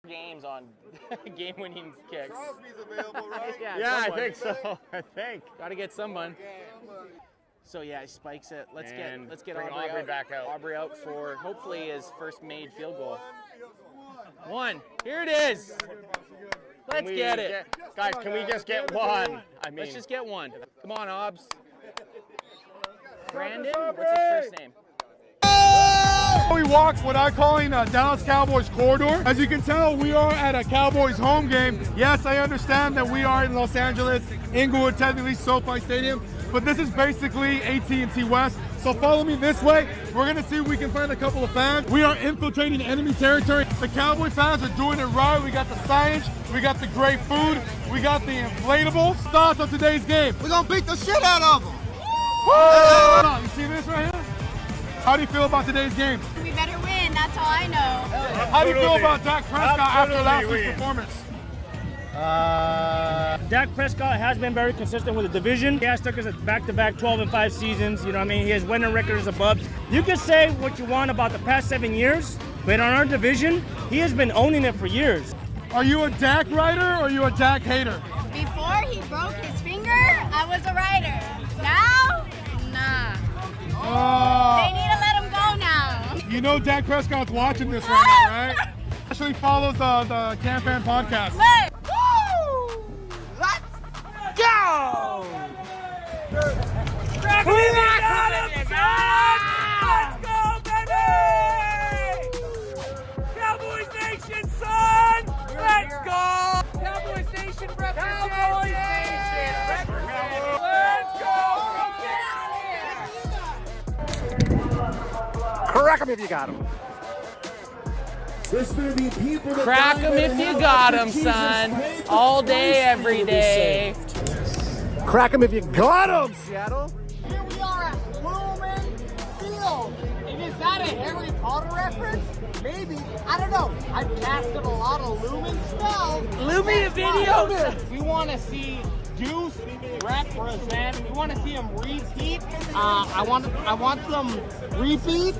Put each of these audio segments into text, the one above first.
games on game-winning kicks. Crosby's available, right? Yeah, I think so. I think. Got to get someone. So yeah, he spikes it. Let's get Aubrey back out. Aubrey out for hopefully his first made field goal. One. Here it is. Let's get it. Guys, can we just get one? I mean, Let's just get one. Come on, Obs. Brandon, what's his first name? We walked what I'm calling Dallas Cowboys corridor. As you can tell, we are at a Cowboys home game. Yes, I understand that we are in Los Angeles, Inglewood, technically SoFi Stadium, but this is basically AT&T West. So follow me this way. We're gonna see if we can find a couple of fans. We are infiltrating enemy territory. The Cowboy fans are doing it right. We got the signage, we got the great food, we got the inflatables. Thoughts on today's game? We're gonna beat the shit out of them. Woo! You see this right here? How do you feel about today's game? We better win, that's all I know. How do you feel about Dak Prescott after last week's performance? Dak Prescott has been very consistent with the division. He has took us back-to-back 12-5 seasons. You know what I mean? His winning record is above. You can say what you want about the past 7 years, but on our division, he has been owning it for years. Are you a Dak rider or are you a Dak hater? Before he broke his finger, I was a rider. Now, nah. They need to let him go now. You know Dak Prescott's watching this right now, right? Actually follows the Camp Fan podcast. Woo! Let's go! Let's go, baby! Cowboys Nation, son! Let's go! Cowboys Nation represents! Cowboys Nation represents! Let's go! Crack him if you got him. Crack 'em if you got 'em, son. All day, every day. Crack him if you got him, Seattle. Here we are at Lumen Field. And is that a Harry Potter reference? Maybe. I don't know. I've casted a lot of Lumen spells. Lumen videos. We want to see Deuce represent. We want to see him repeat. I want them repeats.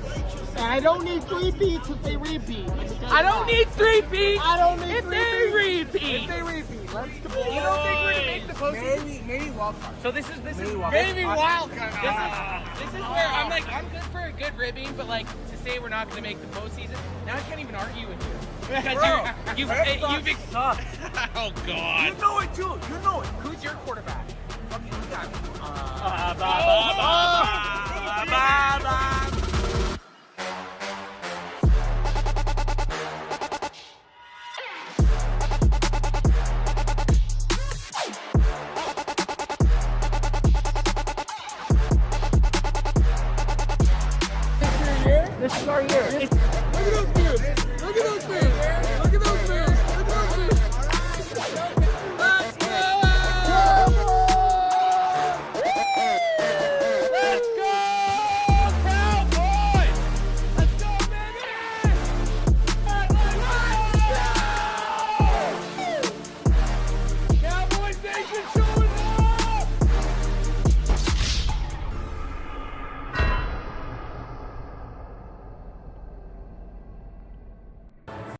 And I don't need 3 beats if they repeat. I don't need 3 beats. I don't need if 3 they beats. repeat. If they repeat. Let's go. You don't think we're gonna make the postseason? Maybe wild card. So this is Maybe wild card. This is where I'm like, I'm good for a good ribbing, but like to say we're not gonna make the postseason, now I can't even argue with you. Because you've oh god. You know it too. You know it. Who's your quarterback? Okay, we got it. This is our year. Look at those dudes. Look at those dudes. Look at those dudes. Look at those dudes. Let's go! Let's go, Cowboys! Let's go, baby! Cowboys Nation showing up!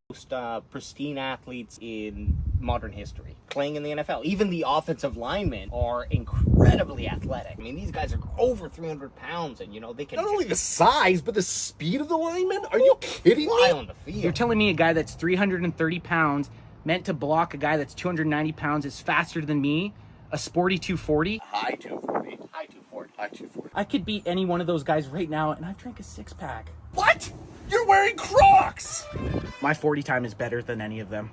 Most pristine athletes in modern history playing in the NFL. Even the offensive linemen are incredibly athletic. I mean, these guys are over 300 pounds, and you know they can Not only the size, but the speed of the linemen. Are you kidding fly me? on the field. You're telling me a guy that's 330 pounds meant to block a guy that's 290 pounds is faster than me, a sporty 240? High 240. High 240. High 240. I could beat any one of those guys right now, and I've drank a 6-pack. What? You're wearing Crocs. My 40 time is better than any of them.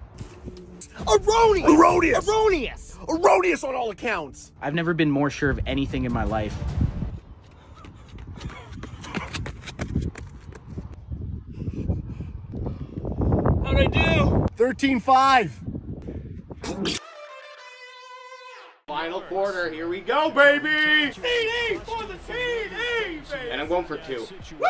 Erroneous. Erroneous. Erroneous! Erroneous on all accounts. I've never been more sure of anything in my life. How'd I do? 13-5. Final quarter, here we go, baby! CD for the CD, baby. And I'm going for 2. Woo!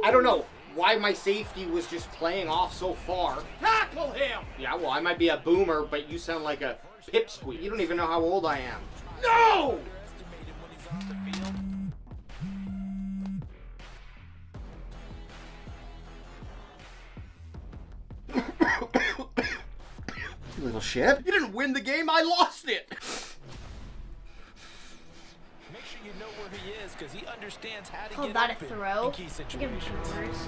I don't know why my safety was just playing off so far. Tackle him. Yeah, well, I might be a boomer, but you sound like a pipsqueak. You don't even know how old I am. No! You little shit. You didn't win the game, I lost it. Make sure you know where he is because he understands how to Call get that a open throw? in key situations.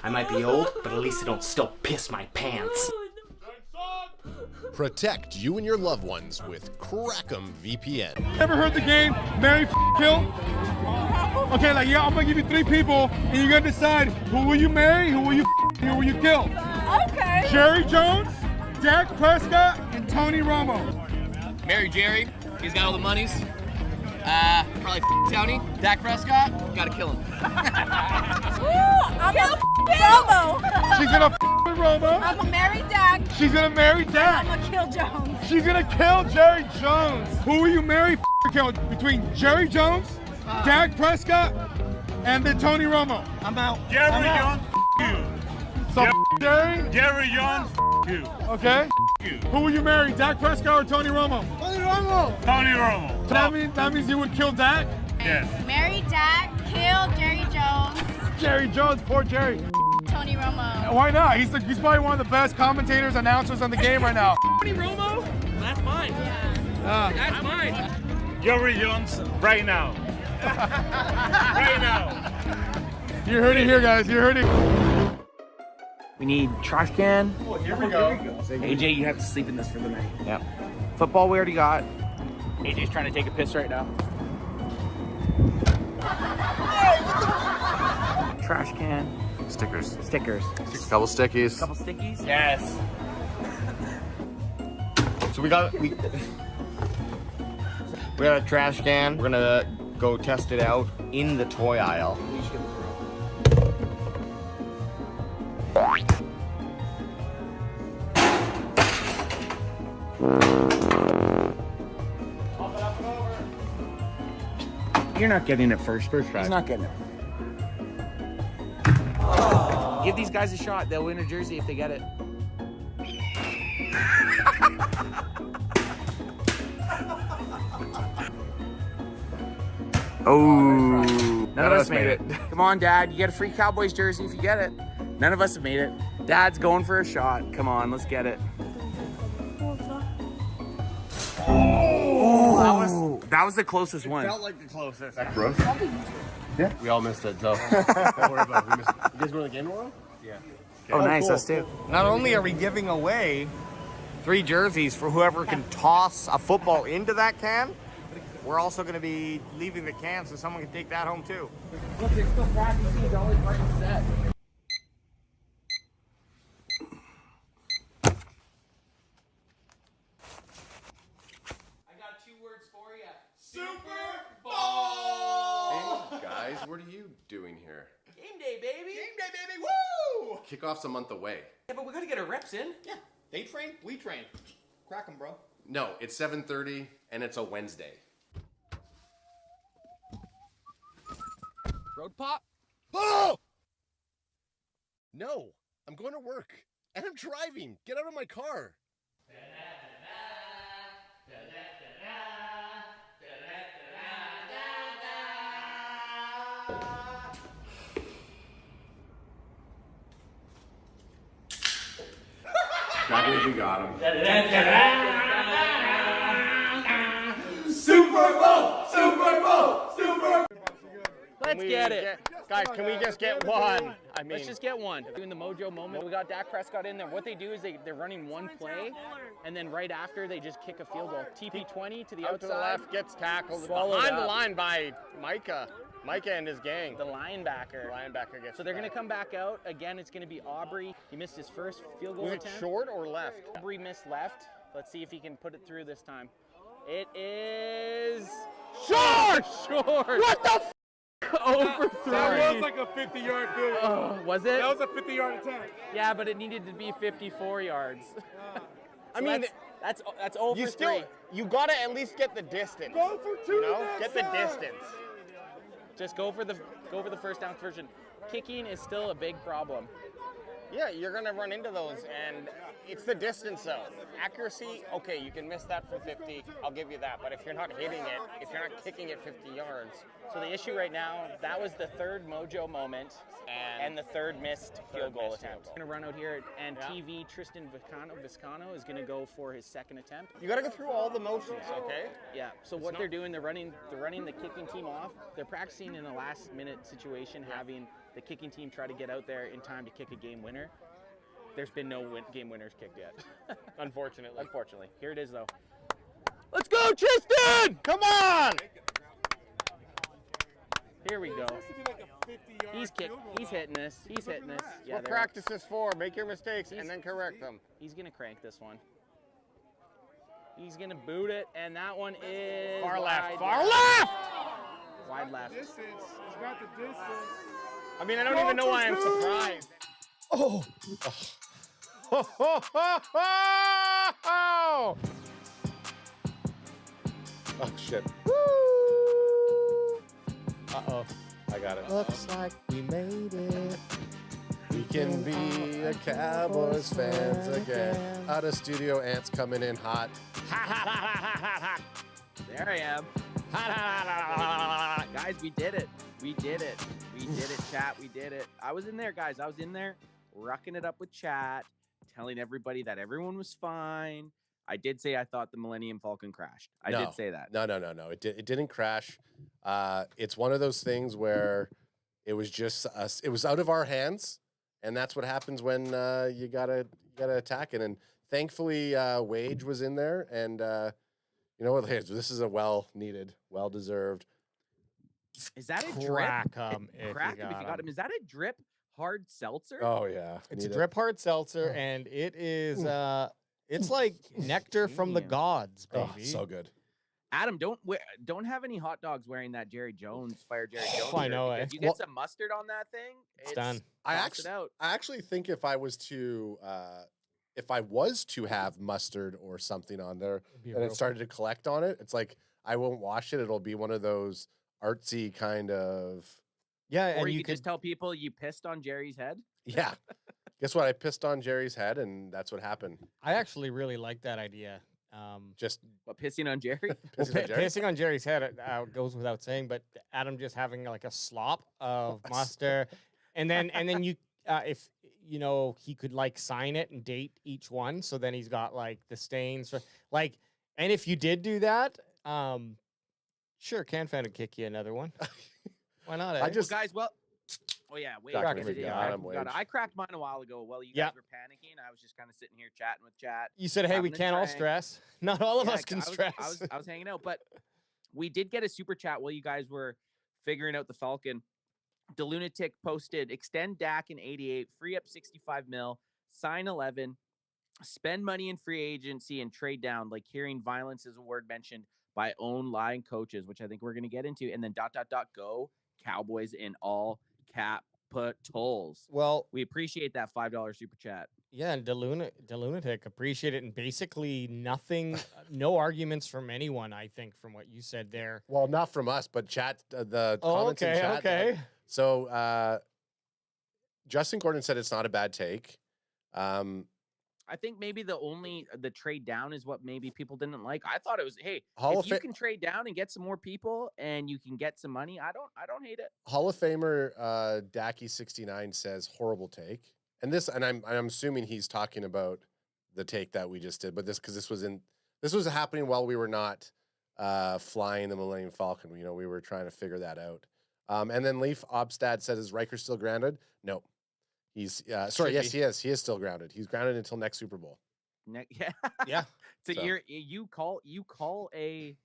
I might be old, but at least I don't still piss my pants. Protect you and your loved ones with Crackem VPN. Ever heard the game marry, kill? Okay, like, yeah, I'm gonna give you 3 people, and you're gonna decide who will you marry, who will you who will you kill? Okay. Jerry Jones, Dak Prescott, and Tony Romo. Marry Jerry. He's got all the monies. Probably Tony. Dak Prescott. Gotta kill him. I'm gonna Romo. She's gonna with Romo. I'm gonna marry Dak. She's gonna marry Dak. I'm gonna kill Jones. She's gonna kill Jerry Jones. Who will you marry, kill between Jerry Jones, Dak Prescott, and then Tony Romo? I'm out. Jerry Jones, you. So Jerry? Jerry Jones, you. Okay. You. Who will you marry, Dak Prescott or Tony Romo? Tony Romo. Tony Romo. So that means you would kill Dak? Yes. Marry Dak. Kill Jerry Jones. Jerry Jones, poor Jerry. Tony Romo. Why not? He's probably one of the best commentators, announcers on the game right now. Tony Romo? That's mine. That's mine. Jerry Jones, right now. Right now. You heard it here, guys. You heard it. We need trash can. Oh, here we go. AJ, you have to sleep in this for the night. Yep. Football we already got. AJ's trying to take a piss right now. Trash can. Stickers. Stickers. Couple stickies. Couple stickies. Yes. So we got a trash can. We're gonna go test it out in the toy aisle. You're not getting it first. First try. He's not getting it. Give these guys a shot. They'll win a jersey if they get it. Oh, none of us made it. Come on, Dad. You get a free Cowboys jersey if you get it. None of us have made it. Dad's going for a shot. Come on, let's get it. Oh, that was the closest one. Felt like the closest. That gross? Yeah. We all missed it, so don't worry about it. We missed it. You guys go to the game tomorrow? Yeah. Oh, nice. Cool. Us too. Not only are we giving away 3 jerseys for whoever can toss a football into that can, we're also going to be leaving the can so someone can take that home too. Look, there's still practicing. Always right set. Super Bowl! Hey, guys, what are you doing here? Game day, baby! Game day, baby! Woo! Kickoff's a month away. Yeah, but we gotta get our reps in. Yeah. They train, we train. Crack 'em, bro. No, it's 7:30 and it's a Wednesday. Road pop? Oh! No, I'm going to work and I'm driving. Get out of my car. Crackers, you got him. Super Bowl! Super Bowl! Super Bowl! Let's get it. Guys, can we just get one? I mean, Let's just get one. Doing the mojo moment. We got Dak Prescott in there. What they do is they're running one play, and then right after they just kick a field goal. TP20 to the out outside. to the left, gets tackled Swallowed behind the up. line by Micah. Micah and his gang. The linebacker. Linebacker gets So they're going to back. come back out. Again, it's going to be Aubrey. He missed his first field goal Was it attempt. short or left? Aubrey missed left. Let's see if he can put it through this time. It is short! Short! What the f? 0 for 3. That was like a 50-yard field goal. Oh, was it? That was a 50-yard attempt. Yeah, but it needed to be 54 yards. I mean, that's 0 you for still 3. you gotta at least get the distance. Go for 2. You know, get the distance. Just go for the first down conversion. Kicking is still a big problem. Yeah, you're going to run into those, and it's the distance though. Accuracy, okay, you can miss that from 50, I'll give you that, but if you're not hitting it, if you're not kicking it 50 yards. So the issue right now, that was the third mojo moment and the third missed field goal attempt. Going to run out here, and TV Tristan Viscano is going to go for his second attempt. You got to go through all the motions, okay? Yeah, so what they're doing, they're running the kicking team off. They're practicing in a last minute situation, having the kicking team try to get out there in time to kick a game winner. There's been no game winners kicked yet. Unfortunately. Here it is, though. Let's go, Tristan! Come on! Here we go. He's hitting this. He's hitting this. Yeah, what practice is for. Make your mistakes and then correct them. He's going to crank this one. He's going to boot it, and that one is far left. Wide left. Distance. He's got the distance. I mean, I don't even know why I'm surprised. Oh. Oh, shit. Uh-oh. I got it. Looks like we made it. We can be a Cowboys fans again. Out of studio, Ant's coming in hot. There I am. Guys, we did it. We did it. We did it, chat. We did it. I was in there, guys. I was in there, rucking it up with chat, telling everybody that everyone was fine. I did say I thought the Millennium Falcon crashed. I did say that. No. It didn't crash. It's one of those things where it was just us. It was out of our hands, and that's what happens when you gotta attack it. And thankfully, Wage was in there, and you know what? This is a well-needed, well-deserved. Is that a drip? Crack him if you got him. Is that a drip hard seltzer? Oh yeah, it's a drip hard seltzer, and it is it's like nectar from the gods, baby. Oh, so good. Adam, don't have any hot dogs wearing that Jerry Jones Jones. I know. If you get some mustard on that thing, it's done. I actually think if I was to have mustard or something on there and it started to collect on it, it's like I won't wash it. It'll be one of those artsy kind of. Yeah, or you could just tell people you pissed on Jerry's head. Yeah. Guess what? I pissed on Jerry's head, and that's what happened. I actually really like that idea. Just pissing on Jerry? Pissing on Jerry's head goes without saying, but Adam just having like a slop of mustard, and then you, if you know, he could like sign it and date each one, so then he's got like the stains for like, and if you did do that, sure, CanFan would kick you another one. Why not? Well, guys, oh yeah, wait. I cracked mine a while ago. While you guys were panicking, I was just kind of sitting here chatting with chat. You said, "Hey, we can't all stress." Not all of us can stress. I was hanging out, but we did get a super chat while you guys were figuring out the Falcon. The Lunatic posted: extend Dak in 88, free up 65 mil, sign 11, spend money in free agency, and trade down. Like hearing violence is a word mentioned by own line coaches, which I think we're going to get into, and then ... go Cowboys in all capitals. Well, we appreciate that $5 super chat. Yeah, and the Lunatic appreciate it, and basically nothing, no arguments from anyone. I think from what you said there. Well, not from us, but chat. The comments in chat. Okay. So Justin Gordon said it's not a bad take. I think maybe the trade down is what maybe people didn't like. I thought it was, hey, if you can trade down and get some more people and you can get some money, I don't hate it. Hall of Famer Dacky69 says horrible take. And I'm assuming he's talking about the take that we just did, but this was happening while we were not flying the Millennium Falcon. You know, we were trying to figure that out. And then Leaf Obstad says, is Riker still grounded? No. He's sorry. Yes, he is. He is still grounded. He's grounded until next Super Bowl. Yeah. So you call a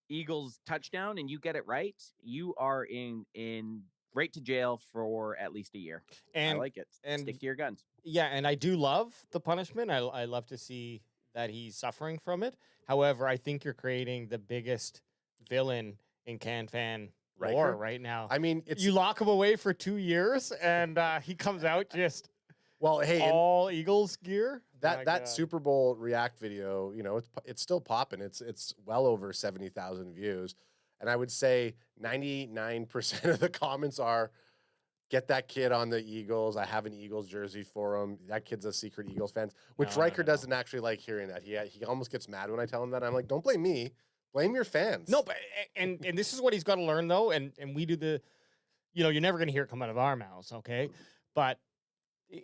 Eagles touchdown and you get it right. You are in right to jail for at least a year. And I like it. And stick to your guns. Yeah, and I do love the punishment. I love to see that he's suffering from it. However, I think you're creating the biggest villain in CanFan lore right now. I mean, you lock him away for 2 years, and he comes out just all Eagles gear. That Super Bowl react video, you know, it's still popping. It's well over 70,000 views, and I would say 99% of the comments are Get that kid on the Eagles. I have an Eagles jersey for him. That kid's a secret Eagles fan, which Riker doesn't actually like hearing that. He almost gets mad when I tell him that. I'm like, don't blame me. Blame your fans. No, but and this is what he's got to learn though, and we do the, you're never going to hear it come out of our mouths, okay? But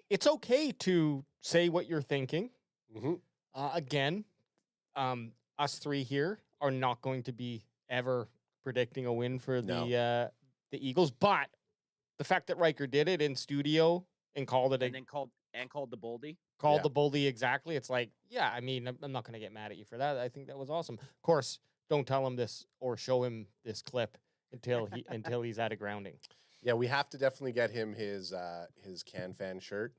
it's okay to say what you're thinking. Again, us three here are not going to be ever predicting a win for the Eagles, but the fact that Riker did it in studio and called it, and then called the Boldy. Called the Boldy exactly. It's like, yeah, I mean, I'm not going to get mad at you for that. I think that was awesome. Of course, don't tell him this or show him this clip until he's at a grounding. Yeah, we have to definitely get him his Can Fan shirt.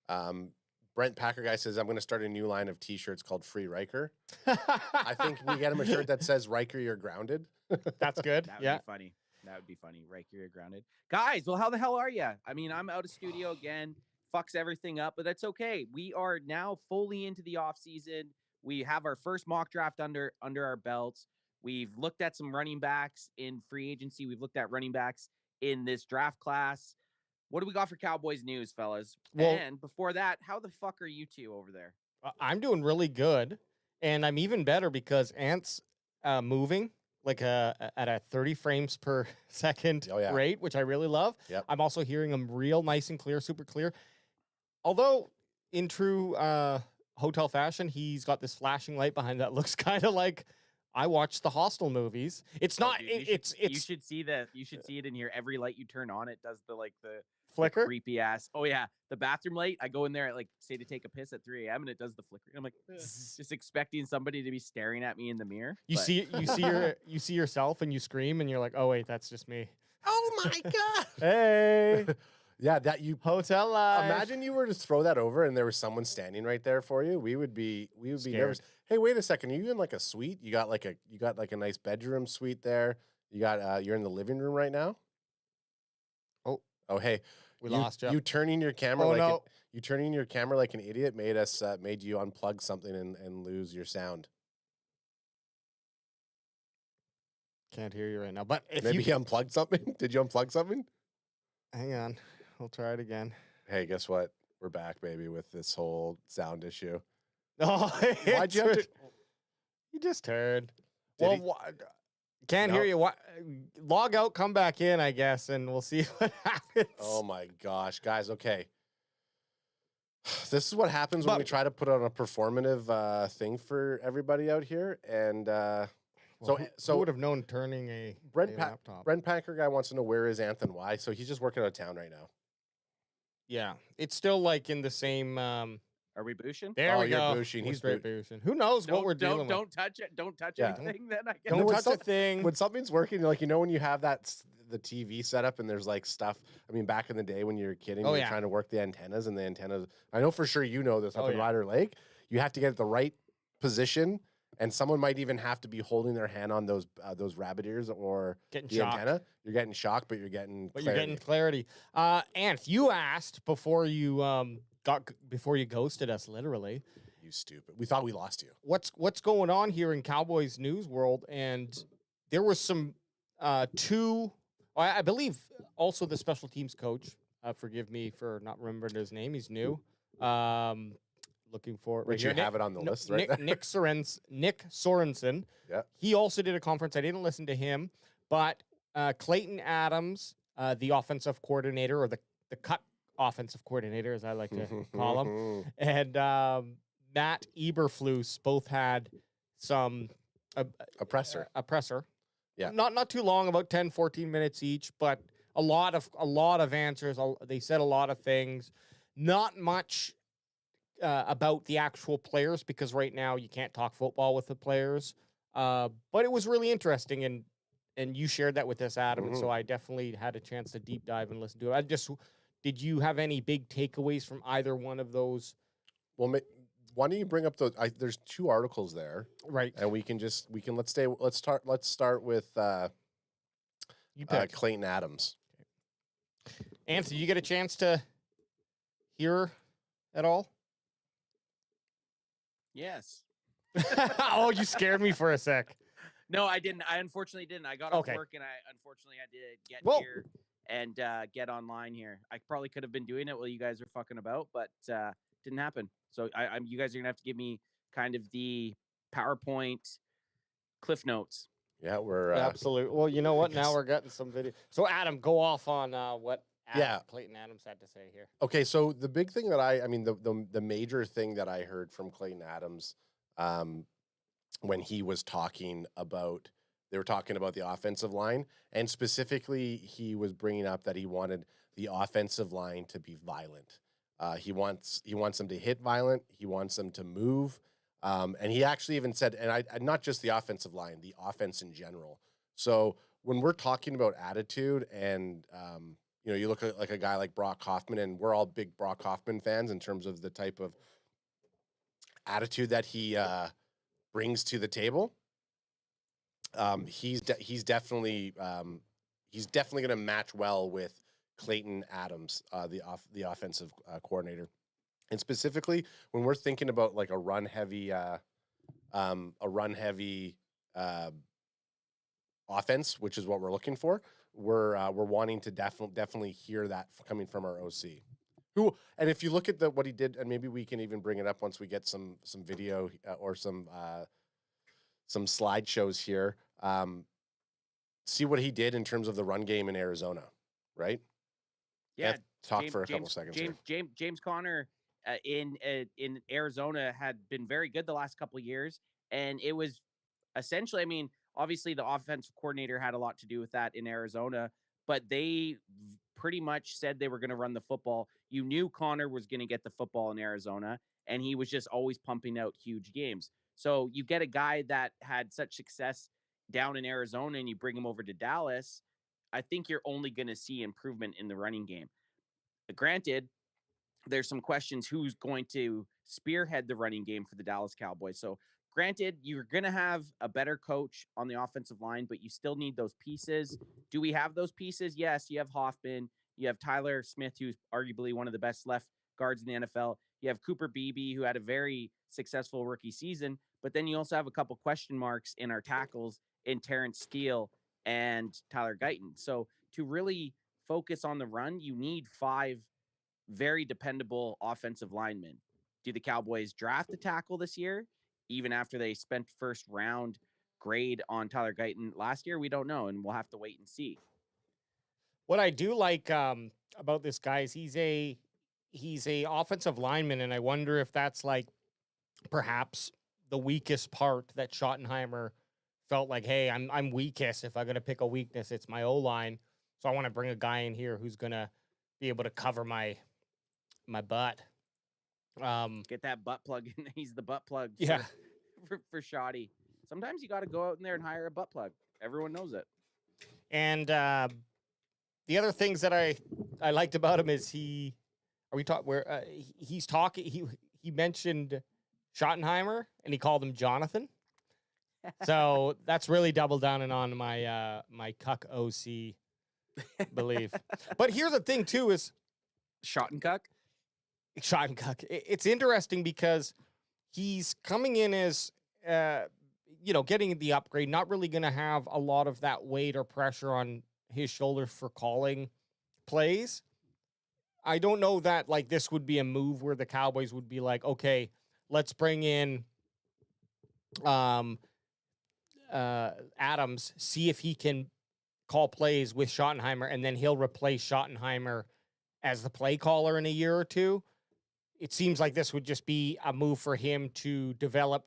Brent Packer guy says, I'm going to start a new line of T-shirts called Free Riker. I think we get him a shirt that says, Riker, you're grounded. That's good. That would be funny. That would be funny. Riker, you're grounded. Guys, well, how the hell are you? I mean, I'm out of studio again. Fucks everything up, but that's okay. We are now fully into the off season. We have our first mock draft under our belts. We've looked at some running backs in free agency. We've looked at running backs in this draft class. What do we got for Cowboys news, fellas? Well, and before that, how the fuck are you two over there? I'm doing really good, and I'm even better because Ant's moving like at a 30 frames per second rate, which I really love. I'm also hearing him real nice and clear, super clear. Although, in true hotel fashion, he's got this flashing light behind that looks kind of like I watched the Hostel movies. It's not. Dude, it's. You should see that. You should see it in here. Every light you turn on, it does the flicker. The creepy ass. Oh yeah, the bathroom light. I go in there at say to take a piss at 3 a.m. and it does the flicker. I'm like, just expecting somebody to be staring at me in the mirror. You see yourself and you scream and you're like, oh wait, that's just me. Oh my god. Hey. Yeah, that you hotel life. Imagine you were to throw that over and there was someone standing right there for you. We would be nervous. Hey, wait a second. Are you in like a suite? You got like a nice bedroom suite there. You got you're in the living room right now. Oh, hey, we lost you. You turning your camera you turning your camera like an idiot made you unplug something and lose your sound. Can't hear you right now. But if maybe you unplugged something. Did you unplug something? Hang on. We'll try it again. Hey, guess what? We're back, baby, with this whole sound issue. Oh, why'd you have to? You just heard. Can't hear you. Log out, come back in, I guess, and we'll see what happens. Oh my gosh, guys. Okay. This is what happens when we try to put on a performative thing for everybody out here. And who would have known turning a laptop? Brent Packer guy wants to know where is Anthony why. So he's just working out of town right now. Yeah. It's still like in the same Are we booshing? There we go. Booshing. He's straight booshing. Who knows what we're dealing with? Don't touch it. Don't touch anything. Then I guess. Don't touch a thing. When something's working, like when you have the TV set up and there's like stuff. I mean, back in the day when you were kidding, you're trying to work the antennas and the antennas. I know for sure you know this up in Ryder Lake. You have to get at the right position, and someone might even have to be holding their hand on those rabbit ears or getting the shocked. antenna. You're getting shocked, but you're getting clarity. You're getting clarity. Anth, you asked before you ghosted us, literally. You stupid. We thought we lost you. What's going on here in Cowboys news world? And there was some I believe also the special teams coach. Forgive me for not remembering his name. He's new. Looking for it. Right, you have it on the list, right? Nick Sorensen. Yeah. He also did a conference. I didn't listen to him, but Klayton Adams, the offensive coordinator, or the cut offensive coordinator, as I like to call him, and Matt Eberflus both had some a presser. Yeah. Not too long, about 10, 14 minutes each, but a lot of answers. They said a lot of things. Not much about the actual players, because right now you can't talk football with the players. But it was really interesting, and you shared that with us, Adam, and so I definitely had a chance to deep dive and listen to it. Did you have any big takeaways from either one of those? Well, why don't you bring up those? There's 2 articles there, right? And let's start with Klayton Adams. Anthony, you get a chance to hear at all? Yes. Oh, you scared me for a sec. No, I didn't. I unfortunately didn't. I got off work and I unfortunately had to get here and get online here. I probably could have been doing it while you guys are fucking about, but didn't happen. So you guys are gonna have to give me kind of the PowerPoint cliff notes. Yeah, we're absolutely. Well, you know what? Now we're getting some video. So Adam, go off on what Clayton Adams had to say here. Okay, so the big thing that I mean, the major thing that I heard from Clayton Adams when he was talking about, they were talking about the offensive line, and specifically he was bringing up that he wanted the offensive line to be violent. He wants them to hit violent. He wants them to move. And he actually even said, and not just the offensive line, the offense in general. So when we're talking about attitude and, you know, you look at like a guy like Brock Hoffman, and we're all big Brock Hoffman fans in terms of the type of attitude that he brings to the table. He's definitely going to match well with Clayton Adams, the offensive coordinator. And specifically, when we're thinking about like a run heavy offense, which is what we're looking for, we're wanting to definitely hear that coming from our OC. Who, and if you look at what he did, and maybe we can even bring it up once we get some video or some slideshows here. See what he did in terms of the run game in Arizona, right? Yeah, talk for a couple seconds. James Conner in Arizona had been very good the last couple of years, and it was essentially, I mean, obviously the offensive coordinator had a lot to do with that in Arizona, but they pretty much said they were going to run the football. You knew Conner was going to get the football in Arizona, and he was just always pumping out huge games. So you get a guy that had such success down in Arizona and you bring him over to Dallas, I think you're only going to see improvement in the running game. Granted, there's some questions who's going to spearhead the running game for the Dallas Cowboys. So granted, you're going to have a better coach on the offensive line, but you still need those pieces. Do we have those pieces? Yes, you have Hoffman. You have Tyler Smith, who's arguably one of the best left guards in the NFL. You have Cooper Beebe, who had a very successful rookie season. But then you also have a couple question marks in our tackles in Terrence Steele and Tyler Guyton. So to really focus on the run, you need 5 very dependable offensive linemen. Do the Cowboys draft a tackle this year, even after they spent first round grade on Tyler Guyton last year? We don't know, and we'll have to wait and see. What I do like about this guy is he's a offensive lineman, and I wonder if that's like perhaps the weakest part that Schottenheimer felt like, hey, I'm weakest. If I'm gonna pick a weakness, it's my O-line. So I want to bring a guy in here who's gonna be able to cover my butt. Get that butt plug in. He's the butt plug. Yeah. For Shoddy. Sometimes you got to go out in there and hire a butt plug. Everyone knows it. And the other things that I liked about him is he mentioned Schottenheimer and he called him Jonathan. So that's really double downing on my my cuck OC belief. But here's the thing too is Schottencuck. It's interesting because he's coming in as getting the upgrade, not really going to have a lot of that weight or pressure on his shoulders for calling plays. I don't know that like this would be a move where the Cowboys would be like, okay, let's bring in Adams, see if he can call plays with Schottenheimer, and then he'll replace Schottenheimer as the play caller in a year or two. It seems like this would just be a move for him to develop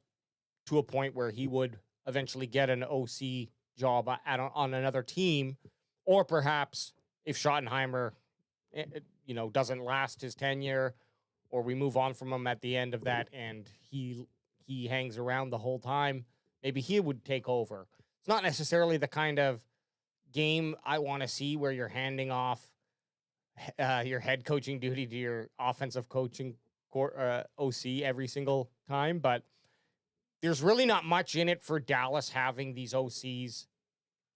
to a point where he would eventually get an OC job on another team, or perhaps if Schottenheimer, doesn't last his tenure, or we move on from him at the end of that and he hangs around the whole time, maybe he would take over. It's not necessarily the kind of game I want to see where you're handing off your head coaching duty to your offensive coaching OC every single time, but there's really not much in it for Dallas having these OCs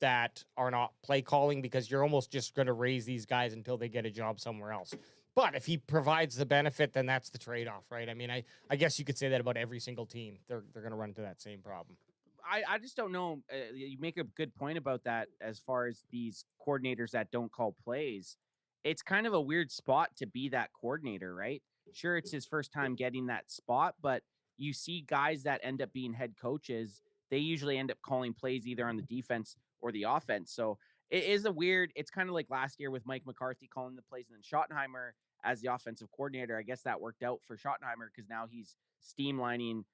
that are not play calling, because you're almost just going to raise these guys until they get a job somewhere else. But if he provides the benefit, then that's the trade-off, right? I mean, I guess you could say that about every single team. They're going to run into that same problem. I just don't know. You make a good point about that as far as these coordinators that don't call plays. It's kind of a weird spot to be that coordinator, right? Sure, it's his first time getting that spot, but you see guys that end up being head coaches, they usually end up calling plays either on the defense or the offense. So it is a weird, it's kind of like last year with Mike McCarthy calling the plays and then Schottenheimer as the offensive coordinator. I guess that worked out for Schottenheimer because now he's streamlining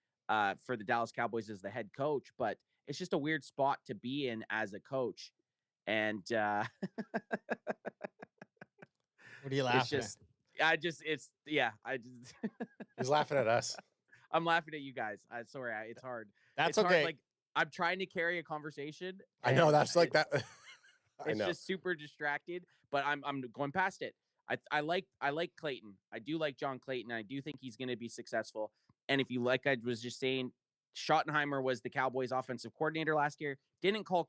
for the Dallas Cowboys as the head coach, but it's just a weird spot to be in as a coach. And What are you laughing at? He's laughing at us. I'm laughing at you guys. Sorry, it's hard. That's it's okay. Hard. Like I'm trying to carry a conversation. I know that's like that. It's just super distracted, but I'm going past it. I like Klayton. I do like John Klayton. I do think he's going to be successful. And if you like, I was just saying, Schottenheimer was the Cowboys' offensive coordinator last year. Didn't call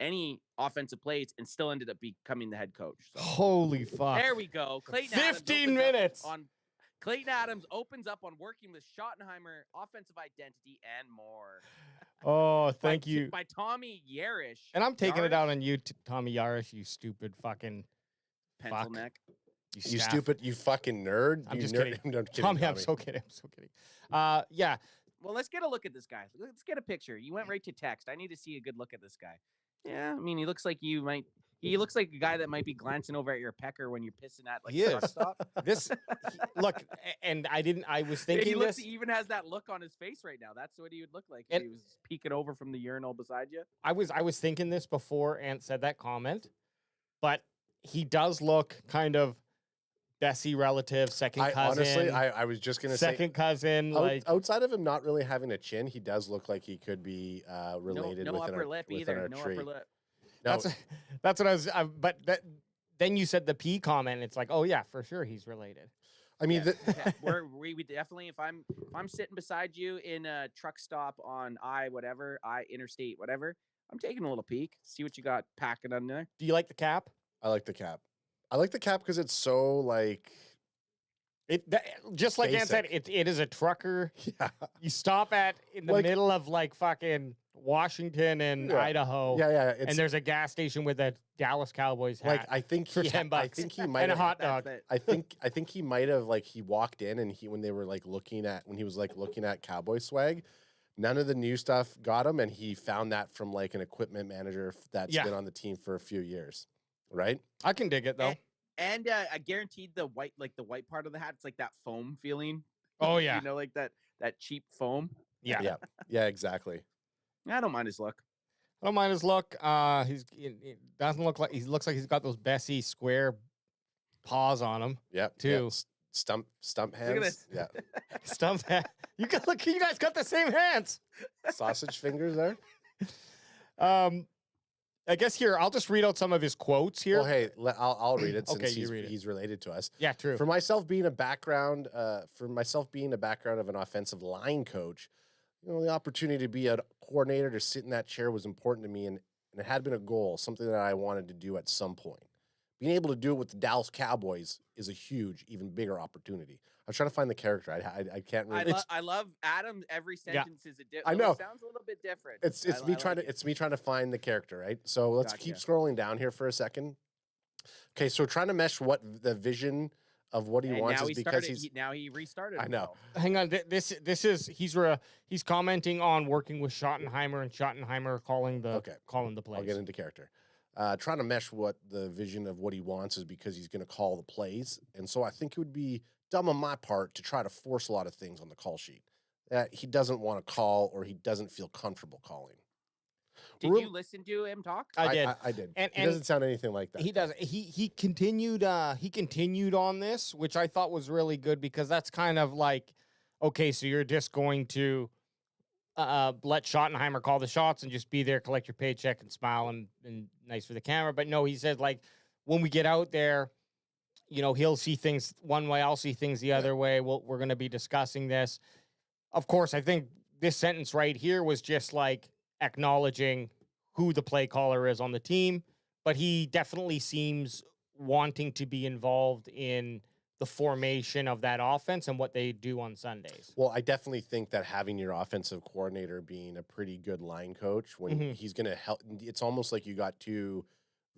any offensive plays, and still ended up becoming the head coach. So. Holy fuck! There we go. Clayton 15 minutes on. Clayton Adams opens up on working with Schottenheimer, offensive identity, and more. Oh, thank you. By Tommy Yarish. And I'm taking it out on you, Tommy Yarish, you stupid fucking pencil neck. You stupid, you fucking nerd. I'm you just nerd. kidding. I'm kidding. Tommy, I'm so kidding. I'm so kidding. Yeah. Well, let's get a look at this guy. Let's get a picture. You went right to text. I need to see a good look at this guy. Yeah, I mean, he looks like he looks like a guy that might be glancing over at your pecker when you're pissing at like a truck stop. Look, and I was thinking he even has that look on his face right now. That's what he would look like if he was peeking over from the urinal beside you. I was thinking this before Ant said that comment, but he does look kind of Bessie relative, second cousin. Honestly, I was just gonna say second cousin. Like outside of him not really having a chin, he does look like he could be related. No upper lip either. No upper lip. No. That's what I was. But then you said the P comment. It's like, oh yeah, for sure he's related. I mean, we definitely. If I'm sitting beside you in a truck stop on interstate, whatever, I'm taking a little peek, see what you got packing on there. Do you like the cap? I like the cap. I like the cap because it's so like just like Ant said, it is a trucker. Yeah. You stop in the middle of like fucking Washington and Idaho. Yeah. And there's a gas station with a Dallas Cowboys hat. Like I think for $10. I think he might and a have, hot dog. I think he might have he walked in and when he was looking at Cowboy swag, none of the new stuff got him, and he found that from like an equipment manager that's been on the team for a few years. Right? I can dig it though. And I guaranteed the white part of the hat, it's like that foam feeling. Oh yeah. You know, like that cheap foam. Yeah. Yeah, exactly. I don't mind his look. I don't mind his look. It doesn't look like he looks like he's got those Bessie square paws on him. Yep. Too. Yeah. Stump hands. Look at this. Yeah. Stump hand. You guys got the same hands. Sausage fingers there. I guess here I'll just read out some of his quotes here. Well, hey, I'll read it since Okay, you read it. he's related to us. Yeah, true. For myself being a background of an offensive line coach, the opportunity to be a coordinator, to sit in that chair was important to me, and it had been a goal, something that I wanted to do at some point. Being able to do it with the Dallas Cowboys is a huge, even bigger opportunity. I was trying to find the character. I can't really. I love Adam. Every sentence is a different. I know. It sounds a little bit different. It's me trying to find the character, right? So let's keep scrolling down here for a second. Okay, so trying to mesh what the vision of what he wants is because he restarted. I know. Hang on. This is he's commenting on working with Schottenheimer and Schottenheimer calling the plays. I'll get into character. Trying to mesh what the vision of what he wants is because he's going to call the plays. And so I think it would be dumb on my part to try to force a lot of things on the call sheet that he doesn't want to call or he doesn't feel comfortable calling. Did you listen to him talk? I did. I did. And he doesn't sound anything like that. He doesn't. He continued on this, which I thought was really good because that's kind of like, okay, so you're just going to let Schottenheimer call the shots and just be there, collect your paycheck and smile and nice for the camera. But no, he said, like, when we get out there, he'll see things one way, I'll see things the other way. We're going to be discussing this. Of course, I think this sentence right here was just like acknowledging who the play caller is on the team, but he definitely seems wanting to be involved in the formation of that offense and what they do on Sundays. Well, I definitely think that having your offensive coordinator being a pretty good line coach when he's going to help, it's almost like you got two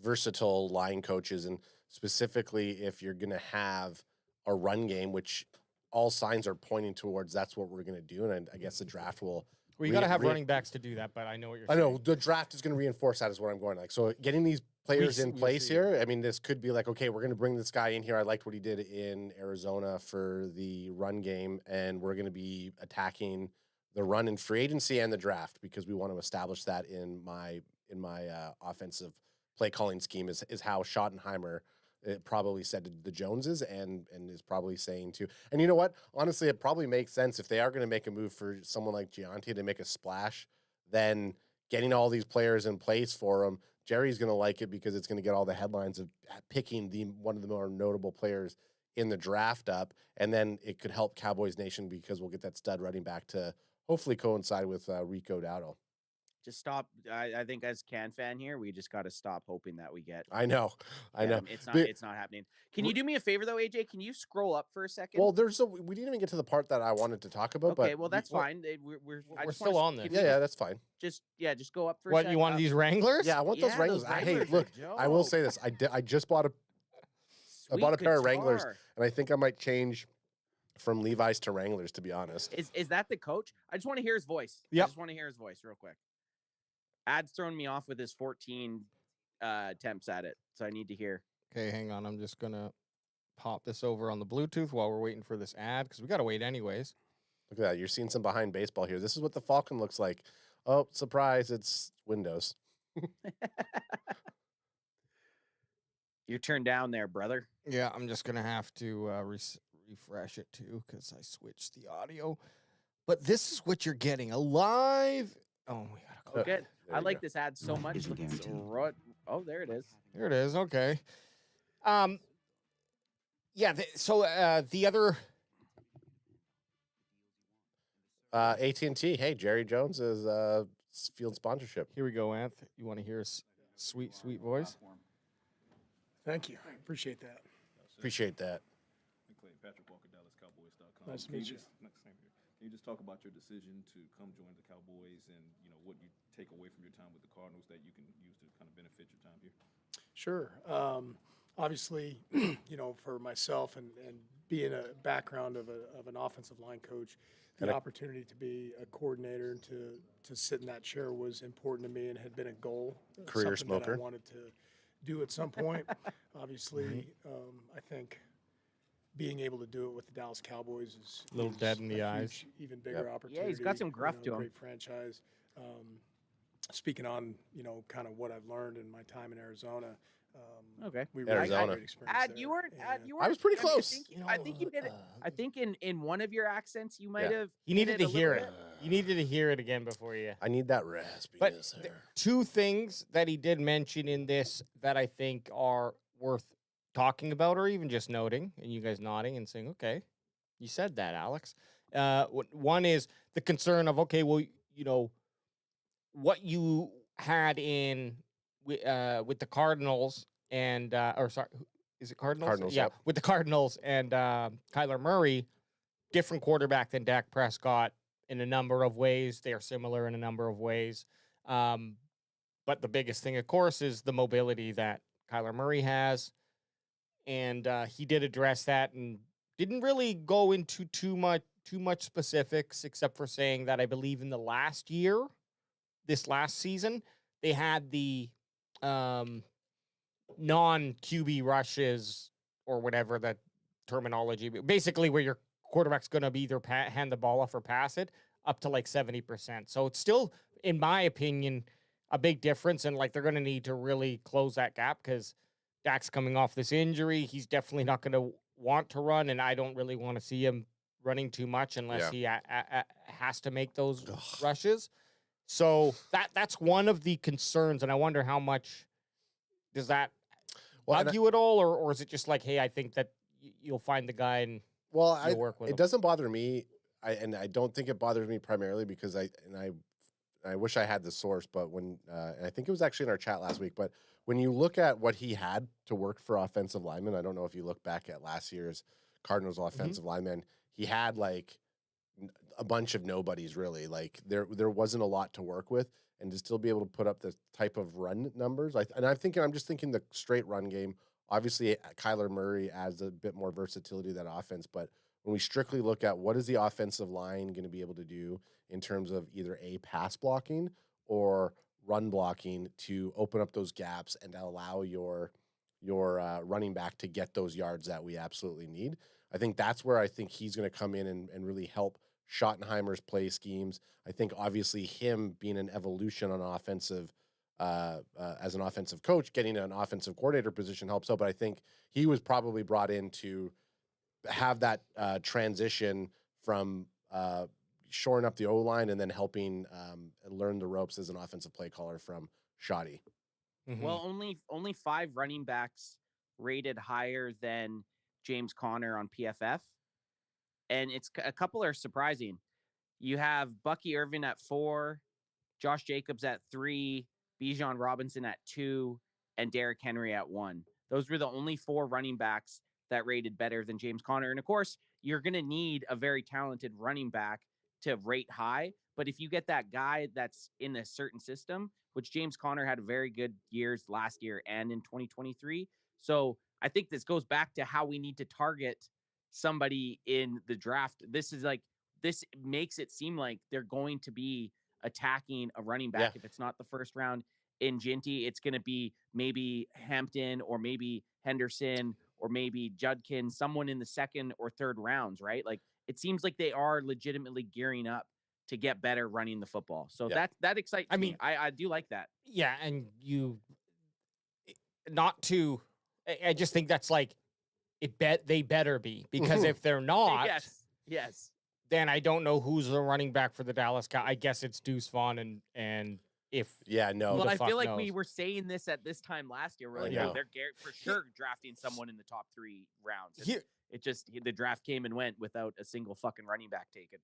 versatile line coaches, and specifically if you're going to have a run game, which all signs are pointing towards that's what we're going to do, and I guess the draft will. Well, you got to have running backs to do that, but I know what you're saying. I know the draft is going to reinforce that is what I'm going like. So getting these players in place here, I mean, this could be like, okay, we're going to bring this guy in here. I liked what he did in Arizona for the run game, and we're going to be attacking the run in free agency and the draft because we want to establish that in my offensive play calling scheme is how Schottenheimer probably said to the Joneses and is probably saying too. And you know what? Honestly, it probably makes sense if they are going to make a move for someone like Gianti to make a splash, then getting all these players in place for him. Jerry's going to like it because it's going to get all the headlines of picking one of the more notable players in the draft up. And then it could help Cowboys Nation because we'll get that stud running back to hopefully coincide with Rico Dowdle. Just stop. I think as Can fan here, we just got to stop hoping that we get. I know. It's not happening. Can you do me a favor though, AJ? Can you scroll up for a second? Well, we didn't even get to the part that I wanted to talk about. Okay, but well that's fine. We're still on this. Yeah, that's fine. Just go up for. What a second. you want these Wranglers? Yeah, I want those Wranglers. Hey, look, I will say this. I just bought a pair of Wranglers, and I think I might change from Levi's to Wranglers. To be honest, is that the coach? I just want to hear his voice. Yeah, I just want to hear his voice real quick. Ad's thrown me off with his 14 attempts at it, so I need to hear. Okay, hang on. I'm just gonna pop this over on the Bluetooth while we're waiting for this ad because we gotta wait anyways. Look at that. You're seeing some behind baseball here. This is what the Falcon looks like. Oh, surprise! It's Windows. You're turned down there, brother. Yeah, I'm just gonna have to refresh it too because I switched the audio. But this is what you're getting a live. Oh, we gotta go. Okay. I like this ad so much. Oh, there it is. There it is. Okay. Yeah. The other. AT&T. Hey, Jerry Jones is field sponsorship. Here we go, Anth. You want to hear his sweet, sweet voice? Thank you. Appreciate that. Appreciate that. Klayton, Patrick Walker, DallasCowboys.com. Nice to meet you. Can you just talk about your decision to come join the Cowboys and, you know, what you take away from your time with the Cardinals that you can use to kind of benefit your time here? Sure. Obviously, you know, for myself and being a background of an offensive line coach, the opportunity to be a coordinator and to sit in that chair was important to me and had been a goal. Career something smoker. that I wanted to do at some point. Obviously, I think being able to do it with the Dallas Cowboys is a little dead in the eyes. Even bigger opportunity. Yeah, he's got some gruff to him. Great franchise. Speaking on, you know, kind of what I've learned in my time in Arizona. Okay. We really had a great experience Ad, there. you weren't. I was pretty close. I think you did it. I think in one of your accents you might have. You needed to hear it. You needed to hear it again before you. I need that raspiness But there. two things that he did mention in this that I think are worth talking about or even just noting, and you guys nodding and saying, okay, you said that, Alex. One is the concern of, okay, well, you know, what you had in with the Cardinals and, or sorry, is it Cardinals? Cardinals, yeah, yep. with the Cardinals and Kyler Murray, different quarterback than Dak Prescott in a number of ways. They are similar in a number of ways. But the biggest thing, of course, is the mobility that Kyler Murray has. And he did address that and didn't really go into too much specifics, except for saying that I believe in the last year, this last season, they had the non-QB rushes or whatever that terminology, basically where your quarterback's going to be either hand the ball off or pass it up to like 70%. So it's still, in my opinion, a big difference. And like they're going to need to really close that gap because Dak's coming off this injury. He's definitely not going to want to run, and I don't really want to see him running too much unless he has to make those rushes. So that's one of the concerns, and I wonder how much does that bug you at all, or is it just like, hey, I think that you'll find the guy and you'll work with him? It doesn't bother me, and I don't think it bothers me primarily because I wish I had the source, but when and I think it was actually in our chat last week, but when you look at what he had to work for offensive linemen, I don't know if you look back at last year's Cardinals offensive lineman, he had like a bunch of nobodies really. Like there wasn't a lot to work with, and to still be able to put up the type of run numbers. I'm just thinking the straight run game. Obviously, Kyler Murray adds a bit more versatility to that offense, but when we strictly look at what is the offensive line going to be able to do in terms of either a pass blocking or run blocking to open up those gaps and allow your running back to get those yards that we absolutely need. I think that's where I think he's going to come in and really help Schottenheimer's play schemes. I think obviously him being an evolution on offensive as an offensive coach, getting an offensive coordinator position helps out. But I think he was probably brought in to have that transition from shoring up the O-line and then helping learn the ropes as an offensive play caller from Shoddy. Well, only 5 running backs rated higher than James Conner on PFF, and a couple are surprising. You have Bucky Irvin at 4, Josh Jacobs at 3, Bijan Robinson at 2, and Derrick Henry at 1. Those were the only 4 running backs that rated better than James Conner. And of course, you're going to need a very talented running back to rate high. But if you get that guy that's in a certain system, which James Conner had very good years last year and in 2023. So I think this goes back to how we need to target somebody in the draft. This makes it seem like they're going to be attacking a running back. If it's not the first round in Ginty, it's going to be maybe Hampton or maybe Henderson or maybe Judkins, someone in the second or third rounds, right? Like it seems like they are legitimately gearing up to get better running the football. So that excites me. I do like that. Yeah, and I just think that's like they better be, because if they're not, yes, then I don't know who's the running back for the Dallas Cowboys. I guess it's Deuce Vaughn, and if well, I feel like we were saying this at this time last year. We're like, they're for sure drafting someone in the top 3 rounds. It just the draft came and went without a single fucking running back taken.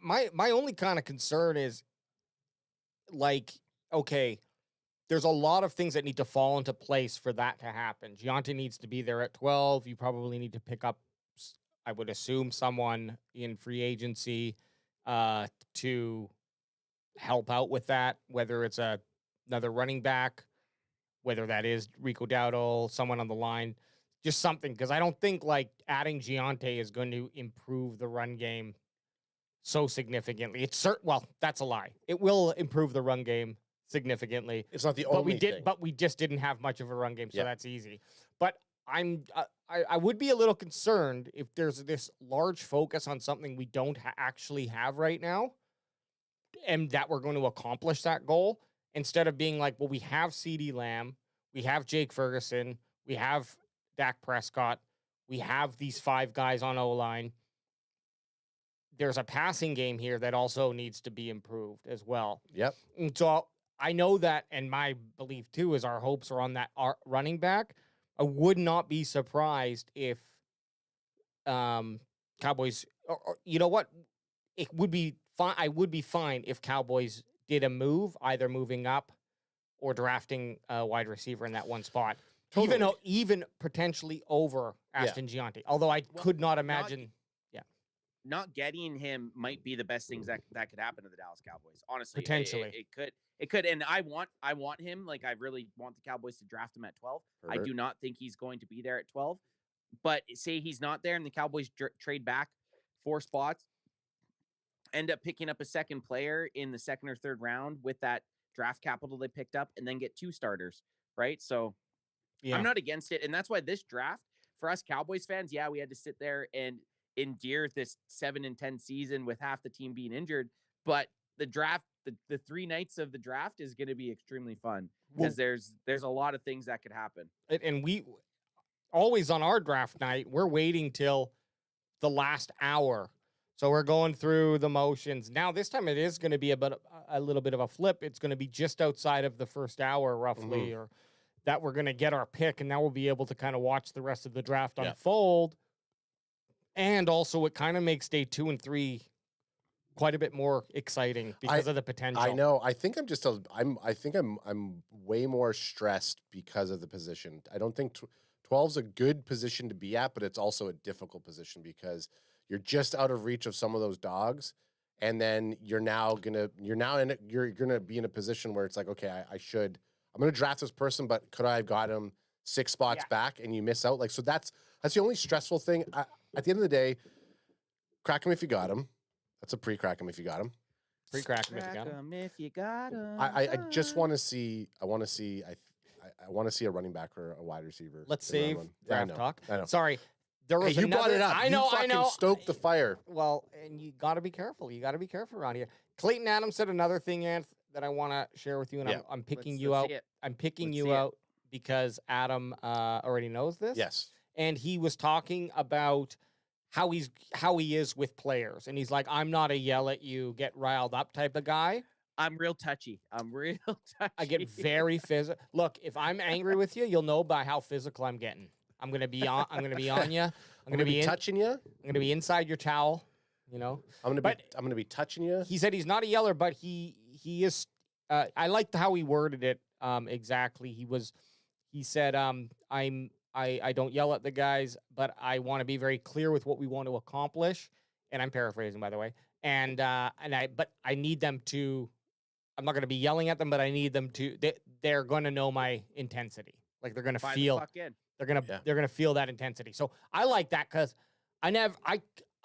My only kind of concern is, like, okay, there's a lot of things that need to fall into place for that to happen. Giante needs to be there at 12. You probably need to pick up, I would assume, someone in free agency to help out with that, whether it's another running back, whether that is Rico Dowdle, someone on the line, just something, because I don't think like adding Giante is going to improve the run game so significantly. Well, that's a lie. It will improve the run game significantly. It's not the only thing. But we just didn't have much of a run game, so that's easy. But I would be a little concerned if there's this large focus on something we don't actually have right now, and that we're going to accomplish that goal, instead of being like, well, we have CeeDee Lamb, we have Jake Ferguson, we have Dak Prescott, we have these 5 guys on O-line. There's a passing game here that also needs to be improved as well. Yep. And so I know that, and my belief too is our hopes are on that running back. I would not be surprised if Cowboys, or you know what, it would be fine. I would be fine if Cowboys did a move, either moving up or drafting a wide receiver in that one spot. Totally. Even potentially over Ashton Giante. Although I could not imagine. Not getting him might be the best things that could happen to the Dallas Cowboys. Honestly, potentially it could, and I want him. Like I really want the Cowboys to draft him at 12. I do not think he's going to be there at 12. But say he's not there, and the Cowboys trade back 4 spots, end up picking up a second player in the second or third round with that draft capital they picked up, and then get 2 starters, right? So I'm not against it, and that's why this draft for us Cowboys fans, we had to sit there and endear this 7-10 season with half the team being injured, but the draft, the 3 nights of the draft is going to be extremely fun because there's a lot of things that could happen. And we always on our draft night, we're waiting till the last hour, so we're going through the motions. Now this time it is going to be a little bit of a flip. It's going to be just outside of the first hour roughly, or that we're going to get our pick, and now we'll be able to kind of watch the rest of the draft unfold. And also, it kind of makes day 2 and 3 quite a bit more exciting because of the potential. I know. I think I'm way more stressed because of the position. I don't think 12's a good position to be at, but it's also a difficult position because you're just out of reach of some of those dogs. And then you're gonna be in a position where it's like, okay, I'm gonna draft this person, but could I have got him 6 spots back and you miss out? Like, so that's the only stressful thing. At the end of the day, crack him if you got him. That's a pre-crack him if you got him. Pre-crack him if you got him. If you got him. I just want to see. I want to see a running back or a wide receiver. Let's in round save one. draft I talk. know. Sorry. There was Hey, you brought it up. I know. You fucking stoked the fire. Well, and you got to be careful. You got to be careful around here. Clayton Adams said another thing, Anth, that I want to share with you, and I'm picking you out. I'm picking you out because Adam already knows this. Yes. And he was talking about how he is with players, and he's like, I'm not a yell at you, get riled up type of guy. I'm real touchy. I get very physical. Look, if I'm angry with you, you'll know by how physical I'm getting. I'm gonna be on you. I'm gonna be touching you. I'm gonna be inside your towel. You know. I'm gonna be touching you. He said he's not a yeller, but he is. I liked how he worded it. Exactly. He said, I don't yell at the guys, but I want to be very clear with what we want to accomplish. And I'm paraphrasing, by the way. But I need them to. I'm not going to be yelling at them, but I need them to. They're going to know my intensity. Like they're going to feel. They're gonna feel that intensity. So I like that because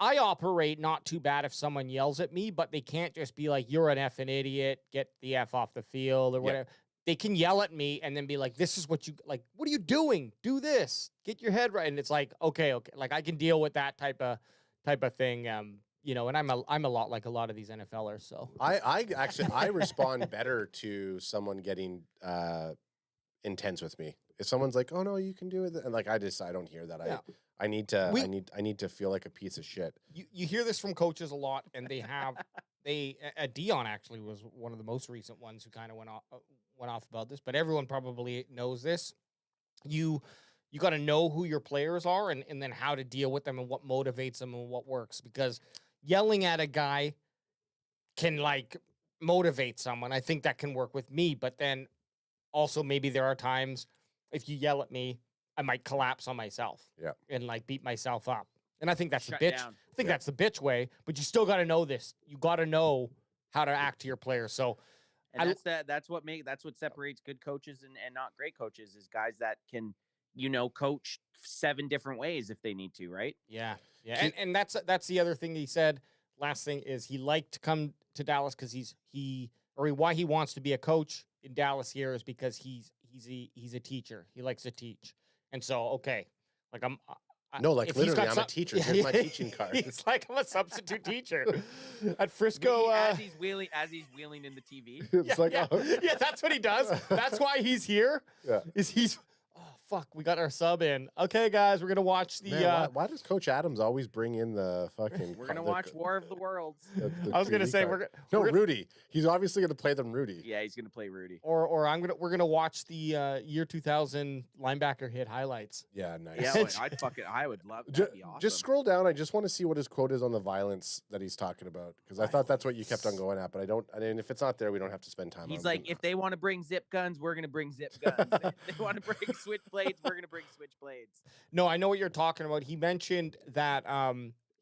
I operate not too bad if someone yells at me, but they can't just be like, "You're an effing idiot, get the F off the field," or whatever. They can yell at me and then be like, "This is what you like. What are you doing? Do this. Get your head right." And it's like, okay. Like I can deal with that type of thing. You know, and I'm a lot like a lot of these NFLers. So I actually respond better to someone getting intense with me. If someone's like, "Oh no, you can do it," and like I don't hear that. I need to feel like a piece of shit. You hear this from coaches a lot, and Dion actually was one of the most recent ones who kind of went off about this, but everyone probably knows this. You got to know who your players are and then how to deal with them and what motivates them and what works, because yelling at a guy can like motivate someone. I think that can work with me, but then also maybe there are times if you yell at me, I might collapse on myself and like beat myself up. And I think that's the bitch. I think that's the bitch way, but you still got to know this. You got to know how to act to your players. So and that's what separates good coaches and not great coaches is guys that can, coach 7 different ways if they need to, right? Yeah. Yeah. And that's the other thing he said. Last thing is he liked to come to Dallas because why he wants to be a coach in Dallas here is because he's a teacher. He likes to teach. And so, okay, like literally, I'm a teacher. Here's my teaching card. He's like, I'm a substitute teacher at Frisco. As he's wheeling in the TV. Yeah, that's what he does. That's why he's here. Yeah, fuck, we got our sub in. Okay, guys, we're gonna watch the. Man, why does Coach Adams always bring in the fucking? We're gonna watch War of the Worlds. I was gonna say Rudy. He's obviously gonna play them Rudy. Yeah, he's gonna play Rudy. Or we're gonna watch the year 2000 linebacker hit highlights. Yeah, nice. Yeah, I would love. That'd be awesome. Just scroll down. I just want to see what his quote is on the violence that he's talking about because I thought that's what you kept on going at, but I don't. I mean, if it's not there, we don't have to spend time. He's like, if they want to bring zip guns, we're gonna bring zip guns. If they want to bring switchblades, we're gonna bring switchblades. No, I know what you're talking about. He mentioned that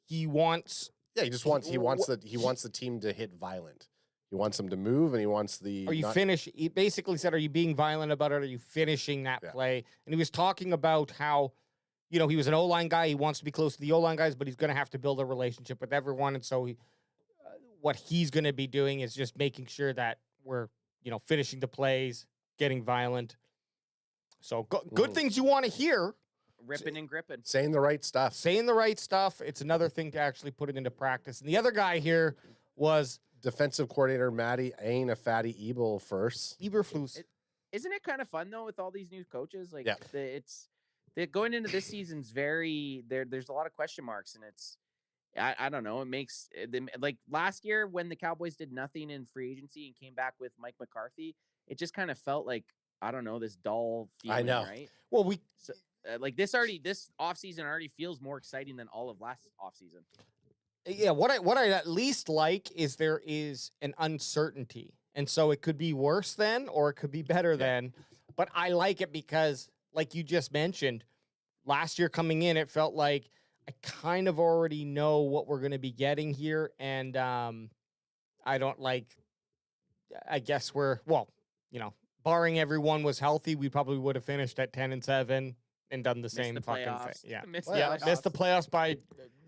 he wants. Yeah, he wants the team to hit violent. He wants them to move, and he wants the. He basically said, "Are you being violent about it? Are you finishing that play?" And he was talking about how, he was an O-line guy. He wants to be close to the O-line guys, but he's going to have to build a relationship with everyone. And so, what he's going to be doing is just making sure that we're, finishing the plays, getting violent. So good things you want to hear. Ripping and gripping. Saying the right stuff. It's another thing to actually put it into practice. And the other guy here was defensive coordinator Matty ain't a fatty Eberflus. Isn't it kind of fun though with all these new coaches? Like going into this season's there's a lot of question marks, and it's I don't know. It makes like last year when the Cowboys did nothing in free agency and came back with Mike McCarthy, it just kind of felt like, I don't know, this dull feeling. I know. Right? Well, like this offseason already feels more exciting than all of last offseason. Yeah, what I at least like is there is an uncertainty. And so it could be worse then or it could be better then. But I like it because, like you just mentioned, last year coming in, it felt like I kind of already know what we're going to be getting here. And I don't like, I guess barring everyone was healthy, we probably would have finished at 10-7 and done the same fucking playoffs. thing. Yeah. Missed Missed the playoffs by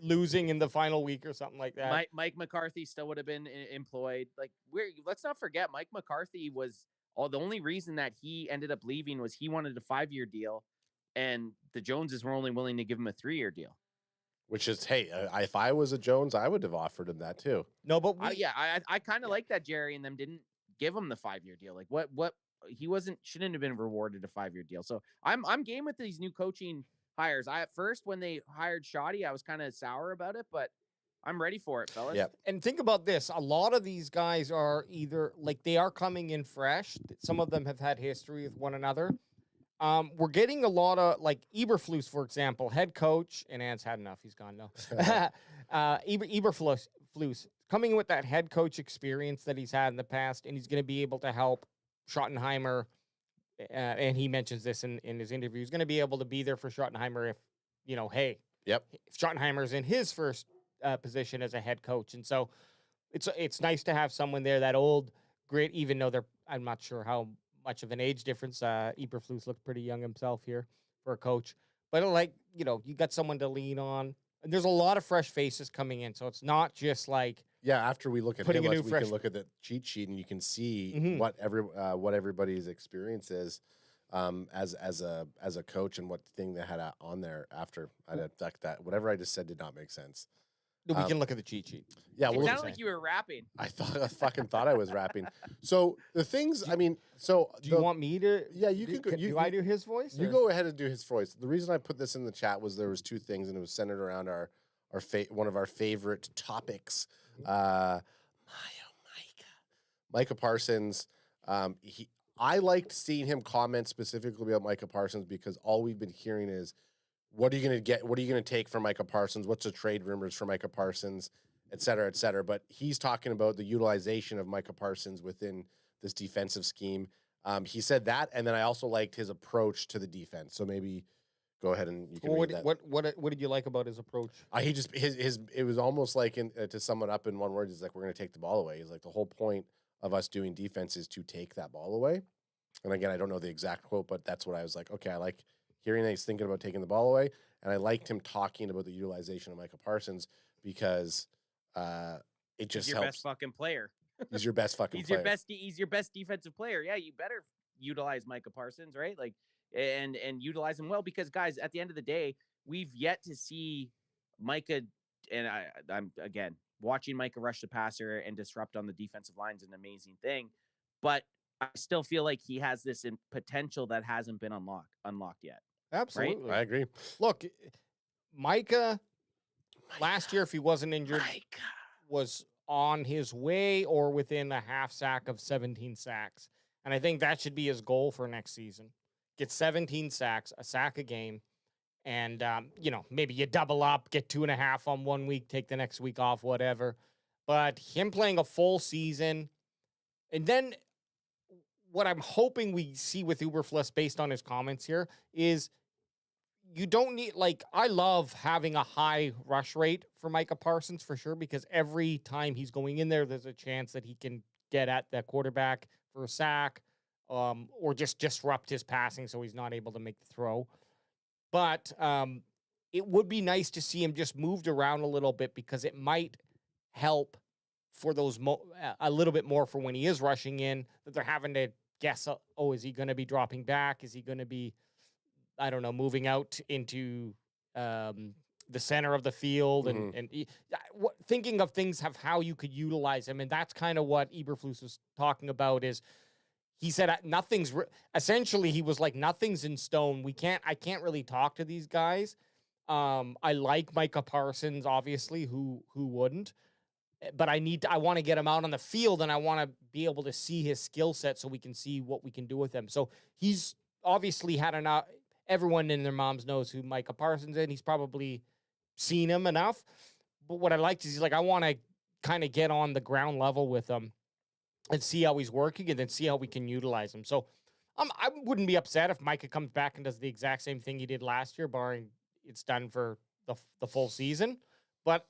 losing in the final week or something like that. Mike McCarthy still would have been employed. Like, let's not forget, Mike McCarthy was the only reason that he ended up leaving was he wanted a 5-year deal, and the Joneses were only willing to give him a 3-year deal. Which is, hey, if I was a Jones, I would have offered him that too. No, but I kind of like that Jerry and them didn't give him the 5-year deal. Like what he shouldn't have been rewarded a 5-year deal. So I'm game with these new coaching hires. At first when they hired Shoddy, I was kind of sour about it, but I'm ready for it, fellas. Yeah. And think about this. A lot of these guys are either like they are coming in fresh. Some of them have had history with one another. We're getting a lot of like Eberflus, for example, head coach, and Ant's had enough. He's gone now. Eberflus coming in with that head coach experience that he's had in the past, and he's going to be able to help Schottenheimer. And he mentions this in his interview. He's going to be able to be there for Schottenheimer if, if Schottenheimer's in his first position as a head coach. And so it's nice to have someone there, that old grit, even though I'm not sure how much of an age difference. Eberflus looked pretty young himself here for a coach, but you got someone to lean on, and there's a lot of fresh faces coming in. So it's not just like, after we look at him, we can look at the cheat sheet and you can see what everybody's experience is as a coach and what thing they had on there after that. Whatever I just said did not make sense. We can look at the cheat sheet. Yeah, it sounded like you were rapping. I fucking thought I was rapping. So the things, do you want me to? Yeah, you can go. Do I do his voice? You go ahead and do his voice. The reason I put this in the chat was there was two things, and it was centered around one of our favorite topics. Micah Parsons. I liked seeing him comment specifically about Micah Parsons because all we've been hearing is, what are you going to get? What are you going to take from Micah Parsons? What's the trade rumors for Micah Parsons, et cetera, et cetera. But he's talking about the utilization of Micah Parsons within this defensive scheme. He said that, and then I also liked his approach to the defense. So maybe go ahead and you can read that. What did you like about his approach? He just it was almost like to sum it up in one word, he's like, we're going to take the ball away. He's like, the whole point of us doing defense is to take that ball away. And again, I don't know the exact quote, but that's what I was like. Okay, I like hearing that he's thinking about taking the ball away, and I liked him talking about the utilization of Micah Parsons because it just he's your best fucking player. He's your best fucking player. He's your best defensive player. Yeah, you better utilize Micah Parsons, right? Like, and utilize him well, because guys, at the end of the day, we've yet to see Micah, and I'm again watching Micah rush the passer and disrupt on the defensive line is an amazing thing, but I still feel like he has this potential that hasn't been unlocked yet. Absolutely. Right? I agree. Look, Micah, last year, if he wasn't injured, was on his way or within a half sack of 17 sacks. And I think that should be his goal for next season. Get 17 sacks, a sack a game. And, maybe you double up, get 2.5 on 1 week, take the next week off, whatever. But him playing a full season, and then what I'm hoping we see with Eberflus based on his comments here is you don't need, I love having a high rush rate for Micah Parsons for sure, because every time he's going in there, there's a chance that he can get at the quarterback for a sack or just disrupt his passing so he's not able to make the throw. But it would be nice to see him just moved around a little bit, because it might help for those a little bit more for when he is rushing in, that they're having to guess, is he going to be dropping back? Is he going to be, I don't know, moving out into the center of the field and thinking of things of how you could utilize him. And that's kind of what Eberflus was talking about. Is he said essentially he was like, nothing's in stone. I can't really talk to these guys. I like Micah Parsons, obviously, who wouldn't. But I want to get him out on the field, and I want to be able to see his skill set so we can see what we can do with him. So he's obviously had enough. Everyone in their moms knows who Micah Parsons is, and he's probably seen him enough. But what I liked is he's like, I want to kind of get on the ground level with him and see how he's working, and then see how we can utilize him. So I wouldn't be upset if Micah comes back and does the exact same thing he did last year, barring it's done for the full season. But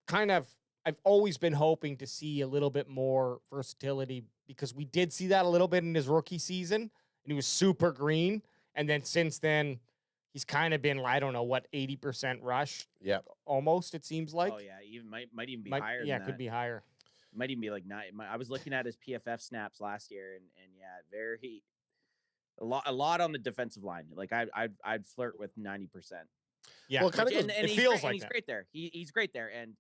kind of, I've always been hoping to see a little bit more versatility because we did see that a little bit in his rookie season, and he was super green. And then since then, he's kind of been, I don't know, what, 80% rush? Yeah. Almost, it seems like. Oh, yeah. Even might even be higher Yeah, than it could that. be higher. Might even be like 9. I was looking at his PFF snaps last year, and yeah, a lot on the defensive line. Like I'd flirt with 90%. Yeah, well, it feels like he's that. great there. He's great there, and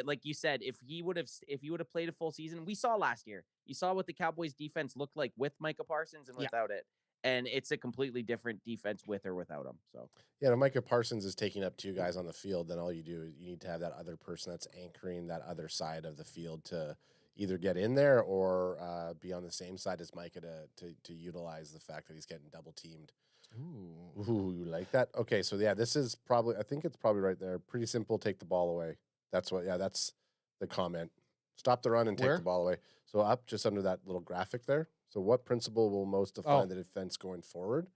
like you said, if he would have played a full season, we saw last year. You saw what the Cowboys defense looked like with Micah Parsons and without it, and it's a completely different defense with or without him. So yeah, if Micah Parsons is taking up 2 guys on the field, then all you do is you need to have that other person that's anchoring that other side of the field to either get in there or be on the same side as Micah to utilize the fact that he's getting double teamed. Ooh, you like that? Okay, so yeah, this is probably, I think it's probably right there. Pretty simple, take the ball away. That's the comment. Stop the run and take the ball away. So up just under that little graphic there. So what principle will most define the defense going forward?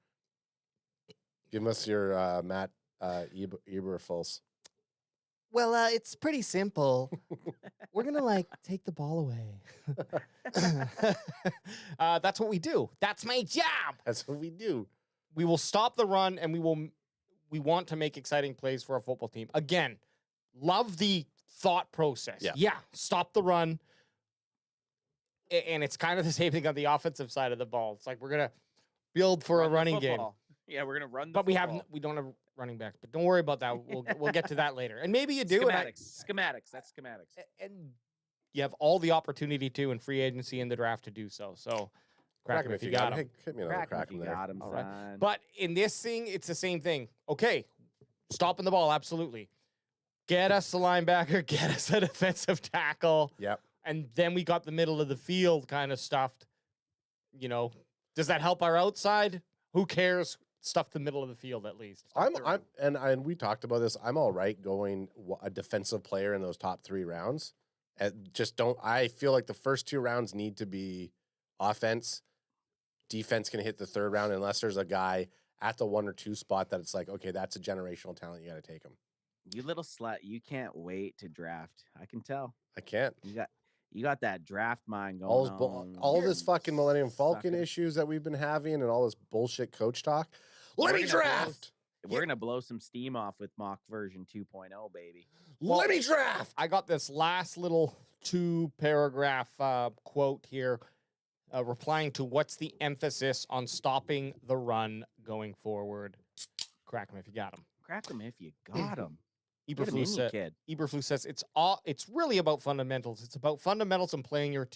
Give us your Matt Eberflus. Well, it's pretty simple. We're going to take the ball away. That's what we do. That's my job. That's what we do. We will stop the run, and we want to make exciting plays for our football team. Again, love the thought process. Yeah, stop the run. And it's kind of the same thing on the offensive side of the ball. It's like we're going to build for a running game. Yeah, we're going to run the But football. we don't have running backs. But don't worry about that. We'll get to that later. And maybe you do. Schematics. That's schematics. And you have all the opportunity to in free agency and the draft to do so. So crack him if you got him. Hey, hit me another crack him there. Got him, All son. right. But in this thing, it's the same thing. Okay, stopping the ball, absolutely. Get us a linebacker, get us a defensive tackle. Yep. And then we got the middle of the field kind of stuffed. You know, does that help our outside? Who cares? Stuff the middle of the field at least. And we talked about this. I'm all right going a defensive player in those top 3 rounds. I feel like the first 2 rounds need to be offense. Defense can hit the 3rd round unless there's a guy at the 1 or 2 spot that it's like, okay, that's a generational talent. You got to take him. You little slut. You can't wait to draft. I can tell. I can't. You got that draft mind going on. All this fucking Millennium Falcon issues that we've been having and all this bullshit coach talk. Let me draft. We're going to blow some steam off with mock version 2.0, baby. Let me draft. I got this last little 2-paragraph quote here replying to what's the emphasis on stopping the run going forward. Crack him if you got him. Crack him if you got him. Eberflus says it's really about fundamentals. It's about fundamentals and playing your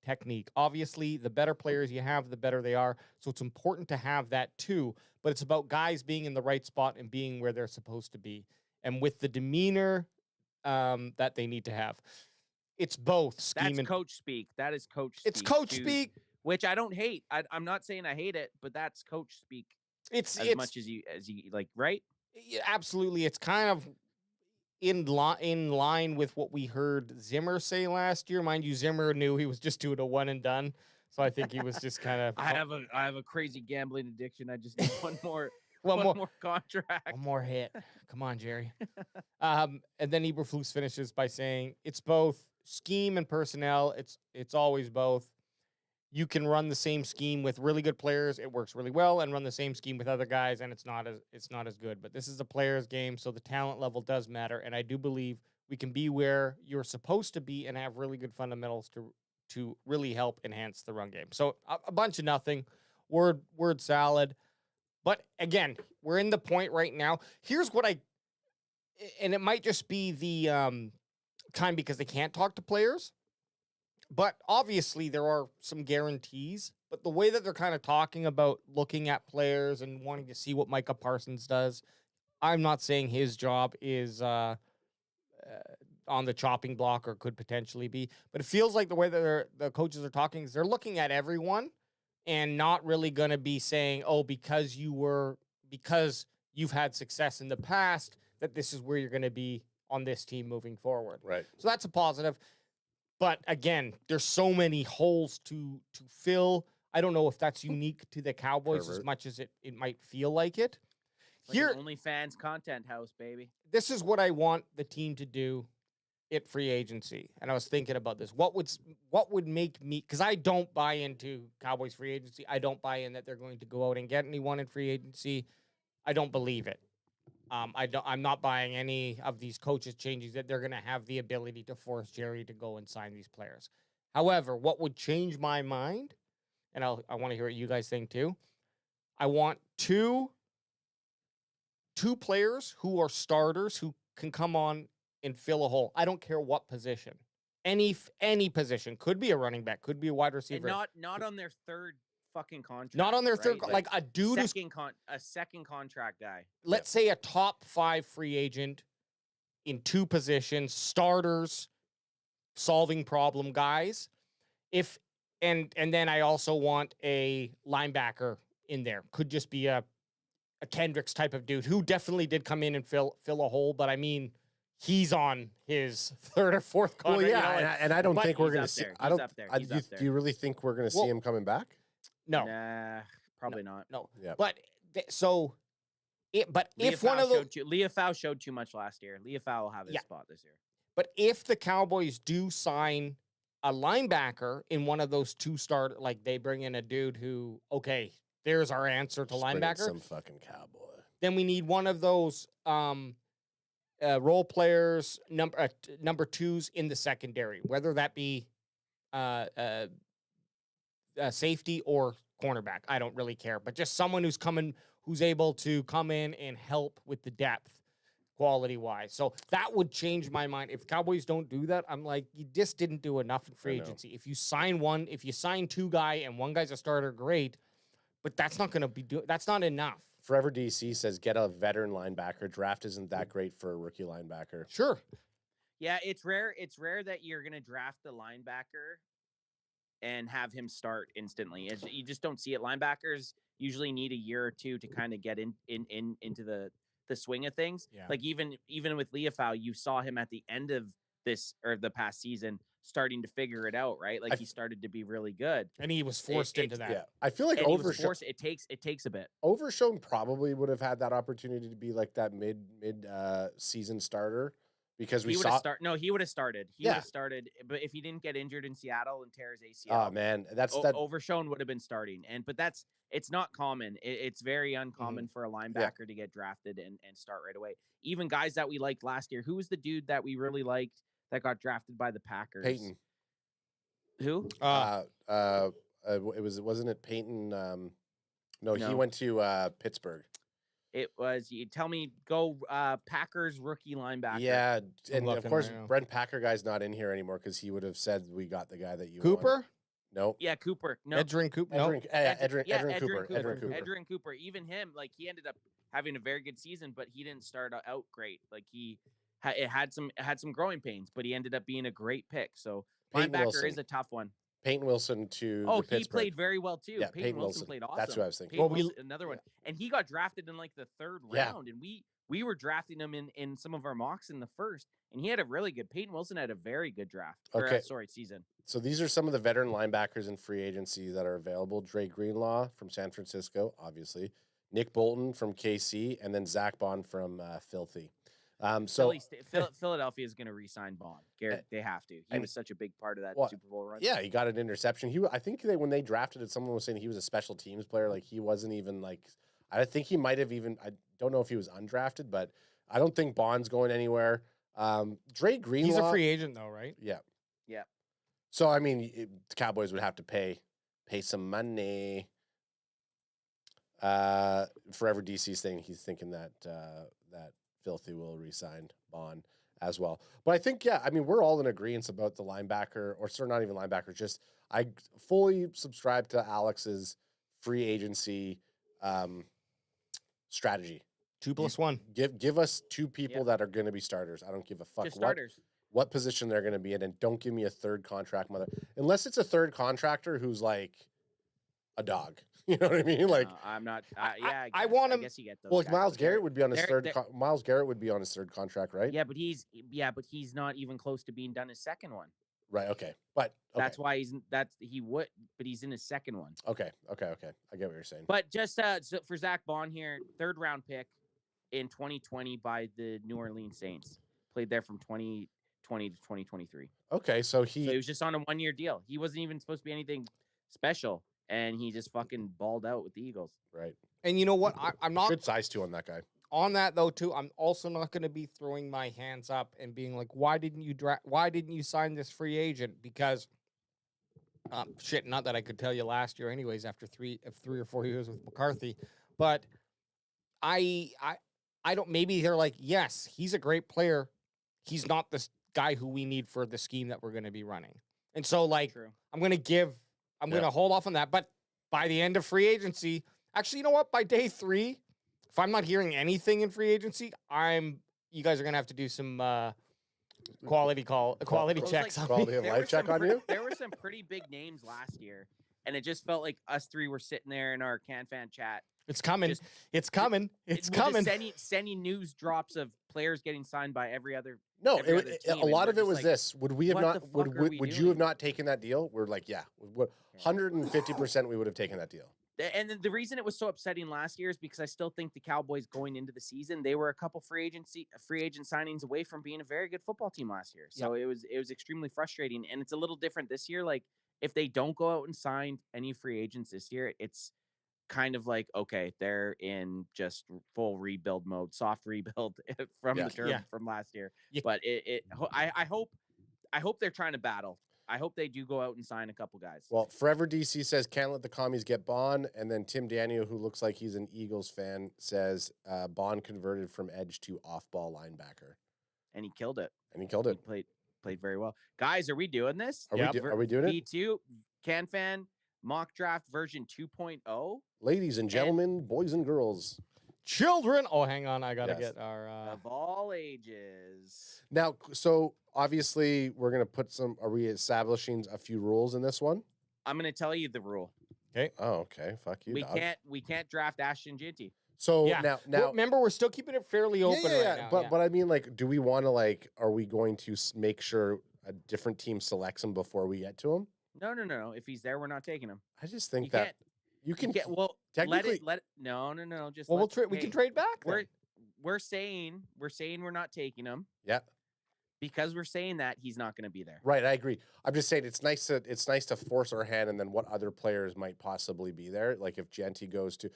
technique. Obviously, the better players you have, the better they are. So it's important to have that too. But it's about guys being in the right spot and being where they're supposed to be, and with the demeanor that they need to have. It's both scheme That's and coach speak. That is coach speak. It's coach speak, which I don't hate. I'm not saying I hate it, but that's coach speak. It's much as you like, right? Yeah, absolutely. It's kind of in line with what we heard Zimmer say last year. Mind you, Zimmer knew he was just doing a one and done. So I think he was just kind of I have a crazy gambling addiction. I just need one more one more contract. One more hit. Come on, Jerry. And then Eberflus finishes by saying it's both scheme and personnel. It's always both. You can run the same scheme with really good players, it works really well, and run the same scheme with other guys, and it's not as good. But this is a player's game, so the talent level does matter. And I do believe we can be where you're supposed to be and have really good fundamentals to really help enhance the run game. So a bunch of nothing, word salad. But again, we're in the point right now. Here's what and it might just be the time because they can't talk to players. But obviously there are some guarantees. But the way that they're kind of talking about looking at players and wanting to see what Micah Parsons does, I'm not saying his job is on the chopping block or could potentially be. But it feels like the way that the coaches are talking is they're looking at everyone and not really going to be saying, oh, because you've had success in the past, that this is where you're going to be on this team moving forward. Right. So that's a positive. But again, there's so many holes to fill. I don't know if that's unique to the Cowboys as Pervert. much as it might feel like it. It's like an OnlyFans content house, baby. This is what I want the team to do at free agency. And I was thinking about this. What would make me, because I don't buy into Cowboys free agency. I don't buy in that they're going to go out and get anyone in free agency. I don't believe it. I'm not buying any of these coaches changes that they're going to have the ability to force Jerry to go and sign these players. However, what would change my mind, and I want to hear what you guys think too. I want two players who are starters who can come on and fill a hole. I don't care what position. Any position. Could be a running back, could be a wide receiver. And not on their third fucking contract. Not on their third, right? like a dude who's a second contract guy. let's say a top 5 free agent in 2 positions, starters, solving problem guys. And then I also want a linebacker in there. Could just be a Kendricks type of dude who definitely did come in and fill a hole, but I mean, he's on his 3rd or 4th contract. Well, yeah, you know, and I don't think we're going to see. I don't. He's Do up there. you really think we're going to see him coming back? No, Nah, probably not. no. Yeah. But if one of those, Leofau showed too much last year. Leofau will have his spot this year. but if the Cowboys do sign a linebacker in one of those 2 start, like they bring in a dude who, okay, there's our answer to Just bring in linebacker. some fucking cowboy. Then we need one of those role players, number 2s in the secondary, whether that be safety or cornerback. I don't really care, but just someone who's able to come in and help with the depth quality wise. So that would change my mind. If Cowboys don't do that, I'm like, you just didn't do enough in free agency. If you sign 2 guy and one guy's a starter, great, but that's not going to be that's not enough. Forever DC says get a veteran linebacker. Draft isn't that great for a rookie linebacker. Sure. Yeah, it's rare that you're gonna draft the linebacker and have him start instantly. You just don't see it. Linebackers usually need a year or 2 to kind of get into the swing of things. Yeah. Like even with Leofau, you saw him at the end of the past season starting to figure it out, right? Like he started to be really good, and he was forced into that. Yeah, I feel like it takes a bit. Overshown probably would have had that opportunity to be like that mid season starter because he would have started. He would have started. He would have started, but if he didn't get injured in Seattle and tear his ACL, oh man, that Overshown would have been starting. But it's not common. It's very uncommon for a linebacker to get drafted and start right away. Even guys that we liked last year. Who was the dude that we really liked that got drafted by the Packers? Peyton. Who? Wasn't it Peyton? No, he went to Pittsburgh. It was. You tell me. Go Packers rookie linebacker. Yeah, and of course Brent Packer guy's not in here anymore because he would have said we got the guy that you Cooper. want. No. Yeah, Cooper. No. Edgerrin Cooper. Edgerrin Cooper. Edgerrin Cooper. Even him, like he ended up having a very good season, but he didn't start out great. Like it had some growing pains, but he ended up being a great pick. So Peyton linebacker Wilson. is a tough one. Peyton Wilson to he Pittsburgh. played very well too. Yeah, Peyton Wilson played awesome. That's what I was thinking. Peyton Wilson, another one, and he got drafted in like the 3rd round, and we were drafting him in some of our mocks in the 1st, and he had a really good. Peyton Wilson had a very good draft. Okay, Season. So these are some of the veteran linebackers in free agency that are available. Dre Greenlaw from San Francisco, obviously. Nick Bolton from KC, and then Zach Bond from Filthy. Philadelphia is going to re-sign Bond. Garrett, they have to. He was such a big part of that Super Bowl run. Yeah, he got an interception. I think when they drafted it, someone was saying he was a special teams player. Like he wasn't even like. I think he might have even. I don't know if he was undrafted, but I don't think Bond's going anywhere. Dre Greenlaw. He's a free agent though, right? Yeah. Yeah. So I mean, the Cowboys would have to pay some money. Forever DC's thing. He's thinking that Filthy will re-sign Bond as well. But I think, I mean, we're all in agreement about the linebacker, or sorry, not even linebacker, just I fully subscribe to Alex's free agency strategy. 2+1. Give us 2 people that are going to be starters. I don't give a fuck Just starters. What position they're going to be in, and don't give me a 3rd contract unless it's a 3rd contractor who's like a dog. You know what I mean? Like I'm not. I want him. I guess you get those. Well, guys. Miles Garrett would be on his They're- Miles Garrett would be on his 3rd contract, right? Yeah, but he's not even close to being done his 2nd one. Right. Okay. But okay. That's why but he's in his second one. Okay. I get what you're saying. But just so for Zach Bond here, 3rd round pick in 2020 by the New Orleans Saints. Played there from 2020 to 2023. Okay, so he was just on a 1-year deal. He wasn't even supposed to be anything special, and he just fucking balled out with the Eagles. Right. And you know what? I'm not good size too on that guy. On that though, too, I'm also not going to be throwing my hands up and being like, "Why didn't you sign this free agent?" Because shit, not that I could tell you last year, anyways. After 3 or 4 years with McCarthy, but I don't. Maybe they're like, yes, he's a great player. He's not this guy who we need for the scheme that we're going to be running. And so, like, I'm going to hold off on that. But by the end of free agency, actually, you know what? By day 3, if I'm not hearing anything in free agency, you guys are going to have to do some quality checks. Quality of life check on you? There were some pretty big names last year, and it just felt like us 3 were sitting there in our CanFan chat. It's coming. It's coming. It's coming. Sending news drops of players getting signed by every other. No, every other team, a lot of it was like, this. Would we have not? Would you have not taken that deal? We're like, yeah, 150% we would have taken that deal. And the reason it was so upsetting last year is because I still think the Cowboys going into the season, they were a couple free agent signings away from being a very good football team last year. So it was extremely frustrating, and it's a little different this year. Like if they don't go out and sign any free agents this year, it's kind of like, okay, they're in just full rebuild mode, soft rebuild from the term from last year. But I hope they're trying to battle. I hope they do go out and sign a couple guys. Well, Forever DC says can't let the commies get Bond, and then Tim Daniel, who looks like he's an Eagles fan, says Bond converted from edge to off-ball linebacker, and he killed it. He played very well. Guys, are we doing this? Are we doing it? V2 CanFan mock draft version 2.0. Ladies and gentlemen, boys and girls, children. Oh, hang on, I gotta get our of all ages. Now, so obviously we're gonna put some. Are we establishing a few rules in this one? I'm gonna tell you the rule. Okay. Oh, okay. Fuck you. We can't draft Ashton Ginty. So now remember, we're still keeping it fairly open right now. But I mean, like, do we want to are we going to make sure a different team selects him before we get to him? No. If he's there, we're not taking him. I just think that you can get technically let it. No. Just we can trade back. We're saying we're not taking him. Yeah. Because we're saying that he's not going to be there. Right, I agree. I'm just saying it's nice to force our hand, and then what other players might possibly be there. Like if Genty goes to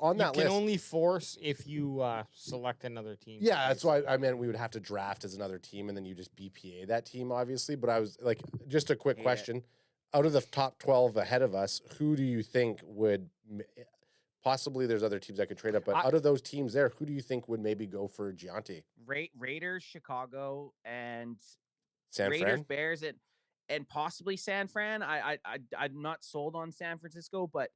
on that list, you can only force if you select another team. Yeah, that's why I meant we would have to draft as another team, and then you just BPA that team, obviously. But I was like, just a quick question: out of the top 12 ahead of us, who do you think would? Possibly there's other teams that could trade up, but out of those teams there, who do you think would maybe go for Gianti? Raiders, Chicago, and San Raiders, Fran? Bears, and possibly San Fran. I'm not sold on San Francisco, but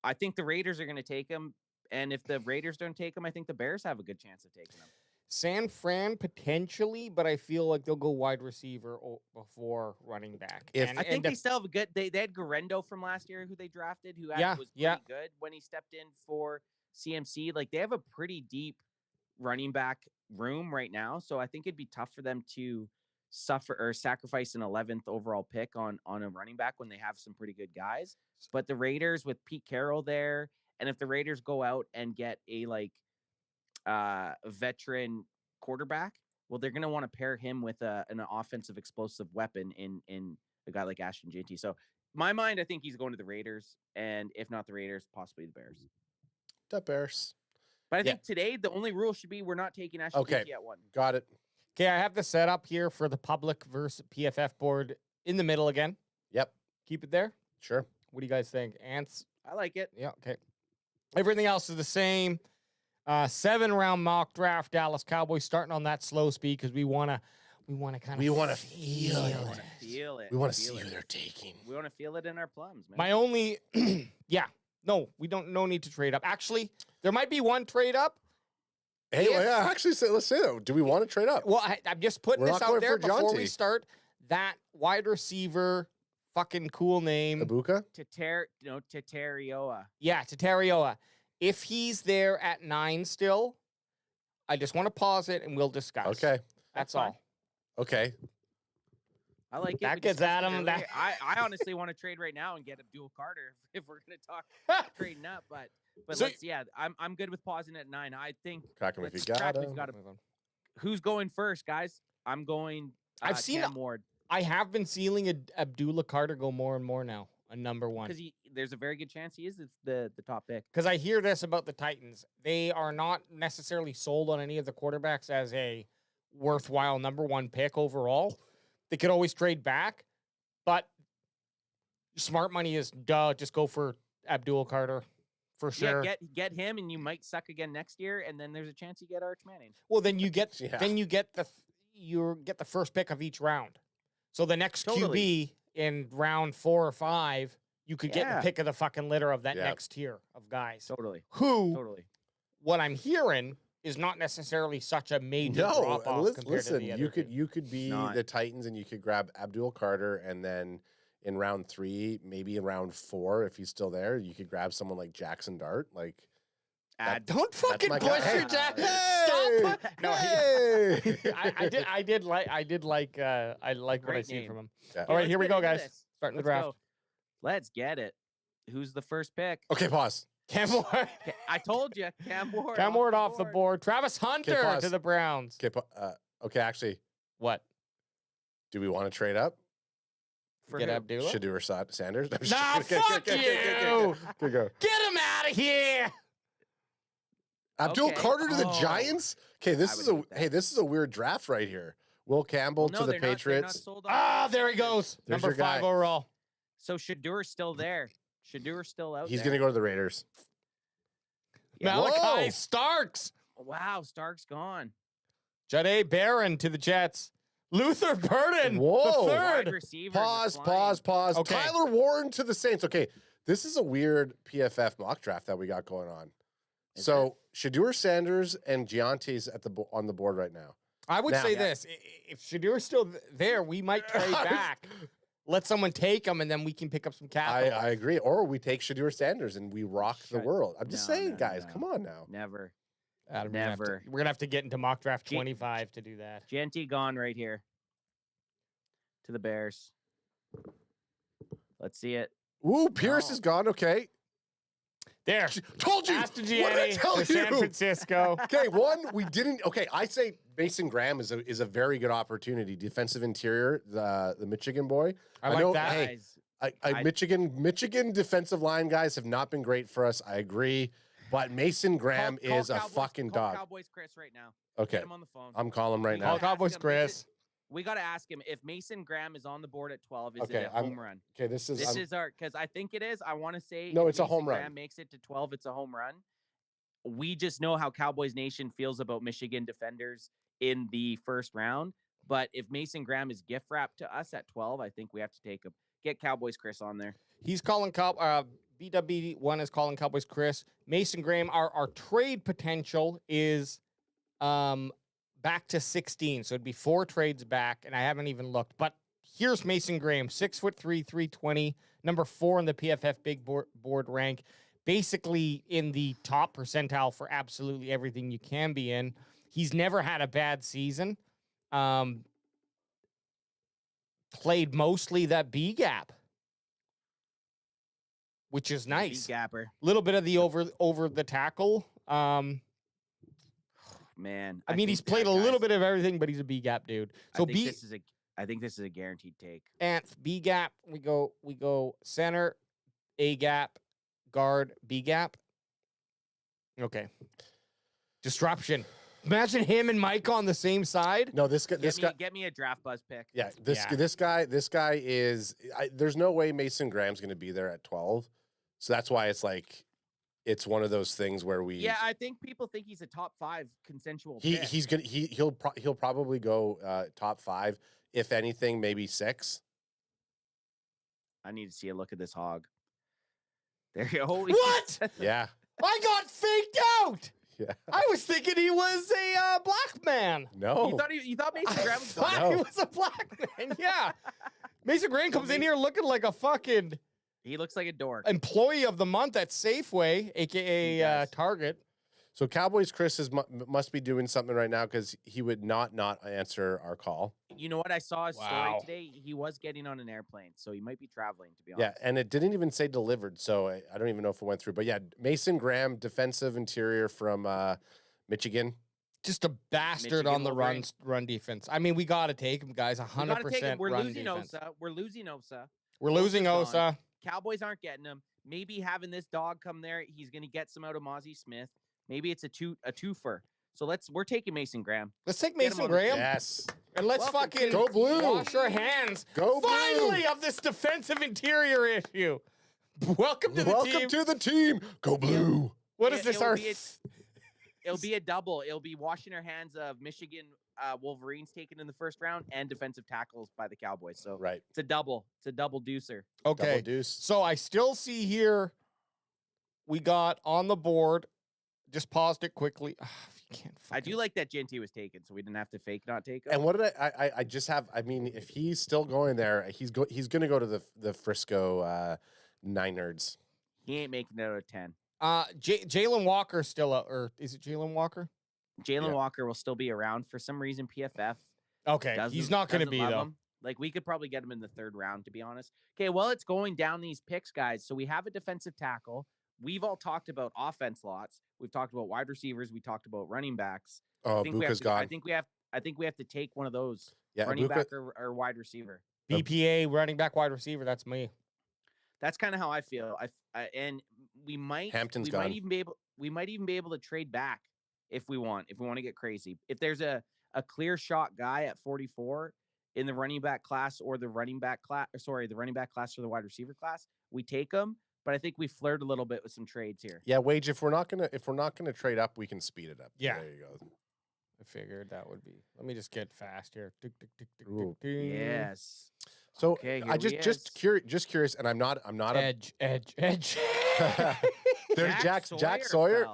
I think the Raiders are going to take him. And if the Raiders don't take him, I think the Bears have a good chance of taking him. San Fran potentially, but I feel like they'll go wide receiver before running back. I think they still have a good. They had Garendo from last year, who they drafted, who was pretty good when he stepped in for CMC. Like they have a pretty deep running back room right now, so I think it'd be tough for them to sacrifice an 11th overall pick on a running back when they have some pretty good guys. But the Raiders with Pete Carroll there, and if the Raiders go out and get a veteran quarterback, well, they're going to want to pair him with an offensive explosive weapon in a guy like Ashton Ginty. So my mind, I think he's going to the Raiders, and if not the Raiders, possibly the Bears. The Bears. But I think today the only rule should be we're not taking Ashton Ginty at 1. Got it. Okay, I have the setup here for the public versus PFF board in the middle again. Yep. Keep it there? Sure. What do you guys think? Ants? I like it. Yeah, okay. Everything else is the same. 7-round mock draft, Dallas Cowboys starting on that slow speed because we want to kind of feel it. We want to see who they're taking. We want to feel it in our plums, man. My only, no, we don't. No need to trade up. Actually, there might be one trade up. Hey, actually, let's say that. Do we want to trade up? Well, I'm just putting this out there before we start. That wide receiver, fucking cool name, Ibuka? Tatarioa. Yeah, Tatarioa. If he's there at 9 still, I just want to pause it and we'll discuss. Okay. That's all. Okay. I like it. That We gets discussed it Adam. earlier. That I honestly want to trade right now and get Abdul Carter if we're going to talk trading up. But So- let's I'm good with pausing at 9. I think Crack 'em if you let's got crack 'em 'em. if you got 'em. Who's going first, guys? I'm going. I've seen Cam Ward I have been seeing Abdullah Carter go more and more now, a number one. because there's a very good chance he is the top pick. Because I hear this about the Titans. They are not necessarily sold on any of the quarterbacks as a worthwhile number one pick overall. They could always trade back, but smart money is just go for Abdul Carter for sure. Yeah, get him, and you might suck again next year, and then there's a chance you get Arch Manning. Well, then you get Yeah. you get the first pick of each round. So the next Totally. QB in round 4 or 5, you could get Yeah. the pick of the fucking litter of that Yeah. next tier of guys. Totally. Who what I'm hearing is not necessarily such a major No, drop off compared listen. to the other You could be not. the Titans and you could grab Abdul Carter, and then in round 3, maybe in round 4, if he's still there, you could grab someone like Jackson Dart. Like, Don't fucking my push guy. your Jack. Hey! Stop. No, Hey! I did like what I Great see name. from him. Yeah. All right, Let's here we get go, into guys. this. Starting the Let's draft. go. Let's get it. Who's the first pick? Okay, pause. Cam Ward. I told you, Cam Ward. Cam Ward off the board. Travis Hunter pause. to the Browns. Okay, okay, actually, What? do we want to trade up? For Get who? Abdullah? Shadur Sanders? I'm just Nah, kidding. fuck you. Good go. Get him out of here. Abdul Okay. Carter to the Oh. Giants? Okay, this I is would a hate that. hey, this is a weird draft right here. Will Campbell Well, no, to the they're not Patriots. sold on Ah, there he goes. There's Number your guy. 5 overall. So Shadur's still there. Shadur's still out He's there. going to go to the Raiders. Yeah. Malachi Whoa. Starks. Wow, Stark's gone. Jade Barron to the Jets. Luther Burden, Whoa. the Wide third. receivers are Pause. flying. Okay. Tyler Warren to the Saints. Okay, this is a weird PFF mock draft that we got going on. Is So Shadur Sanders and Giante's on the board right now. I would Now- say Yeah. this. If Shadur's still there, we might trade back. Let someone take him, and then we can pick up some capital. I agree. Or we take Shadur Sanders and we rock the Shut- world. I'm just No, saying, no, guys, no. come on now. Never. Adam, Never. We're gonna have to get into mock draft G- 25 to do that. Genty gone right here. To the Bears. Let's see it. Ooh, Pierce No. is gone. Okay. There. Told you. Aston What did I Gianni tell to San you? Francisco. Okay, we didn't. Okay, I say Mason Graham is a very good opportunity. Defensive interior, the Michigan boy. I like that. Hey, Guys, Michigan defensive line guys have not been great for us. I agree, but Mason Graham call is a Cowboys- fucking call dog. Cowboys Chris right now. Okay, Get him on the phone. I'm calling right We now. Call gotta ask Cowboys him, Chris. We got to ask him if Mason Graham is on the board at 12. Is Okay, it a home run? Okay, this is. This is our because I think it is. I want to say No, if it's a Mason home run. Graham makes it to 12. It's a home run. We just know how Cowboys Nation feels about Michigan defenders in the first round. But if Mason Graham is gift wrapped to us at 12, I think we have to take him. Get Cowboys Chris on there. He's calling BW1 is calling Cowboys Chris. Mason Graham, our trade potential is back to 16. So it'd be 4 trades back, and I haven't even looked. But here's Mason Graham, 6'3", 320, number 4 in the PFF big board rank. Basically in the top percentile for absolutely everything you can be in. He's never had a bad season. Played mostly that B gap, which is nice. Gapper. Little bit of the over the tackle. Man, I mean, he's think played that a little guy's- bit of everything, but he's a B gap dude. So I think B this is a guaranteed take. Anth B gap. We go center, A gap, guard, B gap. Okay. Disruption. Imagine him and Mike on the same side. No, this guy. Get me a draft buzz pick. Yeah, this guy is. There's no way Mason Graham's going to be there at 12. So that's why it's like, it's one of those things where we. Yeah, I think people think he's a top 5 consensual pick. He'll probably go top 5. If anything, maybe 6. I need to see a look at this hog. There you go. Holy What? Yeah. I got faked out. Yeah. I was thinking he was a black man. No. You thought Mason Graham was Thought black? he was a black man. Yeah. Mason Graham comes in here looking like a fucking He looks like a dork. employee of the month at Safeway, He aka does. Target. So Cowboys Chris must be doing something right now because he would not answer our call. You know what? I saw his story Wow. today. He was getting on an airplane, so he might be traveling, to be Yeah, honest. and it didn't even say delivered, so I don't even know if it went through. But yeah, Mason Graham, defensive interior from Michigan. Just a bastard Michigan on the Wolverines. run defense. I mean, we got to take him, guys. We gotta take him. 100% We're run losing defense. Osa. We're losing Osa. We're losing Osa's gone. Osa. Cowboys aren't getting him. Maybe having this dog come there, he's gonna get some out of Mozzie Smith. Maybe it's a twofer. So we're taking Mason Graham. Let's take Get him Mason on the Graham. team. Yes. And let's Welcome fucking Go Blue. wash our hands. Go Blue. Finally of this defensive interior issue. Welcome to the team. Welcome to the team. Go Blue. What is this? It'll be a double. It'll be washing our hands of Michigan Wolverines taken in the first round and defensive tackles by the Cowboys. So Right. it's a double. It's a double deucer. Okay. Double deuce. So I still see here we got on the board. Just paused it quickly. You can't I do like that Genty was taken, so we didn't have to fake not take him. And what did I just have? I mean, if he's still going there, he's going to go to the Frisco Niners. He ain't making it out of 10. Jalen Walker still out, or is it Jalen Walker? Jalen Walker will still be around for some reason. PFF. Okay, he's not going to be love though. him. Like we could probably get him in the third round, to be honest. Okay, well, it's going down these picks, guys. So we have a defensive tackle. We've all talked about offense lots. We've talked about wide receivers. We talked about running backs. Oh, I think Buka's gone. I think we have to take one of those. Yeah, running Buka- back or wide receiver. BPA, running back, wide receiver. That's me. That's kind of how I feel. And we might Hampton's we gone. might even be able to trade back if we want to get crazy. If there's a clear shot guy at 44 in the running back class or the running back class, the running back class or the wide receiver class, we take them. But I think we flirt a little bit with some trades here. Yeah, Wage. If we're not gonna trade up, we can speed it up. Yeah. There you go. I figured that would be. Let me just get fast here. Tick, tick, tick, tick, Ooh. tick, tick. Yes. So Okay, I here we just curious, and I'm not Edge. There's Jack Jack Sawyer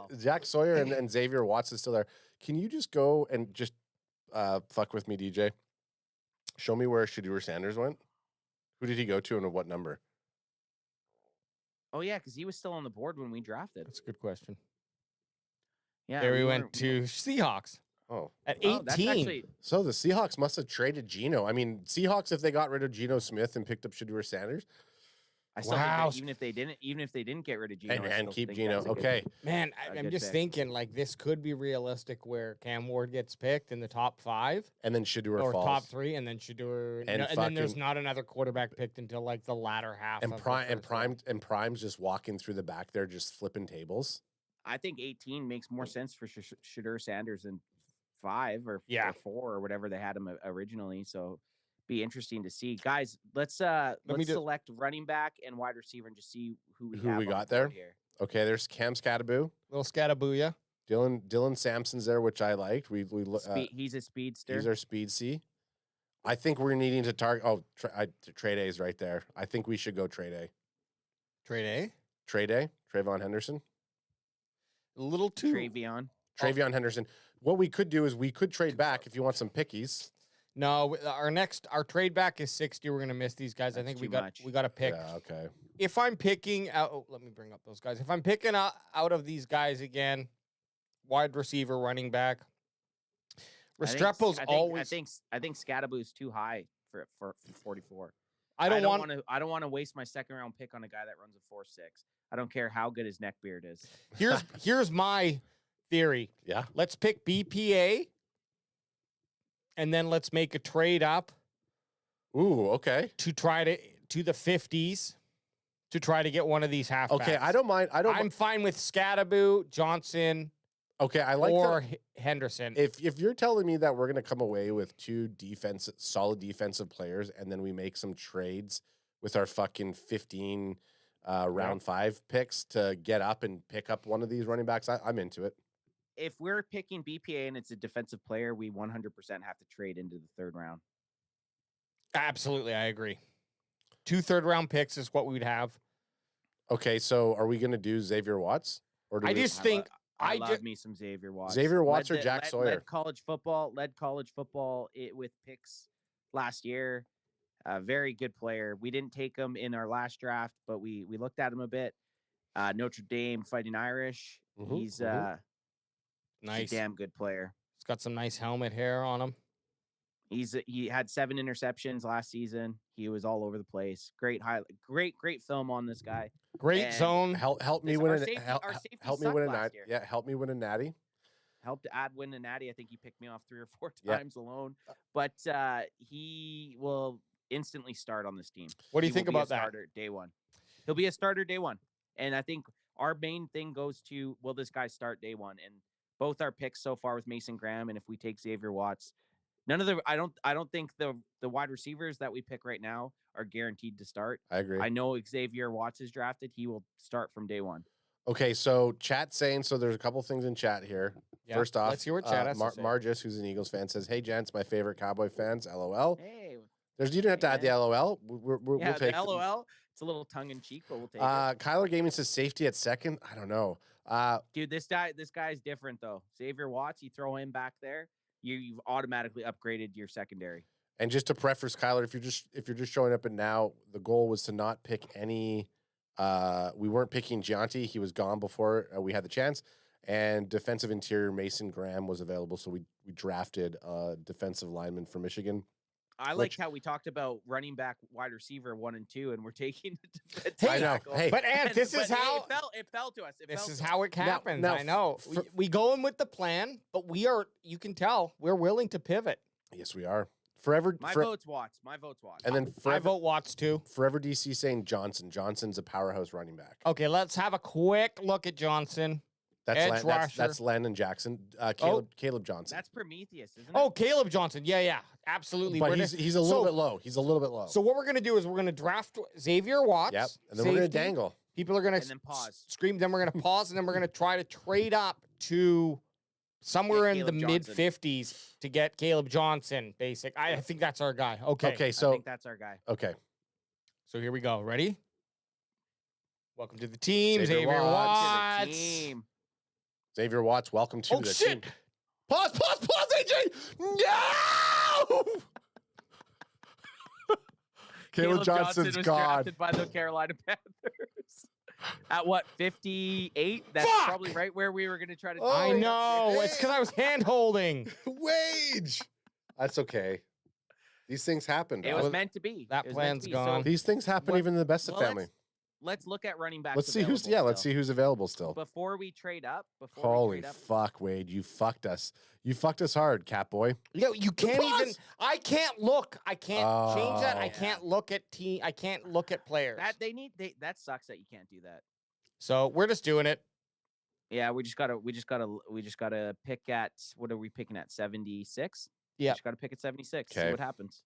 Sawyer and Xavier Watts is still there. Can you just go and just fuck with me, DJ? Show me where Shadur Sanders went. Who did he go to and what number? Oh yeah, because he was still on the board when we drafted. That's a good question. Yeah, There we we went weren't- to Seahawks Oh. at Oh, 18. that's actually So the Seahawks must have traded Geno. I mean, Seahawks, if they got rid of Geno Smith and picked up Shadur Sanders, I still Wow. think that even if they didn't get rid of Geno I and still keep think Geno. that's a good- Okay. Man, a I'm good just pick. thinking like this could be realistic where Cam Ward gets picked in the top 5 And then Shadur or falls. top 3, and then Shadur, And and then there's fucking- not another quarterback picked until like the latter half. And of the Prime and first round. Prime's just walking through the back there, just flipping tables. I think 18 makes more sense for Shadur Sanders than 5 or 4 or whatever they had him originally. So be interesting to see, guys. Let's select running back and wide receiver and just see who we have on got the there. board here. Okay, there's Cam Scataboo. Little Scatabooya. Dylan Sampson's there, which I liked. He's a speedster. He's our speed C. I think we're needing to target. Oh, trade A is right there. I think we should go trade A. Trade A. Trade A. Trayvon Henderson. A little too. Travion. Travion Henderson. What we could do is we could trade back if you want some pickies. No, our trade back is 60. We're gonna miss these guys. I think we got to pick. Yeah, okay. If I'm picking out, let me bring up those guys. If I'm picking out of these guys again, wide receiver, running back, Restrepo's always. I think Scataboo's too high for 44. I don't want to waste my second round pick on a guy that runs a 4.6. I don't care how good his neck beard is. Here's my theory. Yeah. Let's pick BPA, and then let's make a trade up. Ooh, okay. To try to the 50s to try to get one of these halfbacks. Okay, I don't mind. I'm fine with Scataboo, Johnson. Okay, I like or Henderson. If you're telling me that we're going to come away with 2 solid defensive players, and then we make some trades with our fucking 15 round 5 picks to get up and pick up one of these running backs, I'm into it. If we're picking BPA and it's a defensive player, we 100% have to trade into the third round. Absolutely, I agree. 2 third-round picks is what we'd have. Okay, so are we going to do Xavier Watts? Or do I just think I love me some Xavier Watts. Xavier Watts or Jack Sawyer? Led college football with picks last year. Very good player. We didn't take him in our last draft, but we looked at him a bit. Notre Dame Fighting Irish. He's nice, a damn good player. He's got some nice helmet hair on him. He had 7 interceptions last season. He was all over the place. Great film on this guy. Great And zone. Help me This- win our a safety- help, our safety help me sucked win a last natty. year. Yeah, help me win a natty. Helped Ad win a natty. I think he picked me off 3 or 4 Yeah. times alone. But he will instantly start on this team. What do you He think will be a about that? starter day one. He'll be a starter day one. And I think our main thing goes to, will this guy start day one? And both our picks so far with Mason Graham, and if we take Xavier Watts, I don't think the wide receivers that we pick right now are guaranteed to start. I agree. I know Xavier Watts is drafted. He will start from day one. Okay, so chat saying, so there's a couple things in chat here. Yeah, First off, let's hear what chat has to say. Margis, who's an Eagles fan, says, "Hey, gents, my favorite Cowboy fans, LOL." Hey, You don't have to add the LOL. We'll yeah, take the LOL. It's a little tongue in cheek, but we'll take it. Kyler Gaming says safety at second. I don't know. Dude, this guy's different though. Xavier Watts, you throw him back there, you've automatically upgraded your secondary. And just to preface, Kyler, if you're just showing up and now, the goal was to not pick any. We weren't picking Gianti. He was gone before we had the chance. And defensive interior Mason Graham was available, so we drafted a defensive lineman from Michigan. I liked how we talked about running back, wide receiver 1 and 2, and we're taking the defensive I know. tackle. Hey, But Ant, this is But how it fell to us. this is how it Now- happens. now, I know. We go in with the plan, but you can tell we're willing to pivot. Yes, we are. Forever. My vote's Watts. My vote's Watts. And then I forever, vote Watts too. Forever DC saying Johnson. Johnson's a powerhouse running back. Okay, let's have a quick look at Johnson. Edge rusher. That's Landon Jackson. Caleb Johnson. That's Prometheus, isn't it? Oh, Caleb Johnson. Yeah, absolutely. But We're he's a little bit low. He's a little bit low. So what we're gonna do is we're gonna draft Xavier Watts. Yep. And then we're gonna safety. dangle. People are gonna And then pause. scream. Then we're gonna pause, and then we're gonna try to trade up to somewhere Get in the Caleb mid Johnson. 50s to get Caleb Johnson. Basic. I think that's our guy. Okay. Okay, I so think that's our guy. okay. So here we go. Ready? Welcome to the team, Xavier Xavier Watts. To the Watts. team. Xavier Watts, welcome to Oh the shit! team. Pause, AJ! No! Caleb Johnson's was gone. drafted by the Carolina Panthers. At what, 58? That's Fuck! probably right where we were going to try to. Oh, I know. It's because I was hand holding. Wage. That's okay. These things happen. It dog. was meant to be. That It was meant plan's to be. gone. These things happen What- even in the best of well, family. Let's look at running backs. Let's see who's available let's still. see who's available still. Before we trade up. Holy fuck, Wade, you fucked us. You fucked us hard, Catboy. Yo, you can't pause! even. I can't look. I can't change that. I Oh. can't look at team. I can't look at players. That sucks that you can't do that. So we're just doing it. Yeah, we just gotta pick at, what are we picking at? 76? Yeah. Just gotta pick at 76. See Okay. what happens.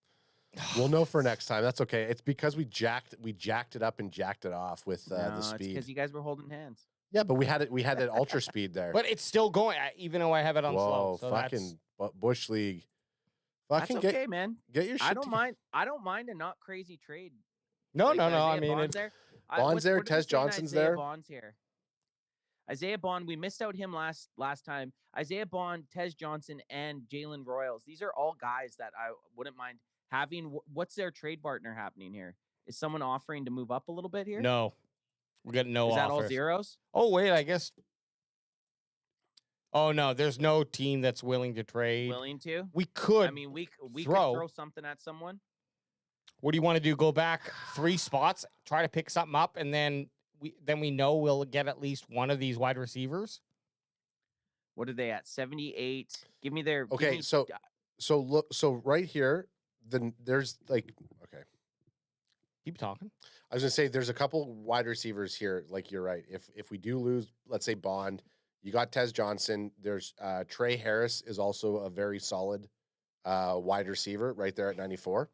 We'll know for next time. That's okay. It's because we jacked it up and jacked it off with No, the it's speed. because you guys were holding hands. Yeah, but we had that ultra speed there. But it's still going, even though I have it on Whoa, slow. So that's- fucking Bush League. That's Fucking okay, man. get your shit. I don't mind. I don't mind a not crazy trade. No, Like, no. I Isaiah mean, Bond's it's there. Bond's there, what did we Tez say in Johnson's Isaiah there. Bond's here. Isaiah Bond, we missed out him last time. Isaiah Bond, Tez Johnson, and Jalen Royals. These are all guys that I wouldn't mind having. What's their trade partner happening here? Is someone offering to move up a little bit here? no. We're getting no Is that all offers. zeros? Oh, wait, I guess. Oh, no. There's no team that's willing to trade. Willing to? We could. I mean, we could throw. throw something at someone. What do you want to do? Go back 3 spots, try to pick something up, and then we know we'll get at least one of these wide receivers. What are they at? 78. Give me their. give Okay, me- so look, so right here, there's like, okay. Keep talking. I was gonna say there's a couple wide receivers here. Like you're right. If we do lose, let's say Bond, you got Tez Johnson. There's Trey Harris is also a very solid wide receiver right there at 94.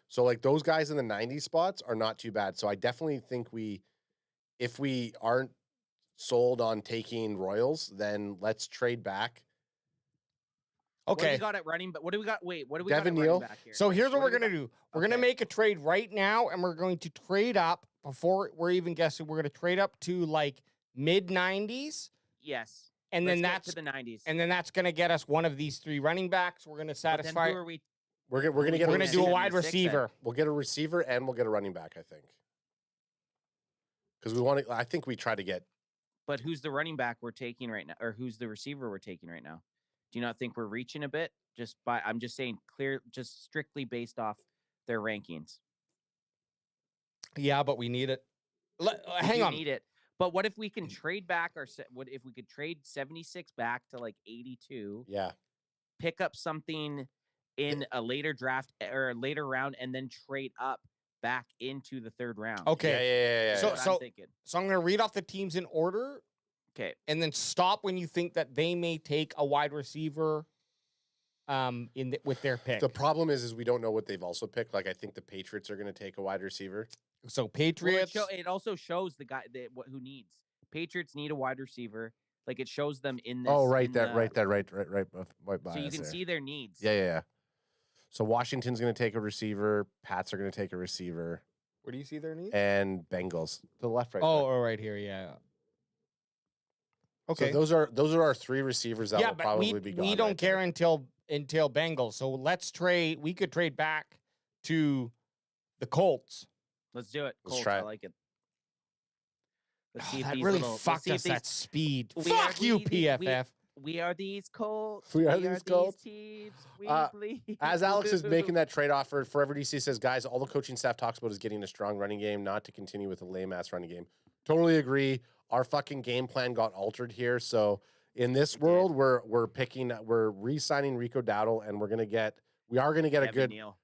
So like those guys in the 90 spots are not too bad. So I definitely think if we aren't sold on taking Royals, then let's trade back. What do Okay. we got at running? But what do we got? Wait, what do we Devin got at Neal. running back here? So here's what we're do we going to got? do. We're going to Okay. make a trade right now, and we're going to trade up before we're even guessing. We're going to trade up to like mid 90s, Yes. and Let's then get that's to the 90s. and then that's going to get us one of these 3 running backs. We're going to But then satisfy. who are we? We're gonna get We're a going to do a receiver. wide 76 then. receiver. We'll get a receiver and we'll get a running back. I think because we want to. I think we try to get. But who's the running back we're taking right now, or who's the receiver we're taking right now? Do you not think we're reaching a bit? I'm just saying just strictly based off their rankings. Yeah, but we need it. Hang on. Need it. But what if we can trade back what if we could trade 76 back to like 82? Yeah. Pick up something in a later draft or a later round and then trade up back into the third round. Okay. Yeah. So I'm thinking. So I'm going to read off the teams in order. Okay. And then stop when you think that they may take a wide receiver with their pick. The problem is we don't know what they've also picked. Like, I think the Patriots are going to take a wide receiver. So Patriots. Well, it also shows the guy who needs. Patriots need a wide receiver. Like it shows them in this. Oh, right by so you can see their needs. Yeah. So Washington's going to take a receiver. Pats are going to take a receiver. Where do you see their needs? And Bengals to the left, right. Right here. Yeah. Okay. So those are our 3 receivers that will probably be gone. We don't care until Bengals. So let's trade. We could trade back to the Colts. Let's do it. Let's Colts, try I it. like it. Let's see if That these really little, fucked us. That speed. Fuck you, PFF. We are these Colts. We are these Colts. Teams. We bleed As Alex is blue. making that trade offer, Forever DC says, guys, all the coaching staff talks about is getting a strong running game, not to continue with a lame-ass running game. Totally agree. Our fucking game plan got altered here. So in this world, we're re-signing Rico Dowdle, and we're going to get Devin Neal.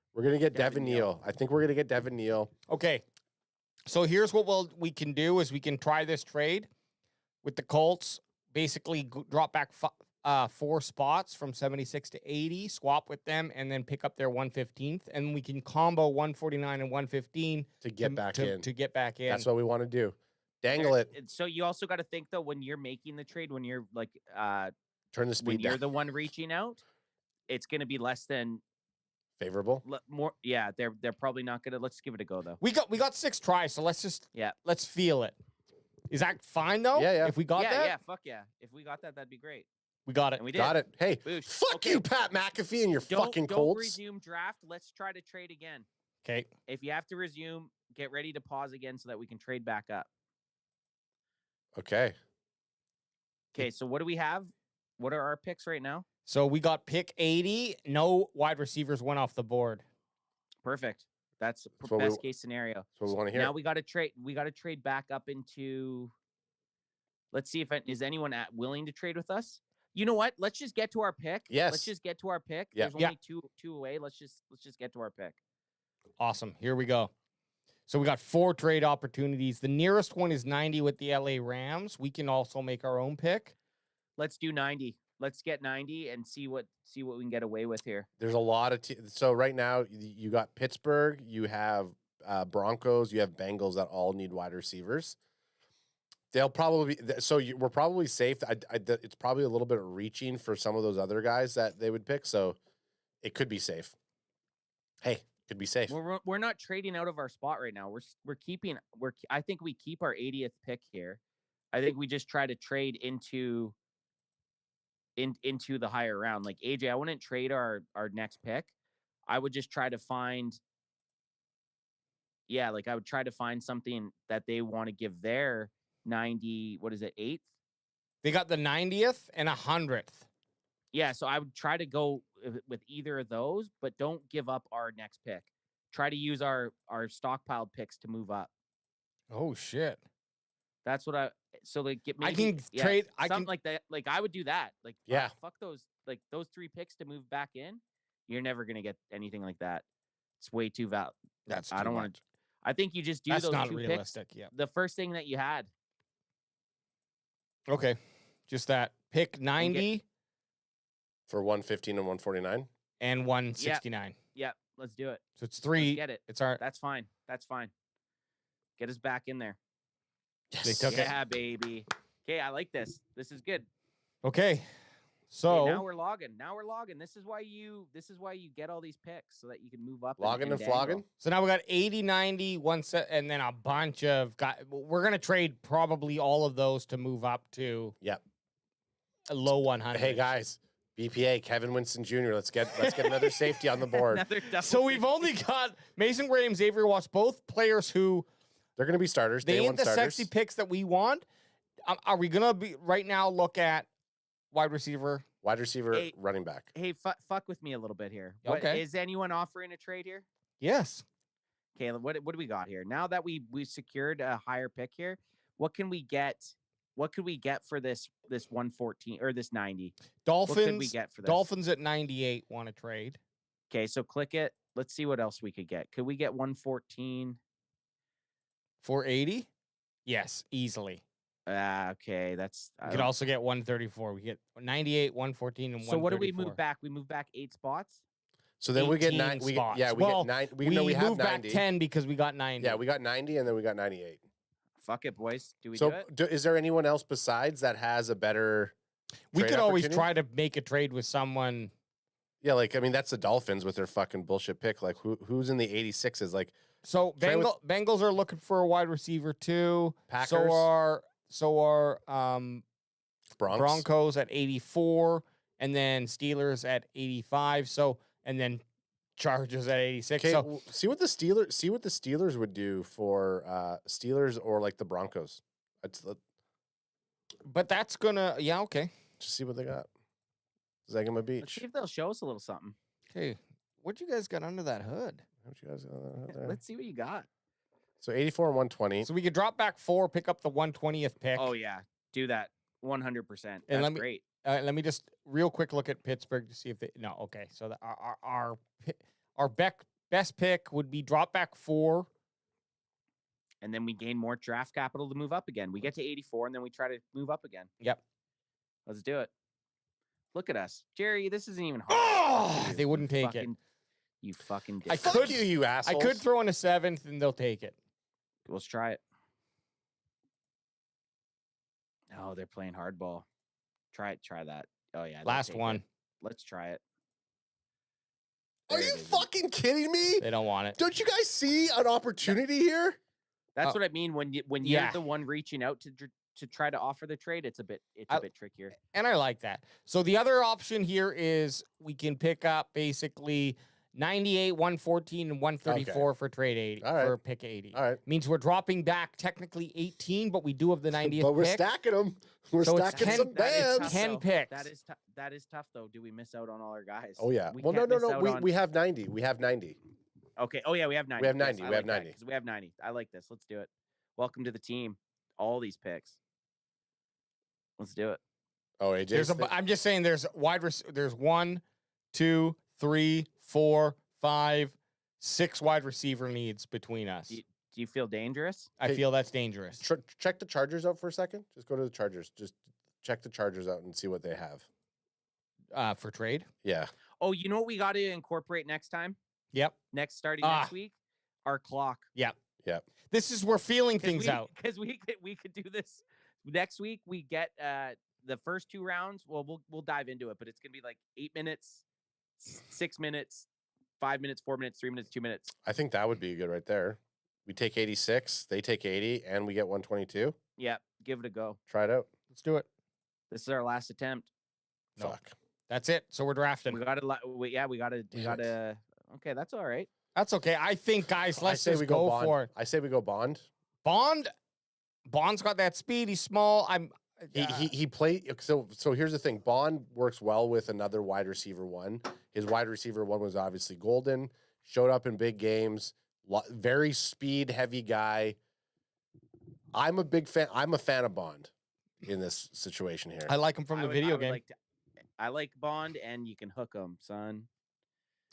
I think we're going to get Devin Neal. Okay. So here's what we can do is we can try this trade with the Colts, basically drop back 4 spots from 76 to 80, swap with them, and then pick up their 115th, and we can combo 149 and 115 to get back in. To get back in. That's what we want to do. Dangle it. So you also got to think though when you're making the trade, when you're like turn the speed when down. you're the one reaching out, it's going to be less than favorable. More, yeah. They're probably not going to. Let's give it a go though. We got 6 tries, so let's feel it. Is that fine though? Yeah. If we got that, yeah, fuck yeah. If we got that, that'd be great. We got it. And we did. Got it. Hey, Boosh. fuck you, Pat McAfee, and your fucking Colts. Don't resume draft. Let's try to trade again. Okay. If you have to resume, get ready to pause again so that we can trade back up. Okay. Okay, so what do we have? What are our picks right now? So we got pick 80. No wide receivers went off the board. Perfect. That's best case scenario. That's what we want to hear. Now we got to trade. We got to trade back up into. Let's see if is anyone willing to trade with us. You know what? Let's just get to our pick. Yes. Let's just get to our pick. Yeah. There's only two away. Let's just get to our pick. Awesome. Here we go. So we got 4 trade opportunities. The nearest one is 90 with the LA Rams. We can also make our own pick. Let's do 90. Let's get 90 and see what we can get away with here. There's a lot of so right now you got Pittsburgh, you have Broncos, you have Bengals that all need wide receivers. They'll probably we're probably safe. It's probably a little bit of reaching for some of those other guys that they would pick. So it could be safe. Hey, could be safe. We're not trading out of our spot right now. I think we keep our 80th pick here. I think we just try to trade into the higher round. Like AJ, I wouldn't trade our next pick. I would just try to find. Yeah, like I would try to find something that they want to give their 90. What is it? 8th. They got the 90th and 100th. Yeah, so I would try to go with either of those, but don't give up our next pick. Try to use our stockpiled picks to move up. Oh shit. That's what I I can trade something like that. Like I would do that. Like yeah, fuck those 3 picks to move back in. You're never gonna get anything like that. It's way too val. That's I don't want to. I think you just do That's those not 2 realistic. picks. Yeah. The first thing that you had. Okay, just that pick 90 for 115 and 149 and 169. Yep. Let's do it. So it's 3. Let's get it. It's our. That's fine. That's fine. Get us back in there. Yes. They took it. Yeah, baby. Okay, I like this. This is good. Okay. So now we're logging. This is why you get all these picks so that you can move up. Logging and flogging. So now we got 80, 90, 1 set, and then a bunch of guys. We're gonna trade probably all of those to move up to a low 100. Hey guys, BPA Kevin Winston Jr. Let's get another safety on the board. So we've only got Mason Graham, Xavier Watts, both players who they're gonna be starters. They ain't the sexy picks that we want. Are we gonna be right now? Look at wide receiver Wide receiver, Hey, running back. Hey, fuck with me a little bit here. Okay. Is anyone offering a trade here? Yes. Caleb, what do we got here? Now that we secured a higher pick here, what can we get? What could we get for this 114 or this 90? Dolphins. What could we get for this? Dolphins at 98 want to trade. Okay, so click it. Let's see what else we could get. Could we get 114? 480? Yes, easily. Okay, that's. We could also get 134. We get 98, 114, and 134. So what do we move back? We move back 8 spots. So then we get 18 9. We spots. get 9. We have moved back 90. 10 because we got 90. Yeah, we got 90, and then we got 98. Fuck it, boys. Do we So do it? is there anyone else besides that has a better? We trade could always opportunity? try to make a trade with someone. Yeah, like I mean, that's the Dolphins with their fucking bullshit pick. Like who's in the 86s? Like So Trade with- Bengals are looking for a wide receiver too. Packers. So are Broncos. at 84, and then Steelers at 85. So and then Chargers at 86. Okay, So see what the Steelers would do for Steelers or like the Broncos. but that's gonna okay. Just see what they got. Zagama Let's Beach. see if they'll show us a little something. Okay, what you guys got under that hood? What you guys got there? Let's see what you got. So 84 and 120. So we could drop back 4, pick up the 120th pick. Oh yeah, do that 100%. And That's great. Let me just real quick look at Pittsburgh to see if they. No, okay. So our best pick would be drop back 4. And then we gain more draft capital to move up again. We get to 84, and then we try to move up again. Yep. Let's do it. Look at us, Jerry. This isn't even hard. Oh, they wouldn't take it. You fucking dick. I could, you I assholes. could throw in a 7th, and they'll take it. Let's try it. Oh, they're playing hardball. Try that. Oh yeah. they'll Last take one. it. Let's try it. Are There you it is. fucking kidding me? They don't want it. Don't you guys see an opportunity here? That's what I mean when you're Yeah. the one reaching out to try to offer the trade. It's a bit trickier. And I like that. So the other option here is we can pick up basically 98, 114, and 134 for trade 80 All right. for pick 80. All right. Means we're dropping back technically 18, but we do have the 90th But we're pick. stacking them. We're So it's stacking 10 some bands. 10 though. picks. That is tough though. Do we miss out on all our guys? Oh yeah. We Well, no, can't no, miss no. out on- We have 90. We have 90. Okay. Oh yeah, we have 90. We have Yes, 90. I We have like that, 90. 'cause we have 90. I like this. Let's do it. Welcome to the team. All these picks. Let's do it. Oh, AJ. There's I'm just saying there's there's 1, 2, 3, 4, 5, 6 wide receiver needs between us. Do you feel dangerous? I Hey, feel that's dangerous. Check the Chargers out for a second. Just go to the Chargers. Just check the Chargers out and see what they have. For trade? Yeah. Oh, you know what we got to incorporate next time? Yep. Starting Ah. next week? Our clock. Yep. Yep. This is we're feeling things out. Because we could do this next week. We get the first 2 rounds. Well, we'll dive into it, but it's gonna be like 8 minutes, 6 minutes, 5 minutes, 4 minutes, 3 minutes, 2 minutes. I think that would be good right there. We take 86, they take 80, and we get 122. Yeah, give it a go. Try it out. Let's do it. This is our last attempt. No. Fuck. That's it. So we're drafting. We gotta. We gotta. Okay, that's all right. That's okay. I think, guys, let's just go Bond. for it. I say we go Bond. Bond's got that speed. He's small. He played. So here's the thing. Bond works well with another wide receiver 1. His wide receiver 1 was obviously Golden. Showed up in big games. Very speed heavy guy. I'm a big fan. I'm a fan of Bond in this situation here. I like him from the video game. I like Bond, and you can hook him, son.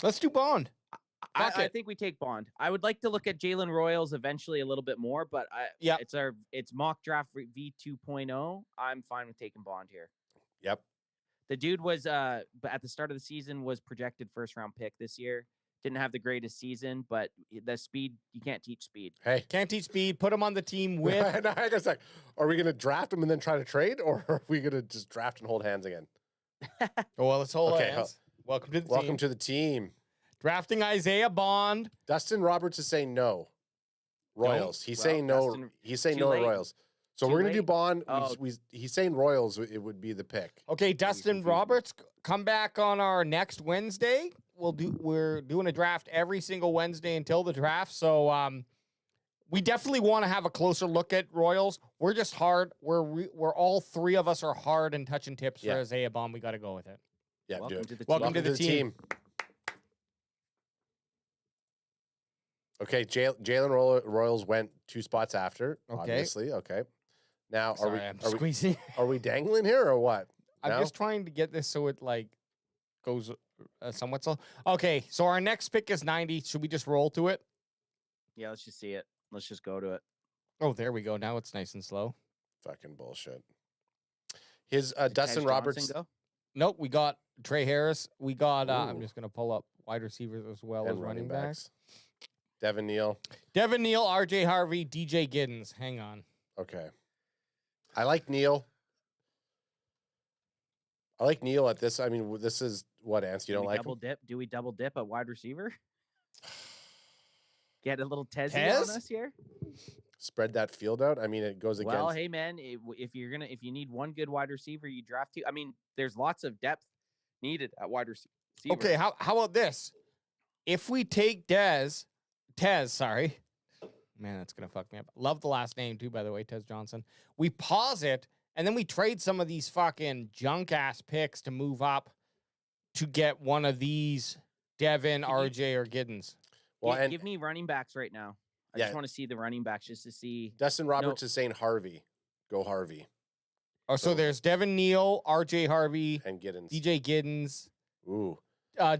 Let's do Bond. I think we take Bond. I would like to look at Jalen Royals eventually a little bit more, but it's mock draft V 2.0. I'm fine with taking Bond here. Yep. The dude was but at the start of the season was projected first round pick this year. Didn't have the greatest season, but the speed, you can't teach speed. Hey, can't teach speed. Put him on the team with. No, I guess are we going to draft him and then try to trade, or are we going to just draft and hold hands again? Well, let's hold hands. Welcome to the team. Welcome to the team. Drafting Isaiah Bond. Dustin Roberts is saying no. Royals. He's saying no. He's saying no to Royals. So we're gonna do Bond. He's saying Royals. It would be the pick. Okay, Dustin Roberts, come back on our next Wednesday. We're doing a draft every single Wednesday until the draft. So we definitely want to have a closer look at Royals. We're just hard. We're all three of us are hard and touching tips for Isaiah Bond. We got to go with it. Yeah, Welcome do it. to the Welcome to the team. Okay, Jalen Royals went 2 spots after. Okay. Obviously, okay. Now, Sorry, I'm squeezing. Are we dangling here or what? I'm No? just trying to get this so it like goes somewhat slow. Okay, so our next pick is 90. Should we just roll to it? Yeah, let's just see it. Let's just go to it. Oh, there we go. Now it's nice and slow. Fucking bullshit. His Did Dustin Tej Roberts. Johnson go? Nope, we got Trey Harris. We got. I'm just gonna pull up wide receivers as well and as running backs. Devin Neal. Devin Neal, RJ Harvey, DJ Giddens. Hang on. Okay. I like Neal. I like Neal at this. I mean, this is what, Ants? You don't like double him? dip? Do we double dip at wide receiver? Get a little Tezzy Tez? on us here. Spread that field out. I mean, it goes against. Well, hey man, if you need one good wide receiver, you draft two. I mean, there's lots of depth needed at wide receiver. Okay, how about this? If we take Tez, sorry. Man, that's gonna fuck me up. Love the last name too, by the way, Tez Johnson. We pause it, and then we trade some of these fucking junk ass picks to move up to get one of these Devin, RJ, or Giddens. Well, give me running backs right now. I just want to see the running backs just to see. Dustin Roberts is saying Harvey. Go Harvey. Oh, so there's Devin Neal, RJ Harvey, and Giddens. DJ Giddens. Ooh.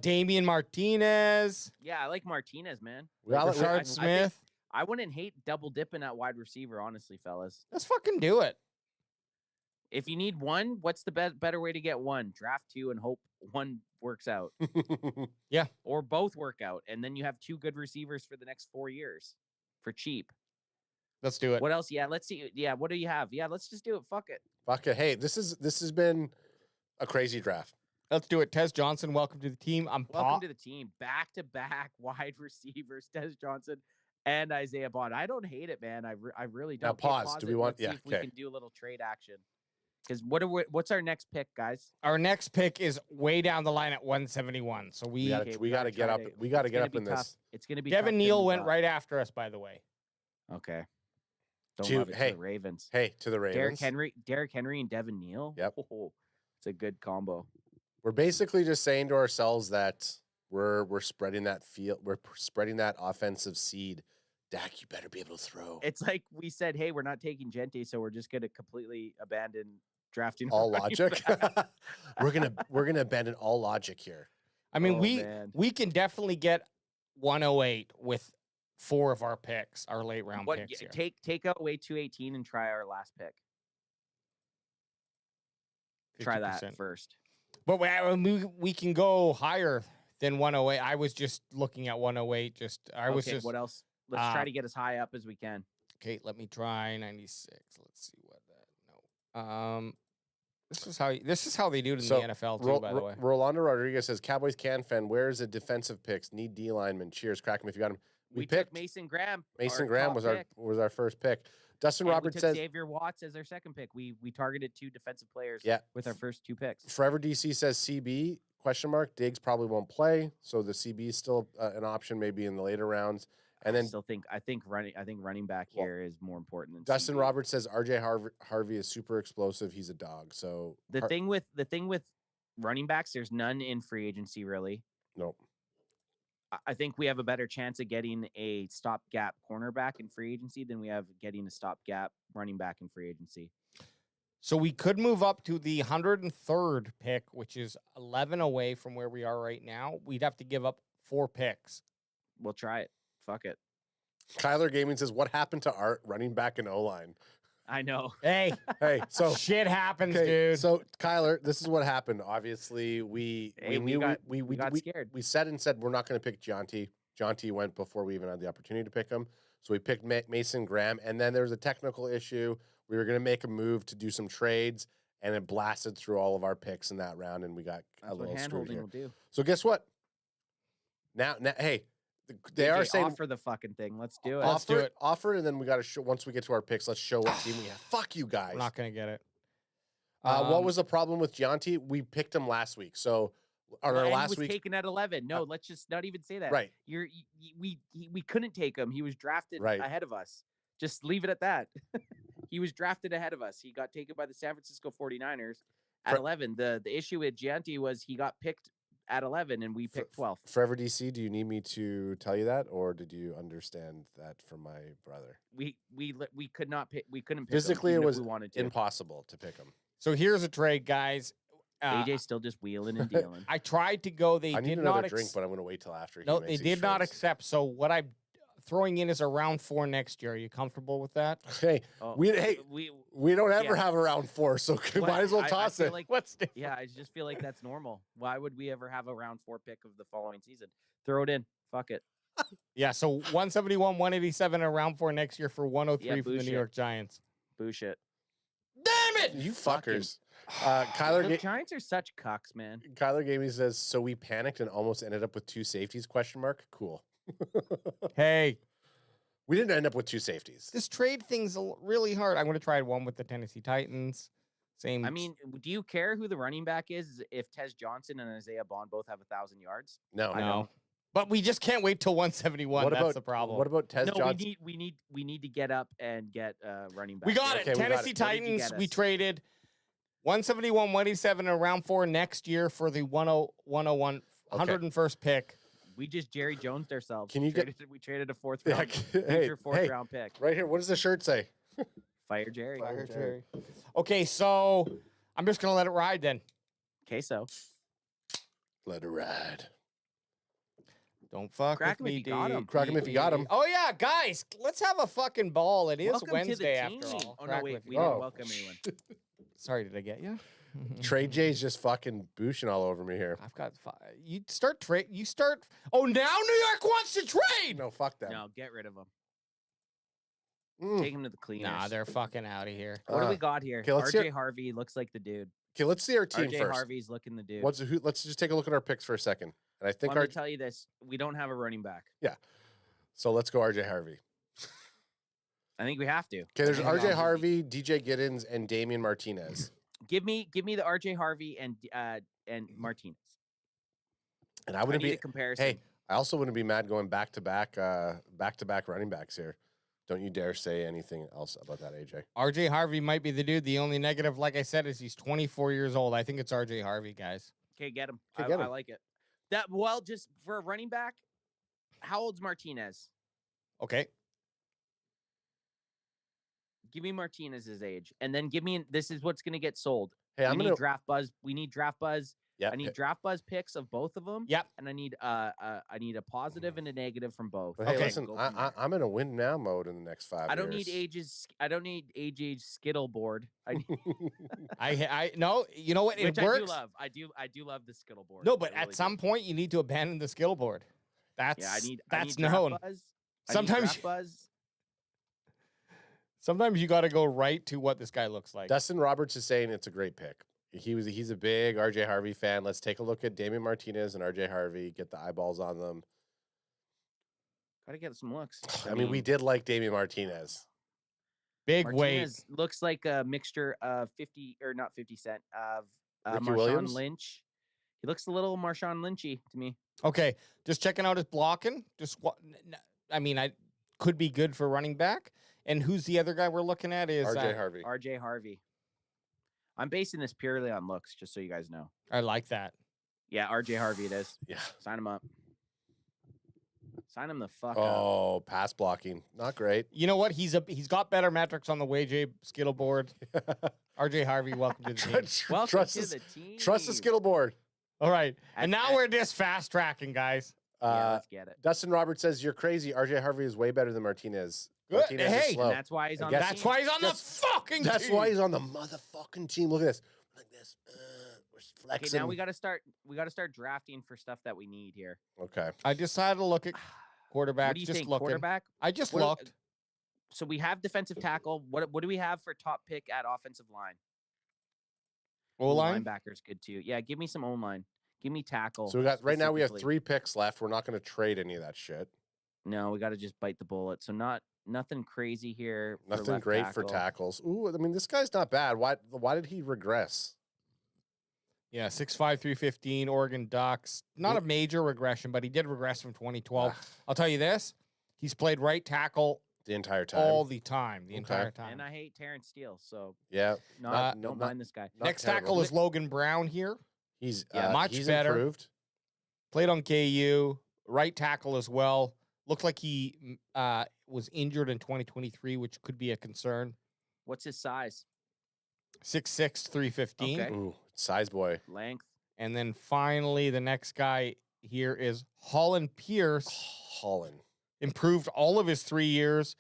Damian Martinez. Yeah, I like Martinez, man. Rashard Smith. I wouldn't hate double dipping at wide receiver, honestly, fellas. Let's fucking do it. If you need one, what's the better way to get one? Draft two and hope one works out. Yeah. Or both work out, and then you have two good receivers for the next 4 years for cheap. Let's do it. What else? Yeah, let's see. Yeah, what do you have? Yeah, let's just do it. Fuck it. Fuck it. Hey, this has been a crazy draft. Let's do it. Tez Johnson, welcome to the team. Welcome to the team. Back-to-back wide receivers, Tez Johnson and Isaiah Bond. I don't hate it, man. I really don't. Now pause. Do we want? Let's see if we can do a little trade action. Because what's our next pick, guys? Our next pick is way down the line at 171. So we got to get up. We got to get up in tough. this. It's going to be Devin Neal went right after us, by the way. Okay. Don't love it to the Ravens. Hey, to the Ravens. Derrick Henry and Devin Neal. Yep. Oh, it's a good combo. We're basically just saying to ourselves that we're spreading that field. We're spreading that offensive seed. Dak, you better be able to throw. It's like we said, hey, we're not taking Genti, so we're just going to completely abandon drafting all logic. we're gonna abandon all logic here. I mean, we can definitely get 108 with 4 of our picks, our late round picks. Here. Take away 218 and try our last pick. 50%. Try that first. But we can go higher than 108. I was just looking at 108. What else? Let's try to get as high up as we can. Okay, let me try 96. Let's see what that. No. This is how they do it in the NFL too. By the way, Rolando Rodriguez says Cowboys can fend. Where's the defensive picks? Need D linemen. Cheers, crack 'em if you got him. We picked Mason Graham. Mason Graham was our first pick. Dustin Roberts says Xavier Watts as our second pick. We targeted 2 defensive players. With our first 2 picks. Forever DC says CB ? Diggs probably won't play, so the CB is still an option maybe in the later rounds. And then I think running back here is more important than Dustin CB. Roberts says RJ Harvey is super explosive. He's a dog. So the thing with running backs, there's none in free agency really. Nope. I think we have a better chance of getting a stopgap cornerback in free agency than we have getting a stopgap running back in free agency. So we could move up to the 103rd pick, which is 11 away from where we are right now. We'd have to give up 4 picks. We'll try it. Fuck it. Kyler Gaming says, what happened to Art running back and O-line? I know. Hey, so shit happens, dude. So Kyler, this is what happened. Obviously, we got scared. We said we're not going to pick Jonty. Jonty went before we even had the opportunity to pick him. So we picked Mason Graham, and then there was a technical issue. We were going to make a move to do some trades, and it blasted through all of our picks in that round, and we got a little screwed here. Will do. So guess what? Now, hey. They are saying offer the fucking thing. Let's do it. Let's do it. Offer it, and then we got to show. Once we get to our picks, let's show what team we have. Fuck you guys. I'm not gonna get it. What was the problem with Gianti? We picked him last week, so Our And last he was week, taken at 11. No, let's just not even say that. Right. We couldn't take him. He was drafted Right. ahead of us. Just leave it at that. He was drafted ahead of us. He got taken by the San Francisco 49ers at 11. The issue with Gianti was he got picked at 11 and we picked 12th. Forever DC, do you need me to tell you that, or did you understand that from my brother? We could not pick. We couldn't pick Physically, him, it even if was we wanted to. impossible to pick him. So here's a trade, guys. AJ's still just wheeling and dealing. I tried to go. They I need did another not drink, but I'm going to wait till after. No, he they makes did these not trades. accept. So what I'm throwing in is a round 4 next year. Are you comfortable with that? Hey, we don't ever have a round 4, so might as well toss it. What's yeah, I just feel like that's normal. Why would we ever have a round 4 pick of the following season? Throw it in. Fuck it. Yeah, so 171, 187 in round 4 next year for 103 from the New York Giants. Boo shit. Damn it! You fuckers. The Giants are such cucks, man. Kyler Gamey says, so we panicked and almost ended up with 2 safeties, ? Cool. Hey. We didn't end up with 2 safeties. This trade thing's really hard. I'm going to try one with the Tennessee Titans. Same. I mean, do you care who the running back is if Tez Johnson and Isaiah Bond both have 1,000 yards? No. I know. But we just can't wait till 171. What That's about the problem. What about Tez Johnson? we need to get up and get running back. We got Okay, it. we got Tennessee it. Titans, we traded 171, 187 in round 4 next year for the 101, 101st pick. We just Jerry Jonesed ourselves. Can you we traded a 4th Yeah, round, hey, future 4th round pick. Right here. What does the shirt say? Fire Jerry. Fire Jerry. Okay, so I'm just going to let it ride then. Okay, so. Let it ride. Don't fuck Crack with him if me, you got him. dude. Crack him if you got him. Oh, yeah, guys, let's have a fucking ball. It is Welcome Wednesday to the team. after all. Oh, Crack no, him wait. if you We got didn't him. welcome anyone. Sorry, did I get you? Trade J's just fucking booshing all over me here. I've got you start trade. You start. Oh, now New York wants to trade. No, fuck that. No, get rid of him. Mm. Take him to the cleaners. Nah, they're fucking out of here. What do we got here? Okay, let's RJ hear- Harvey looks like the dude. Okay, let's see our team RJ first. Harvey's looking the dude. Let's just take a look at our picks for a second. And I think Let me tell you this: we don't have a running back. Yeah. So let's go RJ Harvey. I think we have to. Okay, there's RJ Harvey, DJ Giddens, and Damian Martinez. Give me the RJ Harvey and Martinez. And I wouldn't need be a comparison. Hey, I also wouldn't be mad going back to back running backs here. Don't you dare say anything else about that, AJ. RJ Harvey might be the dude. The only negative, like I said, is he's 24 years old. I think it's RJ Harvey, guys. Okay, get him. Okay, get I him. like it. Just for a running back, how old's Martinez? Okay. Give me Martinez's age, and then give me. This is what's going to get sold. Hey, we need draft buzz. We need draft buzz. Yep. I need draft buzz picks of both of them. Yep. And I need a positive and a negative from both. But hey, Okay. listen, I'm in a win now mode in the next 5 years. I don't need AJ's skittle board. I need, I no. You know what? It which works. I do love the skittle board. No, but I at really some point you need to abandon the skill board. That's do. I that's need draft known. buzz. Sometimes draft buzz. Sometimes you got to go right to what this guy looks like. Dustin Roberts is saying it's a great pick. He's a big RJ Harvey fan. Let's take a look at Damian Martinez and RJ Harvey. Get the eyeballs on them. Gotta get some looks. I mean, we did like Damian Martinez. Big Martinez looks like a mixture of 50 or not 50 Cent of Ricky Marshawn Williams? Lynch. He looks a little Marshawn Lynchy to me. Okay, just checking out his blocking. I mean, I could be good for running back. And who's the other guy we're looking at? Is RJ Harvey. RJ Harvey. I'm basing this purely on looks, just so you guys know. I like that. Yeah, RJ Harvey it is. Yeah. Sign him up. Sign him the fuck up. Oh, pass blocking. Not great. You know what? He's got better metrics on the WayJ Skittle board. RJ Harvey, welcome to the team. Welcome trust to the, the team. Trust the Skittle board. All right. And now we're just fast tracking, guys. Yeah, let's get it. Dustin Roberts says, you're crazy. RJ Harvey is way better than Martinez. Good. Martinez is Hey. slow. And that's why he's on guess- the That's team. why he's on the fucking That's team. why he's on the motherfucking team. Look at this. Like this. We're flexing. Okay, now we gotta start drafting for stuff that we need here. Okay. I decided to look at quarterback. What do you just think? looking. Quarterback? I just What- looked. So we have defensive tackle. What do we have for top pick at offensive line? O-line? Linebackers good too. Yeah, give me some O-line. Give me tackle. So we got right now we have specifically. 3 picks left. We're not going to trade any of that shit. No, we got to just bite the bullet. So nothing crazy here. for Nothing left great for tackle. tackles. Ooh, I mean, this guy's not bad. Why did he regress? Yeah, 6'5", 315, Oregon Ducks. Not a major regression, but he did regress from 2012. I'll tell you this. He's played right tackle the entire time. all the time, the entire time. And I hate Terrence Steele, so Yeah. don't mind this guy. Next tackle is Logan Brown here. He's much better. Improved. Played on KU. Right tackle as well. Looked like he was injured in 2023, which could be a concern. What's his size? 6'6", 315. Okay. Ooh, size boy. Length. And then finally, the next guy here is Holland Pierce. Holland. Improved all of his 3 years.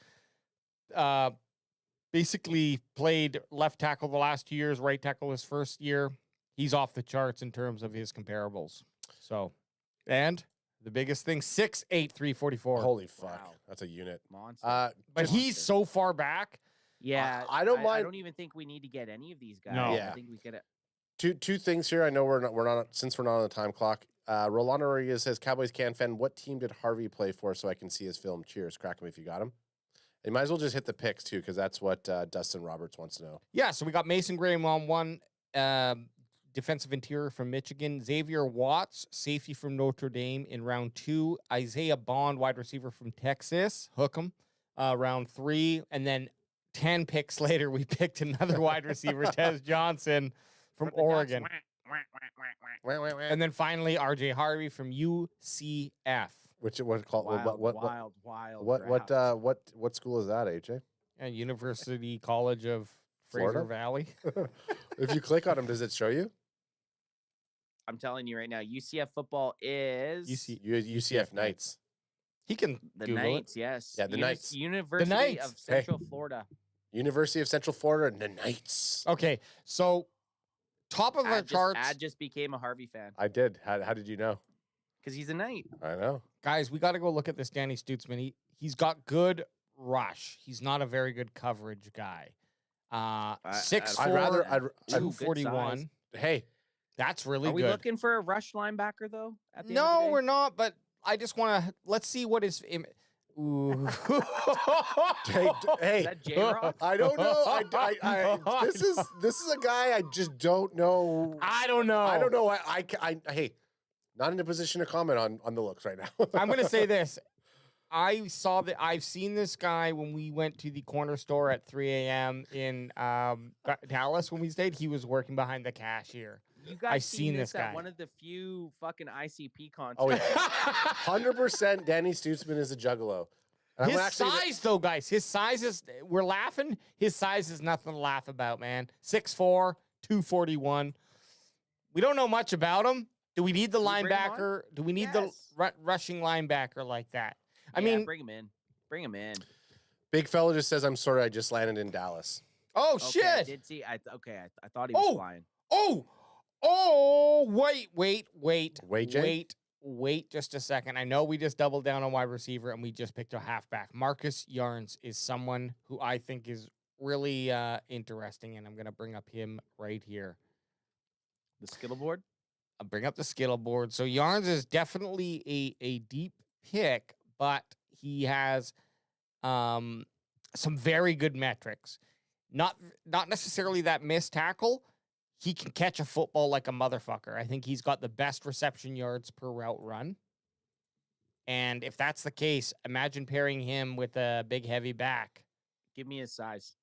Basically played left tackle the last 2 years, right tackle his first year. He's off the charts in terms of his comparables. So, and the biggest thing, 6'8", 344. Holy fuck. That's a unit. Monster. But he's so far back. Yeah, I don't mind. I don't even think we need to get any of these guys. No. Yeah. I think we get it. Two things here. I know we're not since we're not on the time clock. Rolando Rodriguez says, Cowboys can fan. What team did Harvey play for so I can see his film? Cheers. Crack him if you got him. You might as well just hit the picks too, because that's what Dustin Roberts wants to know. Yeah, so we got Mason Graham on one, defensive interior from Michigan, Xavier Watts, safety from Notre Dame in round 2, Isaiah Bond, wide receiver from Texas, hook him, round 3, and then 10 picks later, we picked another wide receiver, Tez Johnson from Oregon. And then finally, RJ Harvey from UCF. What school is that, AJ? University College of Fraser Florida? Valley. If you click on him, does it show you? I'm telling you right now, UCF football is UCF Knights. He can the Google Knights. it. Yes, Yeah, the Knights. University Knights. of Central Florida. University of Central Florida, the Knights. Okay, so top of our charts. Ad just became a Harvey fan I did. How did you know? because he's a Knight. I know. Guys, we got to go look at this Danny Stutzman. He's got good rush. He's not a very good coverage guy. 6'4", I'd 241. Hey, that's really Are we good. looking for a rush linebacker though? At the end of the No, day? we're not. But I just want to let's see what his. Ooh. hey, Is that J-Rock? I don't know. This is a guy I just don't know. I don't know. I don't know. Hey, not in a position to comment on the looks right now. I'm going to say this. I've seen this guy when we went to the corner store at 3 a.m. in Dallas when we stayed. He was working behind the cashier. You guys I've seen this guy. at one of the few fucking ICP concerts. Oh yeah, 100%. Danny Stutzman is a juggalo. And His size, though, guys. His size is. We're laughing. His size is nothing to laugh about, man. 6'4", 241. We don't know much about him. Do we need the linebacker? Do we need the rushing linebacker like that? I mean, bring him in. Bring him in. Big fella just says, "I'm sorry, I just landed in Dallas." Oh Okay, shit! I did see. I thought he was flying. Wait just a second. I know we just doubled down on wide receiver and we just picked a halfback. Marcus Yarns is someone who I think is really interesting, and I'm going to bring up him right here. The Skittle board? I'll bring up the Skittle board. So Yarns is definitely a deep pick, but he has some very good metrics. Not necessarily that missed tackle. He can catch a football like a motherfucker. I think he's got the best reception yards per route run. And if that's the case, imagine pairing him with a big, heavy back. Give me his size.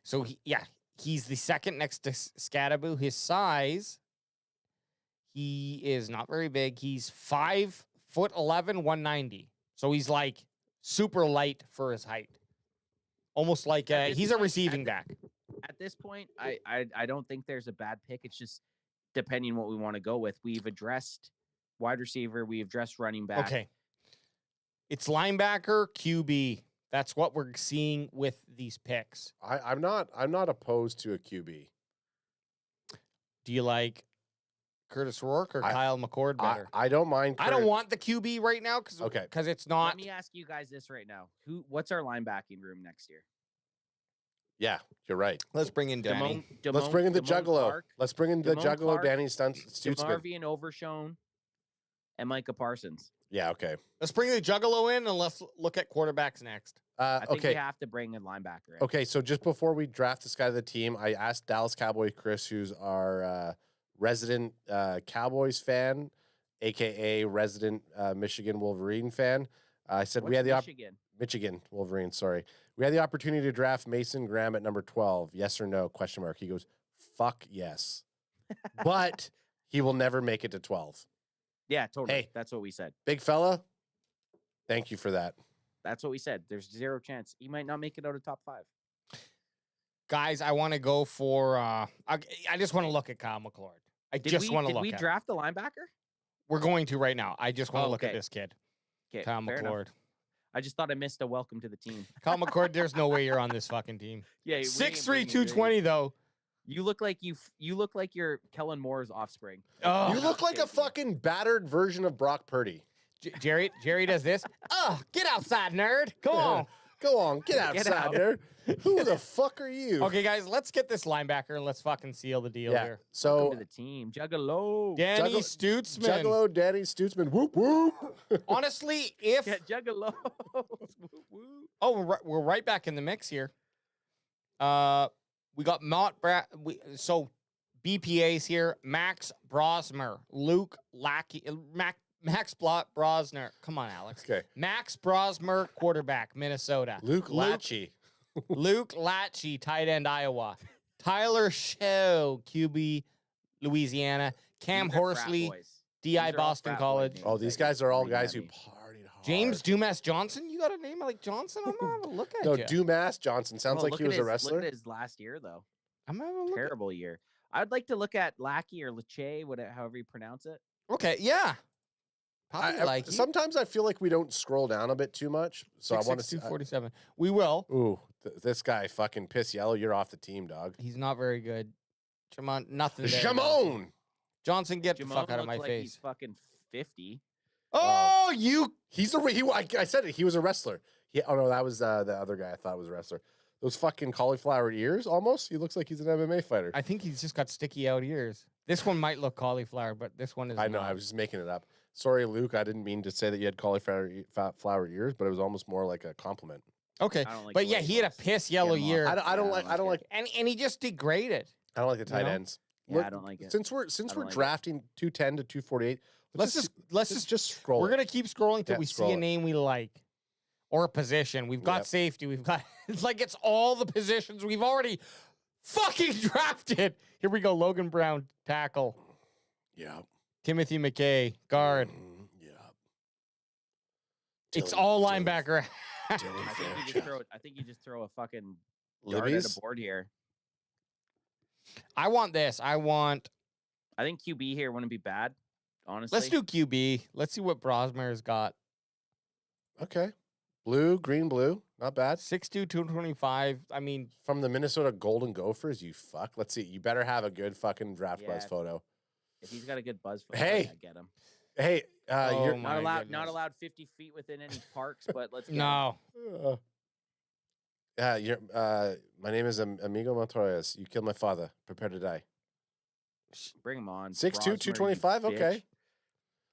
So, he's the second next to Scadaboo. His size, he is not very big. He's 5'11", 190. So he's like super light for his height. Almost like he's a receiving back. At this point, I don't think there's a bad pick. It's just depending what we want to go with. We've addressed wide receiver. We've addressed running back. Okay. It's linebacker, QB. That's what we're seeing with these picks. I'm not opposed to a QB. Do you like Curtis Rourke or Kyle McCord better? I don't mind. I don't want the QB right now because it's not. Let me ask you guys this right now. What's our linebacking room next year? Yeah, you're right. Let's bring in Danny. Let's bring in the Juggalo. Let's bring in the Juggalo, Clark, Danny Stutzman. DeMarvin Overshone, and Micah Parsons. Yeah, okay. Let's bring the Juggalo in and let's look at quarterbacks next. I think okay. we have to bring a linebacker in. Okay, so just before we draft this guy to the team, I asked Dallas Cowboy Chris, who's our resident Cowboys fan, aka resident Michigan Wolverine fan. I said we had the Michigan Wolverine. Sorry, we had the opportunity to draft Mason Graham at number 12. Yes or no? Question mark. He goes, "Fuck yes," but he will never make it to 12. Yeah, totally. Hey, that's what we said. Big fella, thank you for that. That's what we said. There's 0 chance he might not make it out of top 5. Guys, I want to go for. I just want to look at Kyle McLeod. I just want to look. Did we draft the linebacker? We're going to right now. I just want to look at okay. this kid, Okay, Kyle fair enough. McLeod. I just thought I missed a welcome to the team. Kyle McLeod, there's no way you're on this fucking team. Yeah, we ain't 6'3", bringing 220 though. You look like you look like you're Kellen Moore's offspring. Oh, You look like a fucking battered version of Brock Purdy. Jerry does this. Oh, get outside, nerd. Come on. Go on, get outside, out. nerd. Who the fuck are you? Okay, guys, let's get this linebacker and let's fucking seal the deal Yeah. here. So Welcome to the team, Juggalo. Danny Juggalo- Stutzman. Juggalo, Danny Stutzman. Whoop whoop. Honestly, if Yeah, Juggalo. we're right back in the mix here. We got so BPA's here. Max Brosmer, Luke Lackey, Max Brosner. Come on, Alex. Okay. Max Brosmer, quarterback, Minnesota. Luke Lachey. Luke Lachey, tight end, Iowa. Tyler Show, QB, Louisiana. Cam These are frat Horsley, boys. DI These are all Boston frat boy College. names Oh, these that guys are all you guys who named me. partied hard. James Dumas Johnson. You got a name like Johnson? I'm gonna have a look at No, you. Dumas Johnson sounds Oh, like look he at was a his- wrestler. Look at his last year though. I'm gonna have a look. Terrible year. I'd like to look at Lackey or Lache, however you pronounce it. Okay, yeah. Probably like Sometimes I feel like we don't scroll down a bit too much, so I want to see. 247. We will. Ooh, this guy fucking piss yellow. You're off the team, dog. He's not very good. Jamon, nothing there. Jamon. Johnson, get the Jamon fuck out of looks my like face. He's fucking 50. Oh, He's I said it. He was a wrestler. Oh no, that was the other guy I thought was a wrestler. Those fucking cauliflower ears, almost. He looks like he's an MMA fighter. I think he's just got sticky out ears. This one might look cauliflower, but this one is I know. not. I was just making it up. Sorry, Luke. I didn't mean to say that you had cauliflower flower ears, but it was almost more like a compliment. Okay, I don't like but the yeah, way he he had a looks. piss yellow Get him year. off. I don't like. And he just degraded. I don't like the tight know? ends. Yeah, I don't like it. Since we're I don't we're like it. drafting 210 to 248, Let's just scroll. We're gonna keep scrolling till Yeah, we scroll see a it. name we like or a position. We've got Yep. safety. We've got it's all the positions we've already fucking drafted. Here we go. Logan Brown, tackle. Yeah. Timothy McKay, guard. Yeah. It's all linebacker. I think you just throw a fucking dart at Libby's? a board here. I want this. I think QB here wouldn't be bad, honestly. Let's do QB. Let's see what Brosmer's got. Okay. Green, blue. Not bad. 6'2", 225. I mean, From the Minnesota Golden Gophers, you fuck. Let's see. You better have a good fucking draft buzz Yeah. photo. If he's got a good buzz photo, Hey. I get him. Hey, Oh you're my Not goodness. allowed 50 feet within any parks, but let's get him. no. my name is Amigo Montoyas. You killed my father. Prepare to die. Bring him on. 6'2", Brosmer, you 225. bitch. Okay.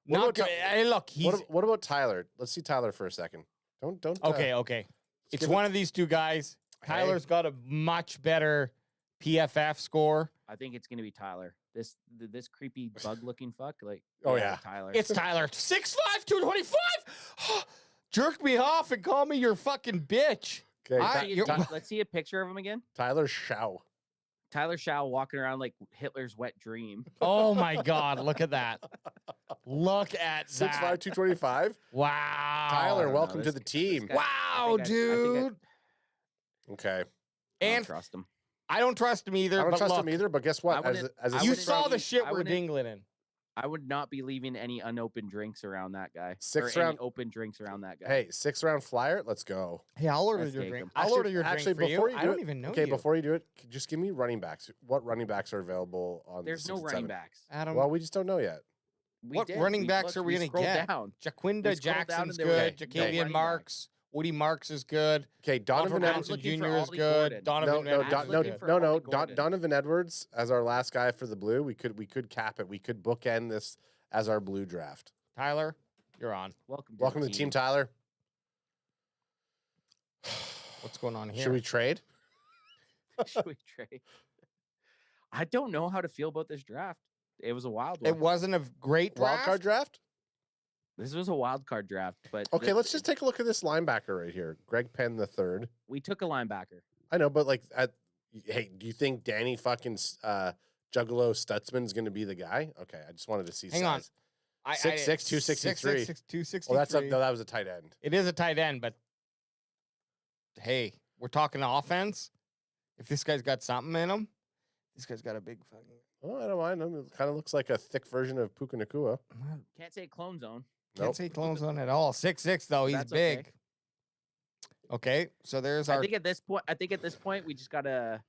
What Not about good. Hey, look, he's What about Tyler? Let's see Tyler for a second. Don't. okay. It's give one of these two guys. Tyler's got a much better PFF score. I think it's gonna be Tyler. This creepy bug looking fuck. Like, Oh, yeah. Tyler. It's Tyler. 6'5", 225. Jerked me off and called me your fucking bitch. Okay. Let's see a picture of him again. Tyler Schau. Tyler Shaw walking around like Hitler's wet dream. Oh my God! Look at that. Look at 6'5", that. 225. Wow. Tyler, welcome to the team. Wow, dude. Okay. And trust him. I don't trust him either. I don't but trust look, him either, but guess what? you saw the shit I we're wouldn't- dingling in. I would not be leaving any unopened drinks around that guy. Sixth or round- any open drinks around that guy. Hey, 6th round flyer. Let's go. Hey, I'll order Let's your take drink. him. I'll order your drink for before you. you I do don't it- even know Okay, you. before you do it, just give me running backs. What running backs are available on? There's the no 6 and running 7? backs. Adam, Well, we just don't know yet. We what did. running backs are we going to scrolled get? Down. Jaquinda We scrolled down Jackson's and there were good. no Jacavian running Marks. Woody Marks is good. Okay, Donovan Alfred Edwards. Johnson looking for Jr. is Ollie good. Gordon. Donovan Ollie Gordon. Donovan Edwards as our last guy for the blue. We could cap it. We could bookend this as our blue draft. Tyler, you're on. Welcome to the team, Tyler. What's going on here? Should we trade? Should we trade? I don't know how to feel about this draft. It was a wild one. It wasn't a great draft. Wild card draft? This was a wild card draft, but Okay, let's just take a look at this linebacker right here. Greg Penn III. we took a linebacker. I know, but like, hey, do you think Danny fucking Juggalo Stutzman's going to be the guy? Okay, I just wanted to see. Hang on. 6'6", 263. 6'6", 263. Well, that was a tight end. It is a tight end, but hey, we're talking offense. If this guy's got something in him, this guy's got a big fucking. Oh, I don't mind him. It kind of looks like a thick version of Puka Nacua. Can't say clone zone. Can't say clones on at all. 6'6", though. He's That's big. Okay, so there's our. I think at this point, we just gotta.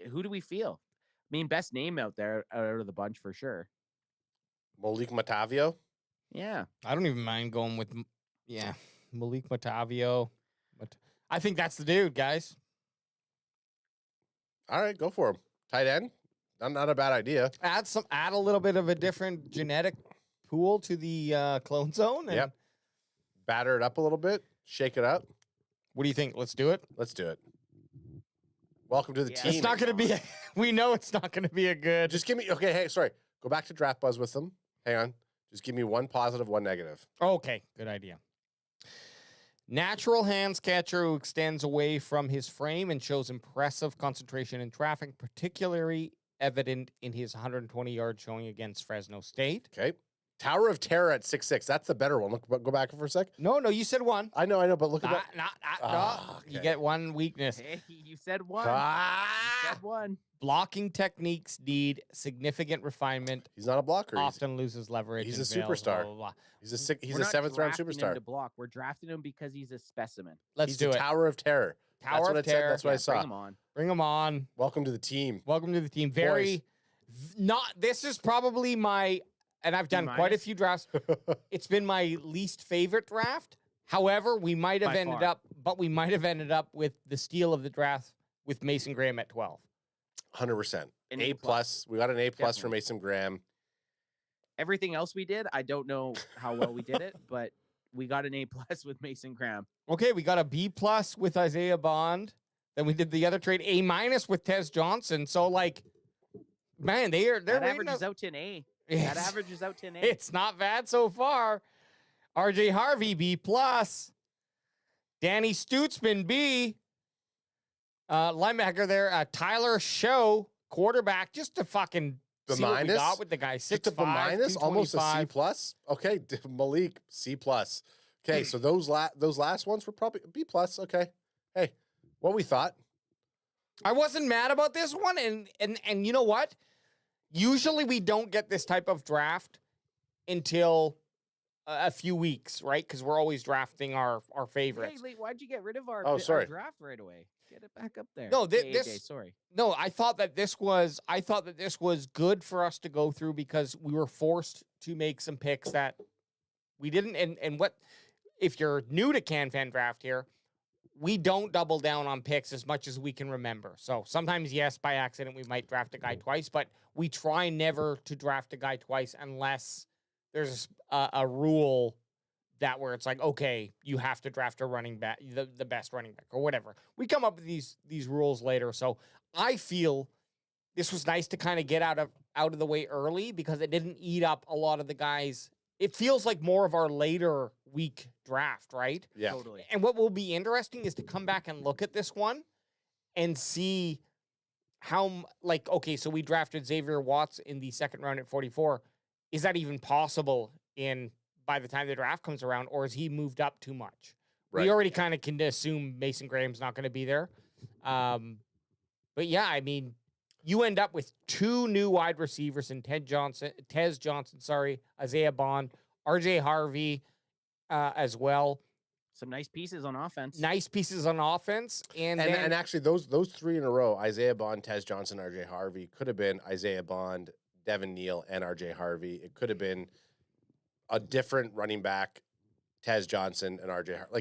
Who do we feel? I mean, best name out there out of the bunch for sure. Malik Matavio. Yeah, I don't even mind going with. Yeah, Malik Matavio. But I think that's the dude, guys. All right, go for him. Tight end. Not a bad idea. Add a little bit of a different genetic pool to the clone zone. And Yep. Batter it up a little bit. Shake it up. What do you think? Let's do it. Let's do it. Welcome to the team. It's not going to be. We know it's not going to be a good. Just give me. Okay, hey, sorry. Go back to Draft Buzz with them. Hang on. Just give me one positive, one negative. Okay, good idea. Natural hands catcher who extends away from his frame and shows impressive concentration in traffic, particularly evident in his 120-yard showing against Fresno State. Okay. Tower of Terror at 6'6". That's the better one. Look, go back for a sec. No, you said one. I know, but look at that. No. You get one weakness. Hey, you said one. You said one. Blocking techniques need significant refinement. He's not a blocker. Often loses leverage. He's and a fails, superstar. blah, blah, blah. He's a We're not 7th round drafting him superstar. to block. We're drafting him because he's a specimen. Let's He's do the it. Tower of Terror. Tower That's of what it Terror. said. That's what I Yeah, saw. bring him on. Bring him on. Welcome to the team. Welcome to the team. Very not. This is probably my, and I've done quite a few drafts. It's been my least favorite draft. However, we might have we might have ended up with the steal of the draft with Mason Graham at 12. 100%. An A+. We got an A+ for Definitely. Mason Graham. Everything else we did, I don't know how well we did it, but we got an A+ with Mason Graham. Okay, we got a B+ with Isaiah Bond. Then we did the other trade A- with Tez Johnson. So like, man, they're That rating averages us- out to an A. Yes. That averages out to an A. It's not bad so far. RJ Harvey B+. Danny Stutzman B. Linebacker there. Tyler Show quarterback. Just to fucking The see what we minus? got with the guy. 6'5", Just a minus, almost a C+. 225. Okay, Malik C+. Okay, so those last ones were probably B+. Okay, hey, what we thought. I wasn't mad about this one, and you know what? Usually we don't get this type of draft until a few weeks, right? Because we're always drafting our favorites. Hey, Lee, why'd you get rid of our, Oh, sorry. our draft right away? Get it back up there. No, Hey, this. AJ, sorry. No, I thought that this was good for us to go through because we were forced to make some picks that we didn't. And what if you're new to CanFan Draft here? We don't double down on picks as much as we can remember. So sometimes, yes, by accident, we might draft a guy twice, but we try never to draft a guy twice unless there's a rule that where it's like, okay, you have to draft a running back, the best running back or whatever. We come up with these rules later. So I feel this was nice to kind of get out of the way early because it didn't eat up a lot of the guys. It feels like more of our later week draft, right? Yeah. Totally. And what will be interesting is to come back and look at this one and see how, like, okay, so we drafted Xavier Watts in the second round at 44. Is that even possible by the time the draft comes around, or has he moved up too much? Right. We already kind of can assume Mason Graham's not going to be there. But yeah, I mean, you end up with two new wide receivers in Tez Johnson, Isaiah Bond, RJ Harvey as well. Some nice pieces on offense. Nice pieces on offense. And actually, those three in a row, Isaiah Bond, Tez Johnson, RJ Harvey, could have been Isaiah Bond, Devin Neal, and RJ Harvey. It could have been a different running back, Tez Johnson and RJ Harvey.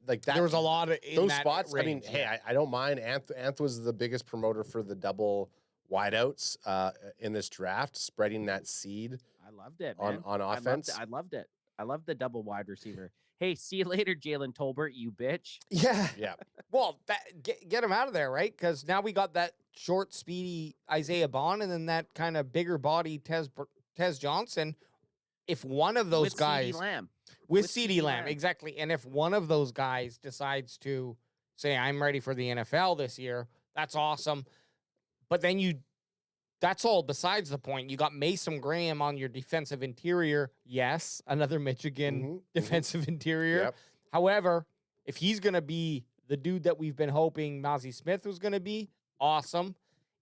Like there was a lot of those spots. I mean, hey, I don't mind. Anth was the biggest promoter for the double wideouts in this draft, spreading that seed. I loved it, on man. offense. I loved it. I loved the double wide receiver. Hey, see you later, Jalen Tolbert, you bitch. Yeah. Yeah. Well, get him out of there, right? Because now we got that short, speedy Isaiah Bond, and then that kind of bigger body Tez Johnson. If one of those With guys CeeDee Lamb. with CeeDee Lamb, exactly, and if one of those guys decides to say, "I'm ready for the NFL this year," that's awesome. But then that's all besides the point. You got Mason Graham on your defensive interior. Yes, another Michigan defensive interior. Yep. However, if he's going to be the dude that we've been hoping Mozzie Smith was going to be, awesome.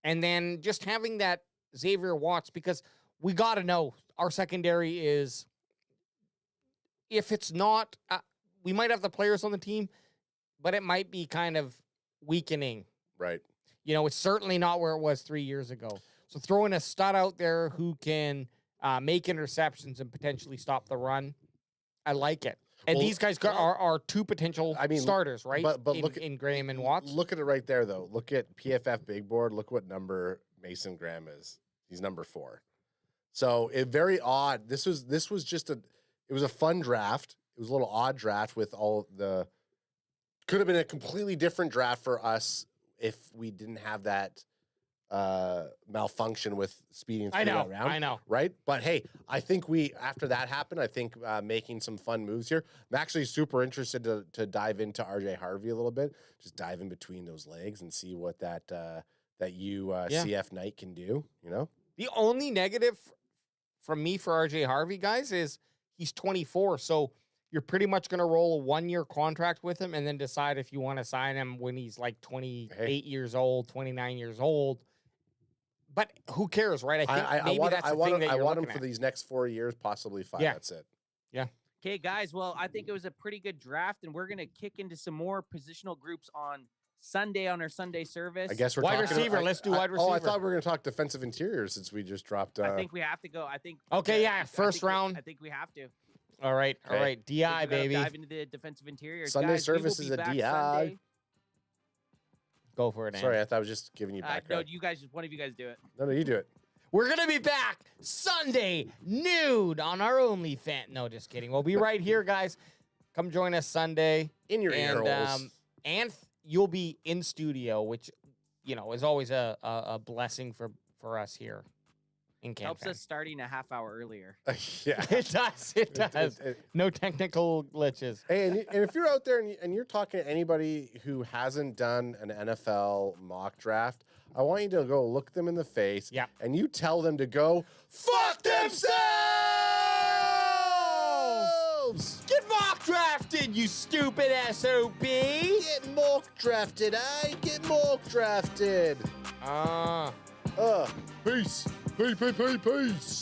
And then just having that Xavier Watts, because we got to know our secondary is, if it's not, we might have the players on the team, but it might be kind of weakening. Right. You know, it's certainly not where it was 3 years ago. So throwing a stud out there who can make interceptions and potentially stop the run, I like it. And these guys are two potential starters, right? But in Graham and Watts. Look at it right there, though. Look at PFF Big Board. Look what number Mason Graham is. He's number 4. So it very odd. This was just it was a fun draft. It was a little odd draft with all the. Could have been a completely different draft for us if we didn't have that malfunction with speeding through that round. I know. Right? But hey, I think after that happened, I think making some fun moves here. I'm actually super interested to dive into RJ Harvey a little bit. Just dive in between those legs and see what that CF Knight can do, you know? The only negative from me for RJ Harvey, guys, is he's 24. So you're pretty much going to roll a 1-year contract with him and then decide if you want to sign him when he's like 28 years old, 29 years old. But who cares, right? I want him for these next 4 years, possibly 5. Yeah. That's it. Yeah. Okay, guys. Well, I think it was a pretty good draft, and we're going to kick into some more positional groups on Sunday on our Sunday service. I guess we're wide talking receiver. Let's do wide receiver. Oh, I thought we were going to talk defensive interior since we just dropped. I think we have to go. I think. Okay, yeah, first round. I think we have to. All right, all right. DI, baby. Dive into the defensive interior. Sunday guys, service is a back DI. Sunday. Go for it, Ann. Sorry, I thought I was just giving you background. No, you guys, one of you guys do it. No, you do it. We're going to be back Sunday nude on our OnlyFans. No, just kidding. We'll be right here, guys. Come join us Sunday. In your ear holes. And you'll be in studio, which, you know, is always a blessing for us here in Canada. Helps us starting a half hour earlier. Yeah. It does. It does. No technical glitches. Hey, and if you're out there and you're talking to anybody who hasn't done an NFL mock draft, I want you to go look them in the face and you tell them to go fuck themselves! Get mock drafted, you stupid SOB! Get mock drafted, Get mock drafted! Ah. Peace. Peace.